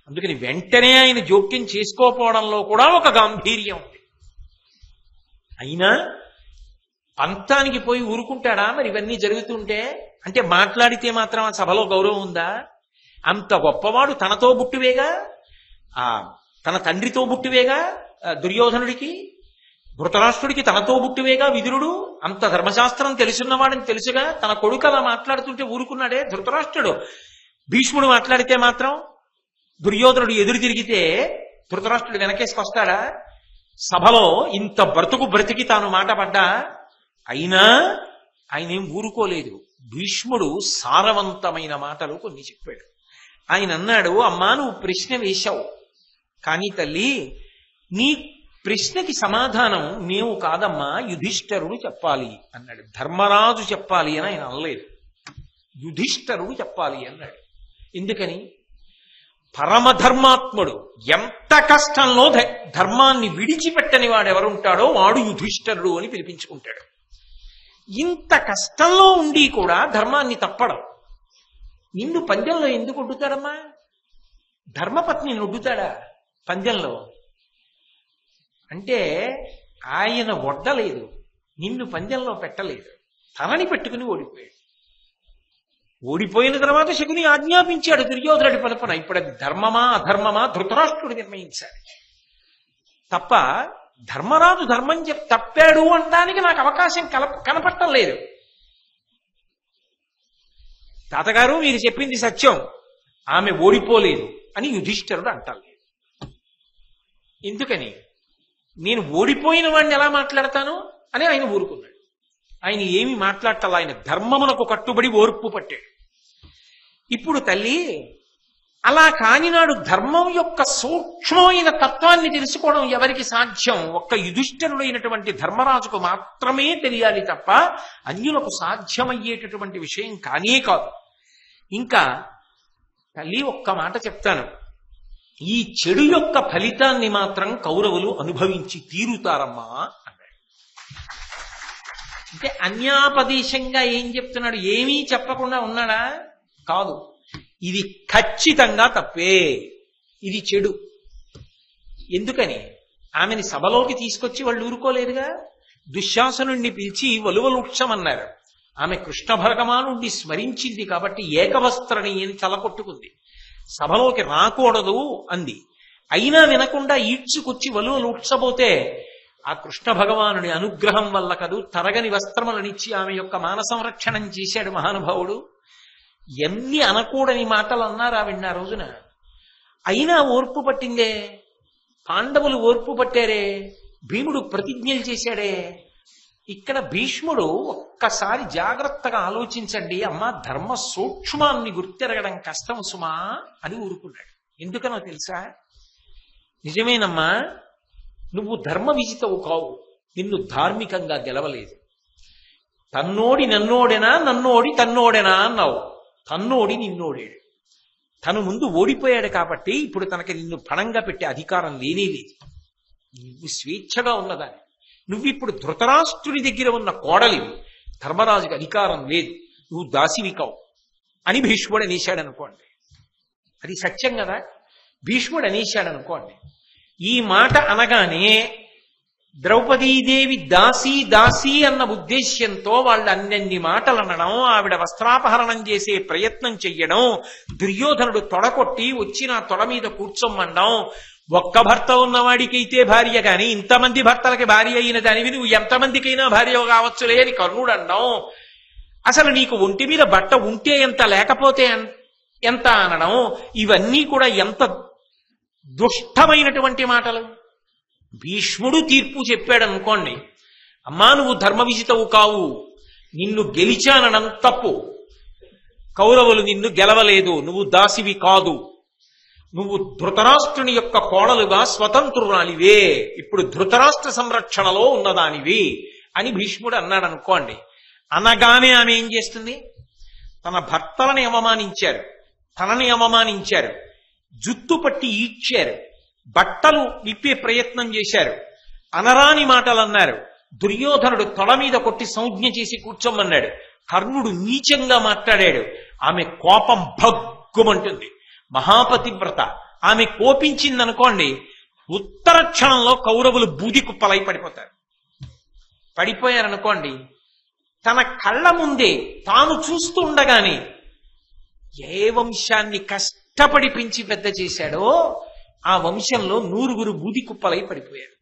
అందుకని వెంటనే ఆయన జోక్యం చేసుకోపోవడంలో కూడా ఒక గాంభీర్యం ఉంది. అయినా పంతానికి పోయి ఊరుకుంటాడా మరి ఇవన్నీ జరుగుతుంటే? అంటే మాట్లాడితే మాత్రం ఆ సభలో గౌరవం ఉందా? అంత గొప్పవాడు తనతో బుట్టువేగా, తన తండ్రితో బుట్టువేగా దుర్యోధనుడికి, ధృతరాష్ట్రుడికి తనతో బుట్టువేగా విదురుడు. అంత ధర్మశాస్త్రం తెలుసున్నవాడని తెలుసుగా తన కొడుకు అలా మాట్లాడుతుంటే ఊరుకున్నాడే ధృతరాష్ట్రుడు. భీష్ముడు మాట్లాడితే మాత్రం దుర్యోధనుడు ఎదురు తిరిగితే ధృతరాష్ట్రుడు వెనకేసుకొస్తాడా? సభలో ఇంత బ్రతికి తాను మాట పడ్డా అయినా ఆయన ఏం ఊరుకోలేదు. భీష్ముడు సారవంతమైన మాటలు కొన్ని చెప్పాడు. ఆయన అన్నాడు, అమ్మా నువ్వు ప్రశ్న వేశావు, కానీ తల్లి నీ ప్రశ్నకి సమాధానం మేము కాదమ్మా, యుధిష్ఠరుడు చెప్పాలి అన్నాడు. ధర్మరాజు చెప్పాలి అని ఆయన అనలేదు, యుధిష్ఠరుడు చెప్పాలి అన్నాడు. ఎందుకని? పరమధర్మాత్ముడు, ఎంత కష్టంలో ధర్మాన్ని విడిచిపెట్టని వాడెవరుంటాడో వాడు యుధిష్ఠరుడు అని పిలిపించుకుంటాడు. ఇంత కష్టంలో ఉండి కూడా ధర్మాన్ని తప్పడం. నిన్ను పందెంలో ఎందుకు ఒడ్డుతాడమ్మా? ధర్మపత్నిని ఒడ్డుతాడా పందెంలో? అంటే ఆయన ఒడ్డలేదు, నిన్ను పందెంలో పెట్టలేదు, తనని పెట్టుకుని ఓడిపోయాడు. ఓడిపోయిన తర్వాత శకుని ఆజ్ఞాపించాడు దుర్యోధనుడి పలుపున. ఇప్పుడు అది ధర్మమా అధర్మమా ధృతరాష్ట్రుడు నిర్ణయించాడు తప్ప ధర్మరాజు ధర్మం తప్పాడు అనడానికి నాకు అవకాశం కనపడటం లేదు. తాతగారు మీరు చెప్పింది సత్యం, ఆమె ఓడిపోలేదు అని యుధిష్ఠరుడు అంటలేదు. ఎందుకని? నేను ఓడిపోయిన వాడిని ఎలా మాట్లాడతాను అని ఆయన ఊరుకున్నాడు. ఆయన ఏమి మాట్లాడటల్లా, ఆయన ధర్మమునకు కట్టుబడి ఓర్పు పట్టాడు. ఇప్పుడు తల్లి అలా కానినాడు ధర్మం యొక్క సూక్ష్మమైన తత్వాన్ని తెలుసుకోవడం ఎవరికి సాధ్యం? ఒక్క యుధిష్ఠిరుడైనటువంటి ధర్మరాజుకు మాత్రమే తెలియాలి తప్ప అన్యులకు సాధ్యమయ్యేటటువంటి విషయం కానే కాదు. ఇంకా తల్లి ఒక్క మాట చెప్తాను, ఈ చెడు యొక్క ఫలితాన్ని మాత్రం కౌరవులు అనుభవించి తీరుతారమ్మా అన్నాడు. అంటే అన్యాపదేశంగా ఏం చెప్తున్నాడు? ఏమీ చెప్పకుండా ఉన్నాడా? కాదు, ఇది ఖచ్చితంగా తప్పే, ఇది చెడు. ఎందుకని? ఆమెని సభలోకి తీసుకొచ్చి వాళ్ళు ఊరుకోలేదుగా. దుశ్శాసనుణ్ణి పిలిచి వలువలుక్షమన్నారు. ఆమె కృష్ణ భరగమానుణ్ణి స్మరించింది కాబట్టి ఏకవస్త్రని అని తలకొట్టుకుంది. సభలోకి రాకూడదు అంది. అయినా వినకుండా ఈడ్చుకొచ్చి వలువలుక్షబోతే ఆ కృష్ణ భగవానుడి అనుగ్రహం వల్ల కదూ తరగని వస్త్రములనిచ్చి ఆమె యొక్క మాన సంరక్షణం చేశాడు మహానుభావుడు. ఎన్ని అనకూడని మాటలు అన్నారు ఆవిడ ఆ రోజున. అయినా ఓర్పు పట్టిందే. పాండవులు ఓర్పు పట్టారే, భీముడు ప్రతిజ్ఞలు చేశాడే. ఇక్కడ భీష్ముడు ఒక్కసారి జాగ్రత్తగా ఆలోచించండి అమ్మా, ధర్మ సూక్ష్మాన్ని గుర్తెరగడం కష్టం సుమా అని ఊరుకున్నాడు. ఎందుకనో తెలుసా? నిజమేనమ్మా, నువ్వు ధర్మ విజితవు కావు, నిన్ను ధార్మికంగా గెలవలేదు. తన్నోడి నన్నోడెనా, నన్నోడి తన్నోడెనా అన్నావు. తన్నోడి నిన్నోడాడు. తను ముందు ఓడిపోయాడు కాబట్టి ఇప్పుడు తనకి నిన్ను పణంగా పెట్టే అధికారం లేనే లేదు. నువ్వు స్వేచ్ఛగా ఉన్నదాన్ని. నువ్విప్పుడు ధృతరాష్ట్రుని దగ్గర ఉన్న కోడలివి, ధర్మరాజుకి అధికారం లేదు, నువ్వు దాసివి కావు అని భీష్ముడు అనేశాడనుకోండి. అది సత్యం కదా. భీష్ముడు అనేశాడనుకోండి. ఈ మాట అనగానే ద్రౌపదీదేవి దాసి దాసి అన్న ఉద్దేశ్యంతో వాళ్ళు అన్నన్ని మాటలు అనడం, ఆవిడ వస్త్రాపహరణం చేసే ప్రయత్నం చెయ్యడం, దుర్యోధనుడు తొడకొట్టి వచ్చి నా తొడ మీద కూర్చోమనడం, ఒక్క భర్త ఉన్నవాడికైతే భార్య కాని ఇంతమంది భర్తలకి భార్య అయిన దానివి నువ్వు ఎంతమందికైనా భార్య కావచ్చులే అని కర్ణుడు అనడం, అసలు నీకు ఒంటి మీద బట్ట ఉంటే ఎంత లేకపోతే ఎంత అనడం, ఇవన్నీ కూడా ఎంత దుష్టమైనటువంటి మాటలు. భీష్ముడు తీర్పు చెప్పాడు అనుకోండి, అమ్మా నువ్వు ధర్మ విజితవు కావు, నిన్ను గెలిచానడం తప్పు, కౌరవులు నిన్ను గెలవలేదు, నువ్వు దాసివి కాదు, నువ్వు ధృతరాష్ట్రుని యొక్క కోడలుగా స్వతంత్రురాలివే, ఇప్పుడు ధృతరాష్ట్ర సంరక్షణలో ఉన్నదానివి అని భీష్ముడు అన్నాడు అనుకోండి. అనగానే ఆమె ఏం చేస్తుంది? తన భర్తలని అవమానించారు, తనని అవమానించారు, జుత్తు పట్టి ఈడ్చారు, బట్టలు విప్పే ప్రయత్నం చేశారు, అనరాని మాటలు అన్నారు, దుర్యోధనుడు తొడ మీద కొట్టి సంజ్ఞ చేసి కూర్చోమన్నాడు, కర్ణుడు నీచంగా మాట్లాడాడు. ఆమె కోపం భగ్గుమంటుంది. మహాపతివ్రత. ఆమె కోపించిందనుకోండి, ఉత్తర క్షణంలో కౌరవులు బూది కుప్పలై పడిపోతారు. పడిపోయారనుకోండి, తన కళ్ళ ముందే తాను చూస్తూ ఉండగానే ఏ వంశాన్ని కష్టపడి పెంచి పెద్ద చేశాడో ఆ వంశంలో 100 బూది కుప్పలై పడిపోయారు.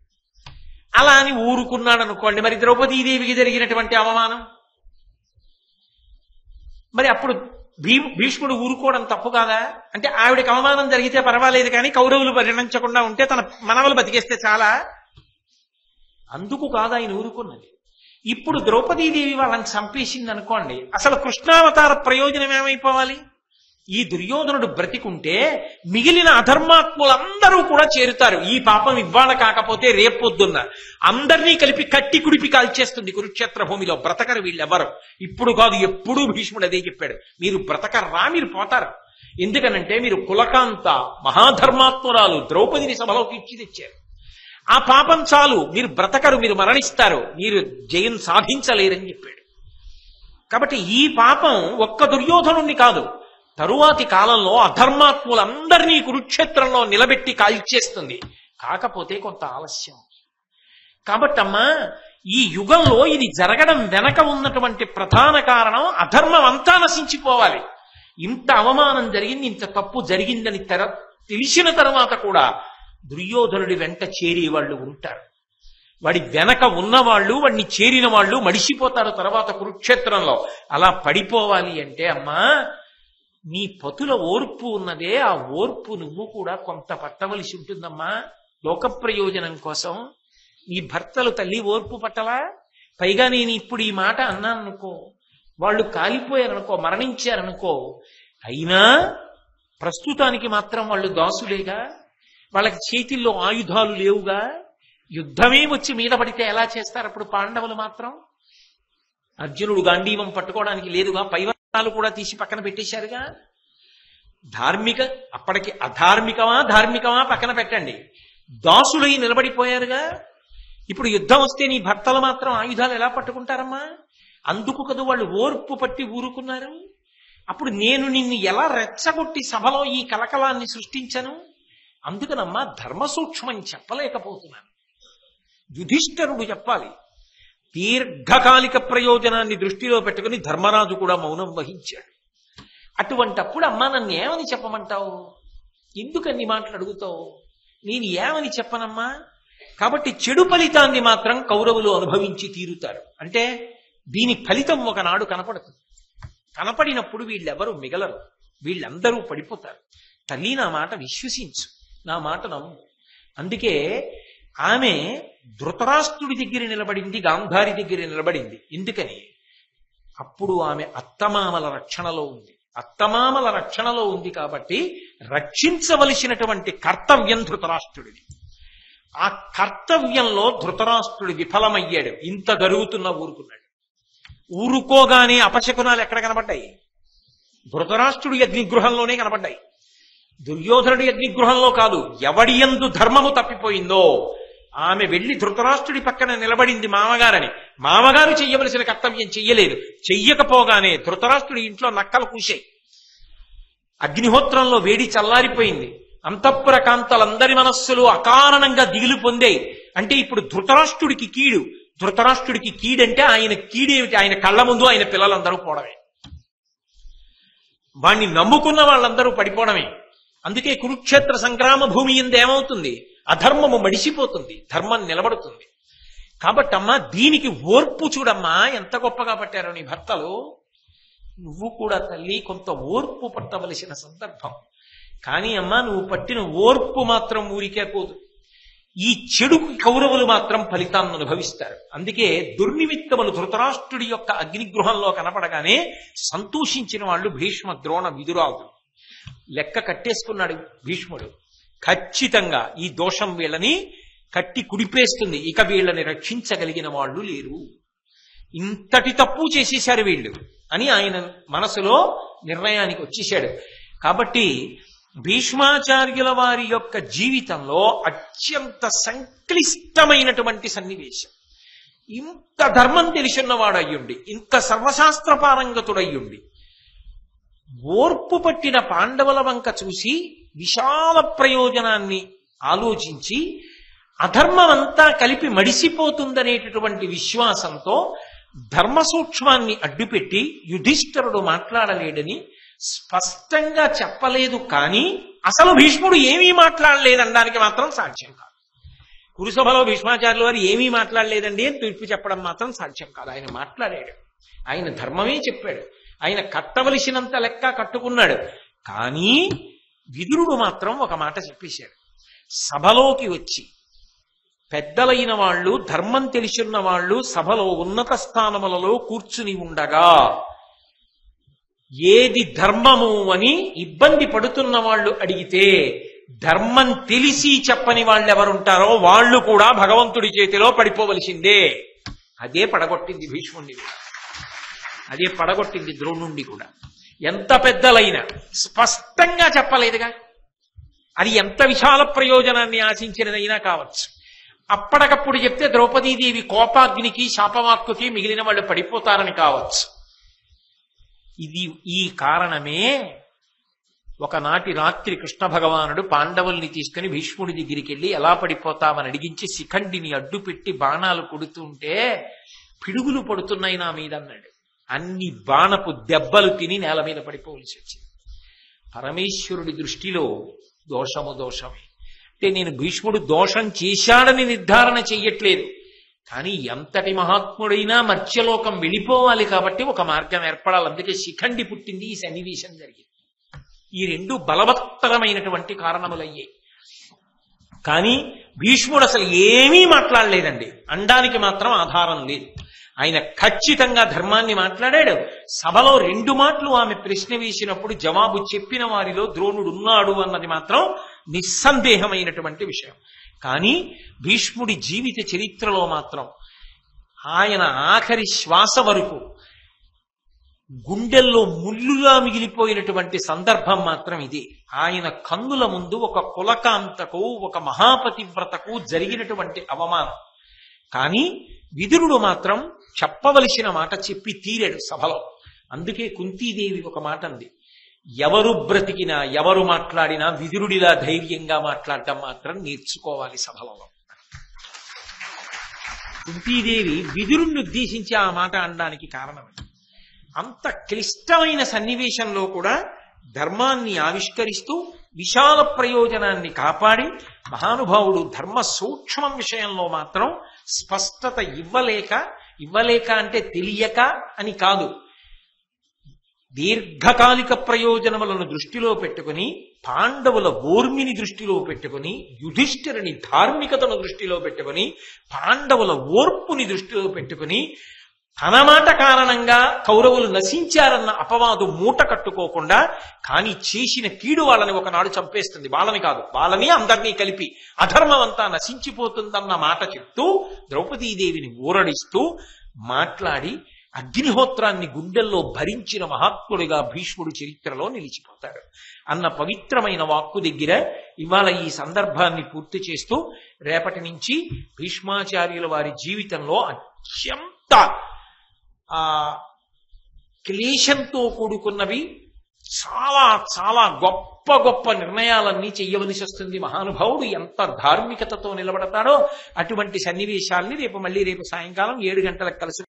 అలా అని ఊరుకున్నాడు అనుకోండి, మరి ద్రౌపదీదేవికి జరిగినటువంటి అవమానం, మరి అప్పుడు భీష్ముడు ఊరుకోవడం తప్పు కాదా? అంటే ఆవిడకి అవమానం జరిగితే పర్వాలేదు, కానీ కౌరవులు పరిణించకుండా ఉంటే తన మనవలు బతికేస్తే చాలా, అందుకు కాదు ఆయన ఊరుకున్నది. ఇప్పుడు ద్రౌపదీదేవి వాళ్ళని చంపేసింది అనుకోండి, అసలు కృష్ణావతార ప్రయోజనం ఏమైపోవాలి? ఈ దుర్యోధనుడు బ్రతికుంటే మిగిలిన అధర్మాత్ములందరూ కూడా చేరుతారు. ఈ పాపం ఇవాళ కాకపోతే రేపొద్దున్న అందరినీ కలిపి కట్టి కుడిపి కాల్చేస్తుంది కురుక్షేత్ర భూమిలో. బ్రతకరు వీళ్ళెవ్వరు. ఇప్పుడు కాదు, ఎప్పుడూ భీష్ముడు అదే చెప్పాడు, మీరు బ్రతకర్రా, మీరు పోతారు. ఎందుకనంటే మీరు కులకాంత మహాధర్మాత్మురాలు ద్రౌపదిని సభలోకి ఇచ్చి తెచ్చారు. ఆ పాపం చాలు, మీరు బ్రతకరు, మీరు మరణిస్తారు, మీరు జయం సాధించలేరని చెప్పాడు. కాబట్టి ఈ పాపం ఒక్క దుర్యోధనుణ్ణి కాదు, తరువాతి కాలంలో అధర్మాత్ములందరినీ కురుక్షేత్రంలో నిలబెట్టి కాల్చేస్తుంది. కాకపోతే కొంత ఆలస్యం. కాబట్టమ్మా ఈ యుగంలో ఇది జరగడం వెనక ఉన్నటువంటి ప్రధాన కారణం అధర్మం అంతా నశించిపోవాలి. ఇంత అవమానం జరిగింది, ఇంత తప్పు జరిగిందని తెలిసిన తర్వాత కూడా దుర్యోధనుడి వెంట చేరే వాళ్ళు ఉంటారు. వాడి వెనక ఉన్నవాళ్ళు, వాడిని చేరిన వాళ్ళు మడిసిపోతారు తర్వాత కురుక్షేత్రంలో. అలా పడిపోవాలి అంటే అమ్మా నీ పతుల ఓర్పు ఉన్నదే, ఆ ఓర్పు నువ్వు కూడా కొంత పట్టవలసి ఉంటుందమ్మా. లోక ప్రయోజనం కోసం నీ భర్తలు తల్లి ఓర్పు పట్టలా? పైగా నేను ఇప్పుడు ఈ మాట అన్నాననుకో, వాళ్ళు కాలిపోయారనుకో, మరణించారనుకో, అయినా ప్రస్తుతానికి మాత్రం వాళ్ళు దాసులేగా, వాళ్ళకి చేతిల్లో ఆయుధాలు లేవుగా, యుద్ధమే వచ్చి మీద పడితే ఎలా చేస్తారు అప్పుడు పాండవులు మాత్రం? అర్జునుడు గాంధీవం పట్టుకోవడానికి లేదుగా, పైవరాలు కూడా తీసి పక్కన పెట్టేశారుగా. అప్పటికి అధార్మికమా ధార్మికమా పక్కన పెట్టండి, దాసులై నిలబడిపోయారుగా. ఇప్పుడు యుద్ధం వస్తే నీ భర్తలు మాత్రం ఆయుధాలు ఎలా పట్టుకుంటారమ్మా? అందుకు కదా వాళ్ళు ఓర్పు పట్టి ఊరుకున్నారు. అప్పుడు నేను నిన్ను ఎలా రెచ్చగొట్టి సభలో ఈ కలకలాన్ని సృష్టించను? అందుకనమ్మా ధర్మ సూక్ష్మం చెప్పలేకపోతున్నాను. యుధిష్ఠరుడు చెప్పాలి. దీర్ఘకాలిక ప్రయోజనాన్ని దృష్టిలో పెట్టుకుని ధర్మరాజు కూడా మౌనం వహించాడు. అటువంటప్పుడు అమ్మా నన్ను ఏమని చెప్పమంటావు? ఎందుకన్ని మాటలు అడుగుతావు? నేను ఏమని చెప్పనమ్మా? కాబట్టి చెడు ఫలితాన్ని మాత్రం కౌరవులు అనుభవించి తీరుతారు. అంటే దీని ఫలితం ఒకనాడు కనపడుతుంది. కనపడినప్పుడు వీళ్ళెవరూ మిగలరు, వీళ్ళందరూ పడిపోతారు. తల్లి నా మాట విశ్వసించు, నా మాట నమ్ము. అందుకే ఆమె ధృతరాష్ట్రుడి దగ్గర నిలబడింది, గాంధారి దగ్గర నిలబడింది. ఎందుకని? అప్పుడు ఆమె అత్తమామల రక్షణలో ఉంది. అత్తమామల రక్షణలో ఉంది కాబట్టి రక్షించవలసినటువంటి కర్తవ్యం ధృతరాష్ట్రుడిది. ఆ కర్తవ్యంలో ధృతరాష్ట్రుడి విఫలమయ్యాడు. ఇంత జరుగుతున్నా ఊరుకున్నాడు. ఊరుకోగానే అపశకునాలు ఎక్కడ కనబడ్డాయి? ధృతరాష్ట్రుడి అగ్నిగృహంలోనే కనబడ్డాయి. దుర్యోధనుడి అగ్నిగృహంలో కాదు. ఎవడి యందు ధర్మము తప్పిపోయిందో ఆమె వెళ్లి ధృతరాష్ట్రుడి పక్కన నిలబడింది మామగారని. మామగారు చెయ్యవలసిన కర్తవ్యం చెయ్యలేదు. చెయ్యకపోగానే ధృతరాష్ట్రుడి ఇంట్లో నక్కలు కూశాయి. అగ్నిహోత్రంలో వేడి చల్లారిపోయింది. అంతఃపుర కాంతలందరి మనస్సులు అకారణంగా దిగులు పొందాయి. అంటే ఇప్పుడు ధృతరాష్ట్రుడికి కీడు. ధృతరాష్ట్రుడికి కీడంటే ఆయన కీడేమిటి? ఆయన కళ్ళ ముందు ఆయన పిల్లలందరూ పోవడమే, వాణ్ణి నమ్ముకున్న వాళ్ళందరూ పడిపోవడమే. అందుకే కురుక్షేత్ర సంగ్రామ భూమి యందు ఏమవుతుంది? అధర్మము మడిసిపోతుంది, ధర్మం నిలబడుతుంది. కాబట్టమ్మా దీనికి ఓర్పు చూడమ్మా, ఎంత గొప్పగా పట్టారో నీ భర్తలు. నువ్వు కూడా తల్లి కొంత ఓర్పు పట్టవలసిన సందర్భం. కానీ అమ్మా, నువ్వు పట్టిన ఓర్పు మాత్రం ఊరికే పోదు. ఈ చెడుకు కౌరవులు మాత్రం ఫలితాన్ని అనుభవిస్తారు. అందుకే దుర్నిమిత్తములు ధృతరాష్ట్రుడి యొక్క అగ్నిగృహంలో కనపడగానే సంతోషించిన వాళ్ళు భీష్మ, ద్రోణ, విదురాదులు. లెక్క కట్టేసుకున్నాడు భీష్ముడు. ఖచ్చితంగా ఈ దోషం వీళ్ళని కట్టి కుడిపేస్తుంది, ఇక వీళ్ళని రక్షించగలిగిన వాళ్ళు లేరు, ఇంతటి తప్పు చేసేశారు వీళ్ళు అని ఆయన మనసులో నిర్ణయానికి వచ్చేశాడు. కాబట్టి భీష్మాచార్యుల వారి యొక్క జీవితంలో అత్యంత సంక్లిష్టమైనటువంటి సన్నివేశం. ఇంత ధర్మం తెలిసిన్నవాడు అయ్యుండి, ఇంత సర్వశాస్త్రపారంగతుడయ్యుండి, ఓర్పు పట్టిన పాండవుల వంక చూసి విశాల ప్రయోజనాన్ని ఆలోచించి అధర్మమంతా కలిపి మడిసిపోతుందనేటటువంటి విశ్వాసంతో ధర్మ సూక్ష్మాన్ని అడ్డుపెట్టి యుధిష్ఠిరుడు మాట్లాడలేడని స్పష్టంగా చెప్పలేదు. కానీ అసలు భీష్ముడు ఏమీ మాట్లాడలేదనడానికి మాత్రం సాక్ష్యం కాదు. కురుసభలో భీష్మాచార్యుల వారు ఏమీ మాట్లాడలేదండి అని తీర్పు చెప్పడం మాత్రం సాక్ష్యం కాదు. ఆయన మాట్లాడాడు, ఆయన ధర్మమే చెప్పాడు, ఆయన కట్టవలసినంత లెక్క కట్టుకున్నాడు. కానీ విదురుడు మాత్రం ఒక మాట చెప్పేశాడు. సభలోకి వచ్చి పెద్దలైన వాళ్ళు, ధర్మం తెలిసిన వాళ్ళు సభలో ఉన్నత స్థానములలో కూర్చుని ఉండగా ఏది ధర్మము అని ఇబ్బంది పడుతున్న వాళ్ళు అడిగితే ధర్మం తెలిసి చెప్పని వాళ్ళు ఎవరుంటారో వాళ్ళు కూడా భగవంతుడి చేతిలో పడిపోవలసిందే. అదే పడగొట్టింది భీష్ముడిని, అదే పడగొట్టింది ద్రోణుణ్ణి కూడా. ఎంత పెద్దలైనా స్పష్టంగా చెప్పలేదుగా, అది ఎంత విశాల ప్రయోజనాన్ని ఆశించినదైనా కావచ్చు. అప్పటికప్పుడు చెప్తే ద్రౌపదీదేవి కోపాగ్నికి, శాపవాక్కుకి మిగిలిన వాళ్ళు పడిపోతారని కావచ్చు. ఈ కారణమే ఒకనాటి రాత్రి కృష్ణ భగవానుడు పాండవుల్ని తీసుకుని భీష్ముడి దగ్గరికి వెళ్ళి ఎలా పడిపోతామని అడిగించి శిఖండిని అడ్డుపెట్టి బాణాలు కొడుతుంటే పిడుగులు పడుతున్నాయి నా మీద అన్నాడు. అన్ని బాణపు దెబ్బలు తిని నేల మీద పడిపోవలసి వచ్చింది. పరమేశ్వరుడి దృష్టిలో దోషము దోషమే. అంటే నేను భీష్ముడు దోషం చేశాడని నిర్ధారణ చెయ్యట్లేదు, కానీ ఎంతటి మహాత్ముడైనా మర్త్యలోకం వెళ్ళిపోవాలి కాబట్టి ఒక మార్గం ఏర్పడాలి. అందుకే శిఖండి పుట్టింది, ఈ సన్నివేశం జరిగింది. ఈ రెండు బలవత్తరమైనటువంటి కారణములయ్యాయి. కానీ భీష్ముడు అసలు ఏమీ మాట్లాడలేదండి, అనడానికి మాత్రం ఆధారం లేదు. ఆయన ఖచ్చితంగా ధర్మాన్ని మాట్లాడాడు. సభలో 2 మాటలు ఆమె ప్రశ్న వేసినప్పుడు జవాబు చెప్పిన వారిలో ద్రోణుడు ఉన్నాడు అన్నది మాత్రం నిస్సందేహమైనటువంటి విషయం. కానీ భీష్ముడి జీవిత చరిత్రలో మాత్రం ఆయన ఆఖరి శ్వాస వరకు గుండెల్లో ముల్లుగా మిగిలిపోయినటువంటి సందర్భం మాత్రం ఇది. ఆయన కన్నుల ముందు ఒక కులకాంతకు, ఒక మహాపతివ్రతకు జరిగినటువంటి అవమానం. కానీ విదురుడు మాత్రం చెప్పవలసిన మాట చెప్పి తీరాడు సభలో. అందుకే కుంతీదేవి ఒక మాట అంది, ఎవరు బ్రతికినా ఎవరు మాట్లాడినా విదురుడిలా ధైర్యంగా మాట్లాడటం మాత్రం నేర్చుకోవాలి సభలలో. కుంతీదేవి విదురుణ్ణి ఉద్దేశించి ఆ మాట అనడానికి కారణం అంత క్లిష్టమైన సన్నివేశంలో కూడా ధర్మాన్ని ఆవిష్కరిస్తూ విశాల ప్రయోజనాన్ని కాపాడి మహానుభావుడు ధర్మ సూక్ష్మం విషయంలో మాత్రం స్పష్టత ఇవ్వలేక అంటే తెలియక అని కాదు, దీర్ఘకాలిక ప్రయోజనములను దృష్టిలో పెట్టుకుని, పాండవుల ఓర్మిని దృష్టిలో పెట్టుకుని, యుధిష్ఠిరుని ధార్మికతను దృష్టిలో పెట్టుకుని, పాండవుల ఓర్పుని దృష్టిలో పెట్టుకుని, తన మాట కారణంగా కౌరవులు నశించారన్న అపవాదు మూట కట్టుకోకుండా, కానీ చేసిన కీడు వాళ్ళని ఒకనాడు చంపేస్తుంది, వాళ్ళని కాదు వాళ్ళని అందరినీ కలిపి అధర్మం అంతా నశించిపోతుందన్న మాట చెప్తూ ద్రౌపదీదేవిని ఊరడిస్తూ మాట్లాడి అగ్నిహోత్రాన్ని గుండెల్లో భరించిన మహాత్ముడిగా భీష్ముడు చరిత్రలో నిలిచిపోతాడు అన్న పవిత్రమైన వాక్కు దగ్గర ఇవాళ ఈ సందర్భాన్ని పూర్తి చేస్తూ రేపటి నుంచి భీష్మాచార్యుల వారి జీవితంలో అత్యంత క్లేశంతో కూడుకున్నవి చాలా చాలా గొప్ప గొప్ప నిర్ణయాలన్నీ చెయ్యవలసి వస్తుంది. మహానుభావుడు ఎంత ధార్మికతతో నిలబడతాడో అటువంటి సన్నివేశాల్ని రేపు సాయంకాలం 7 గంటలకు కలిసి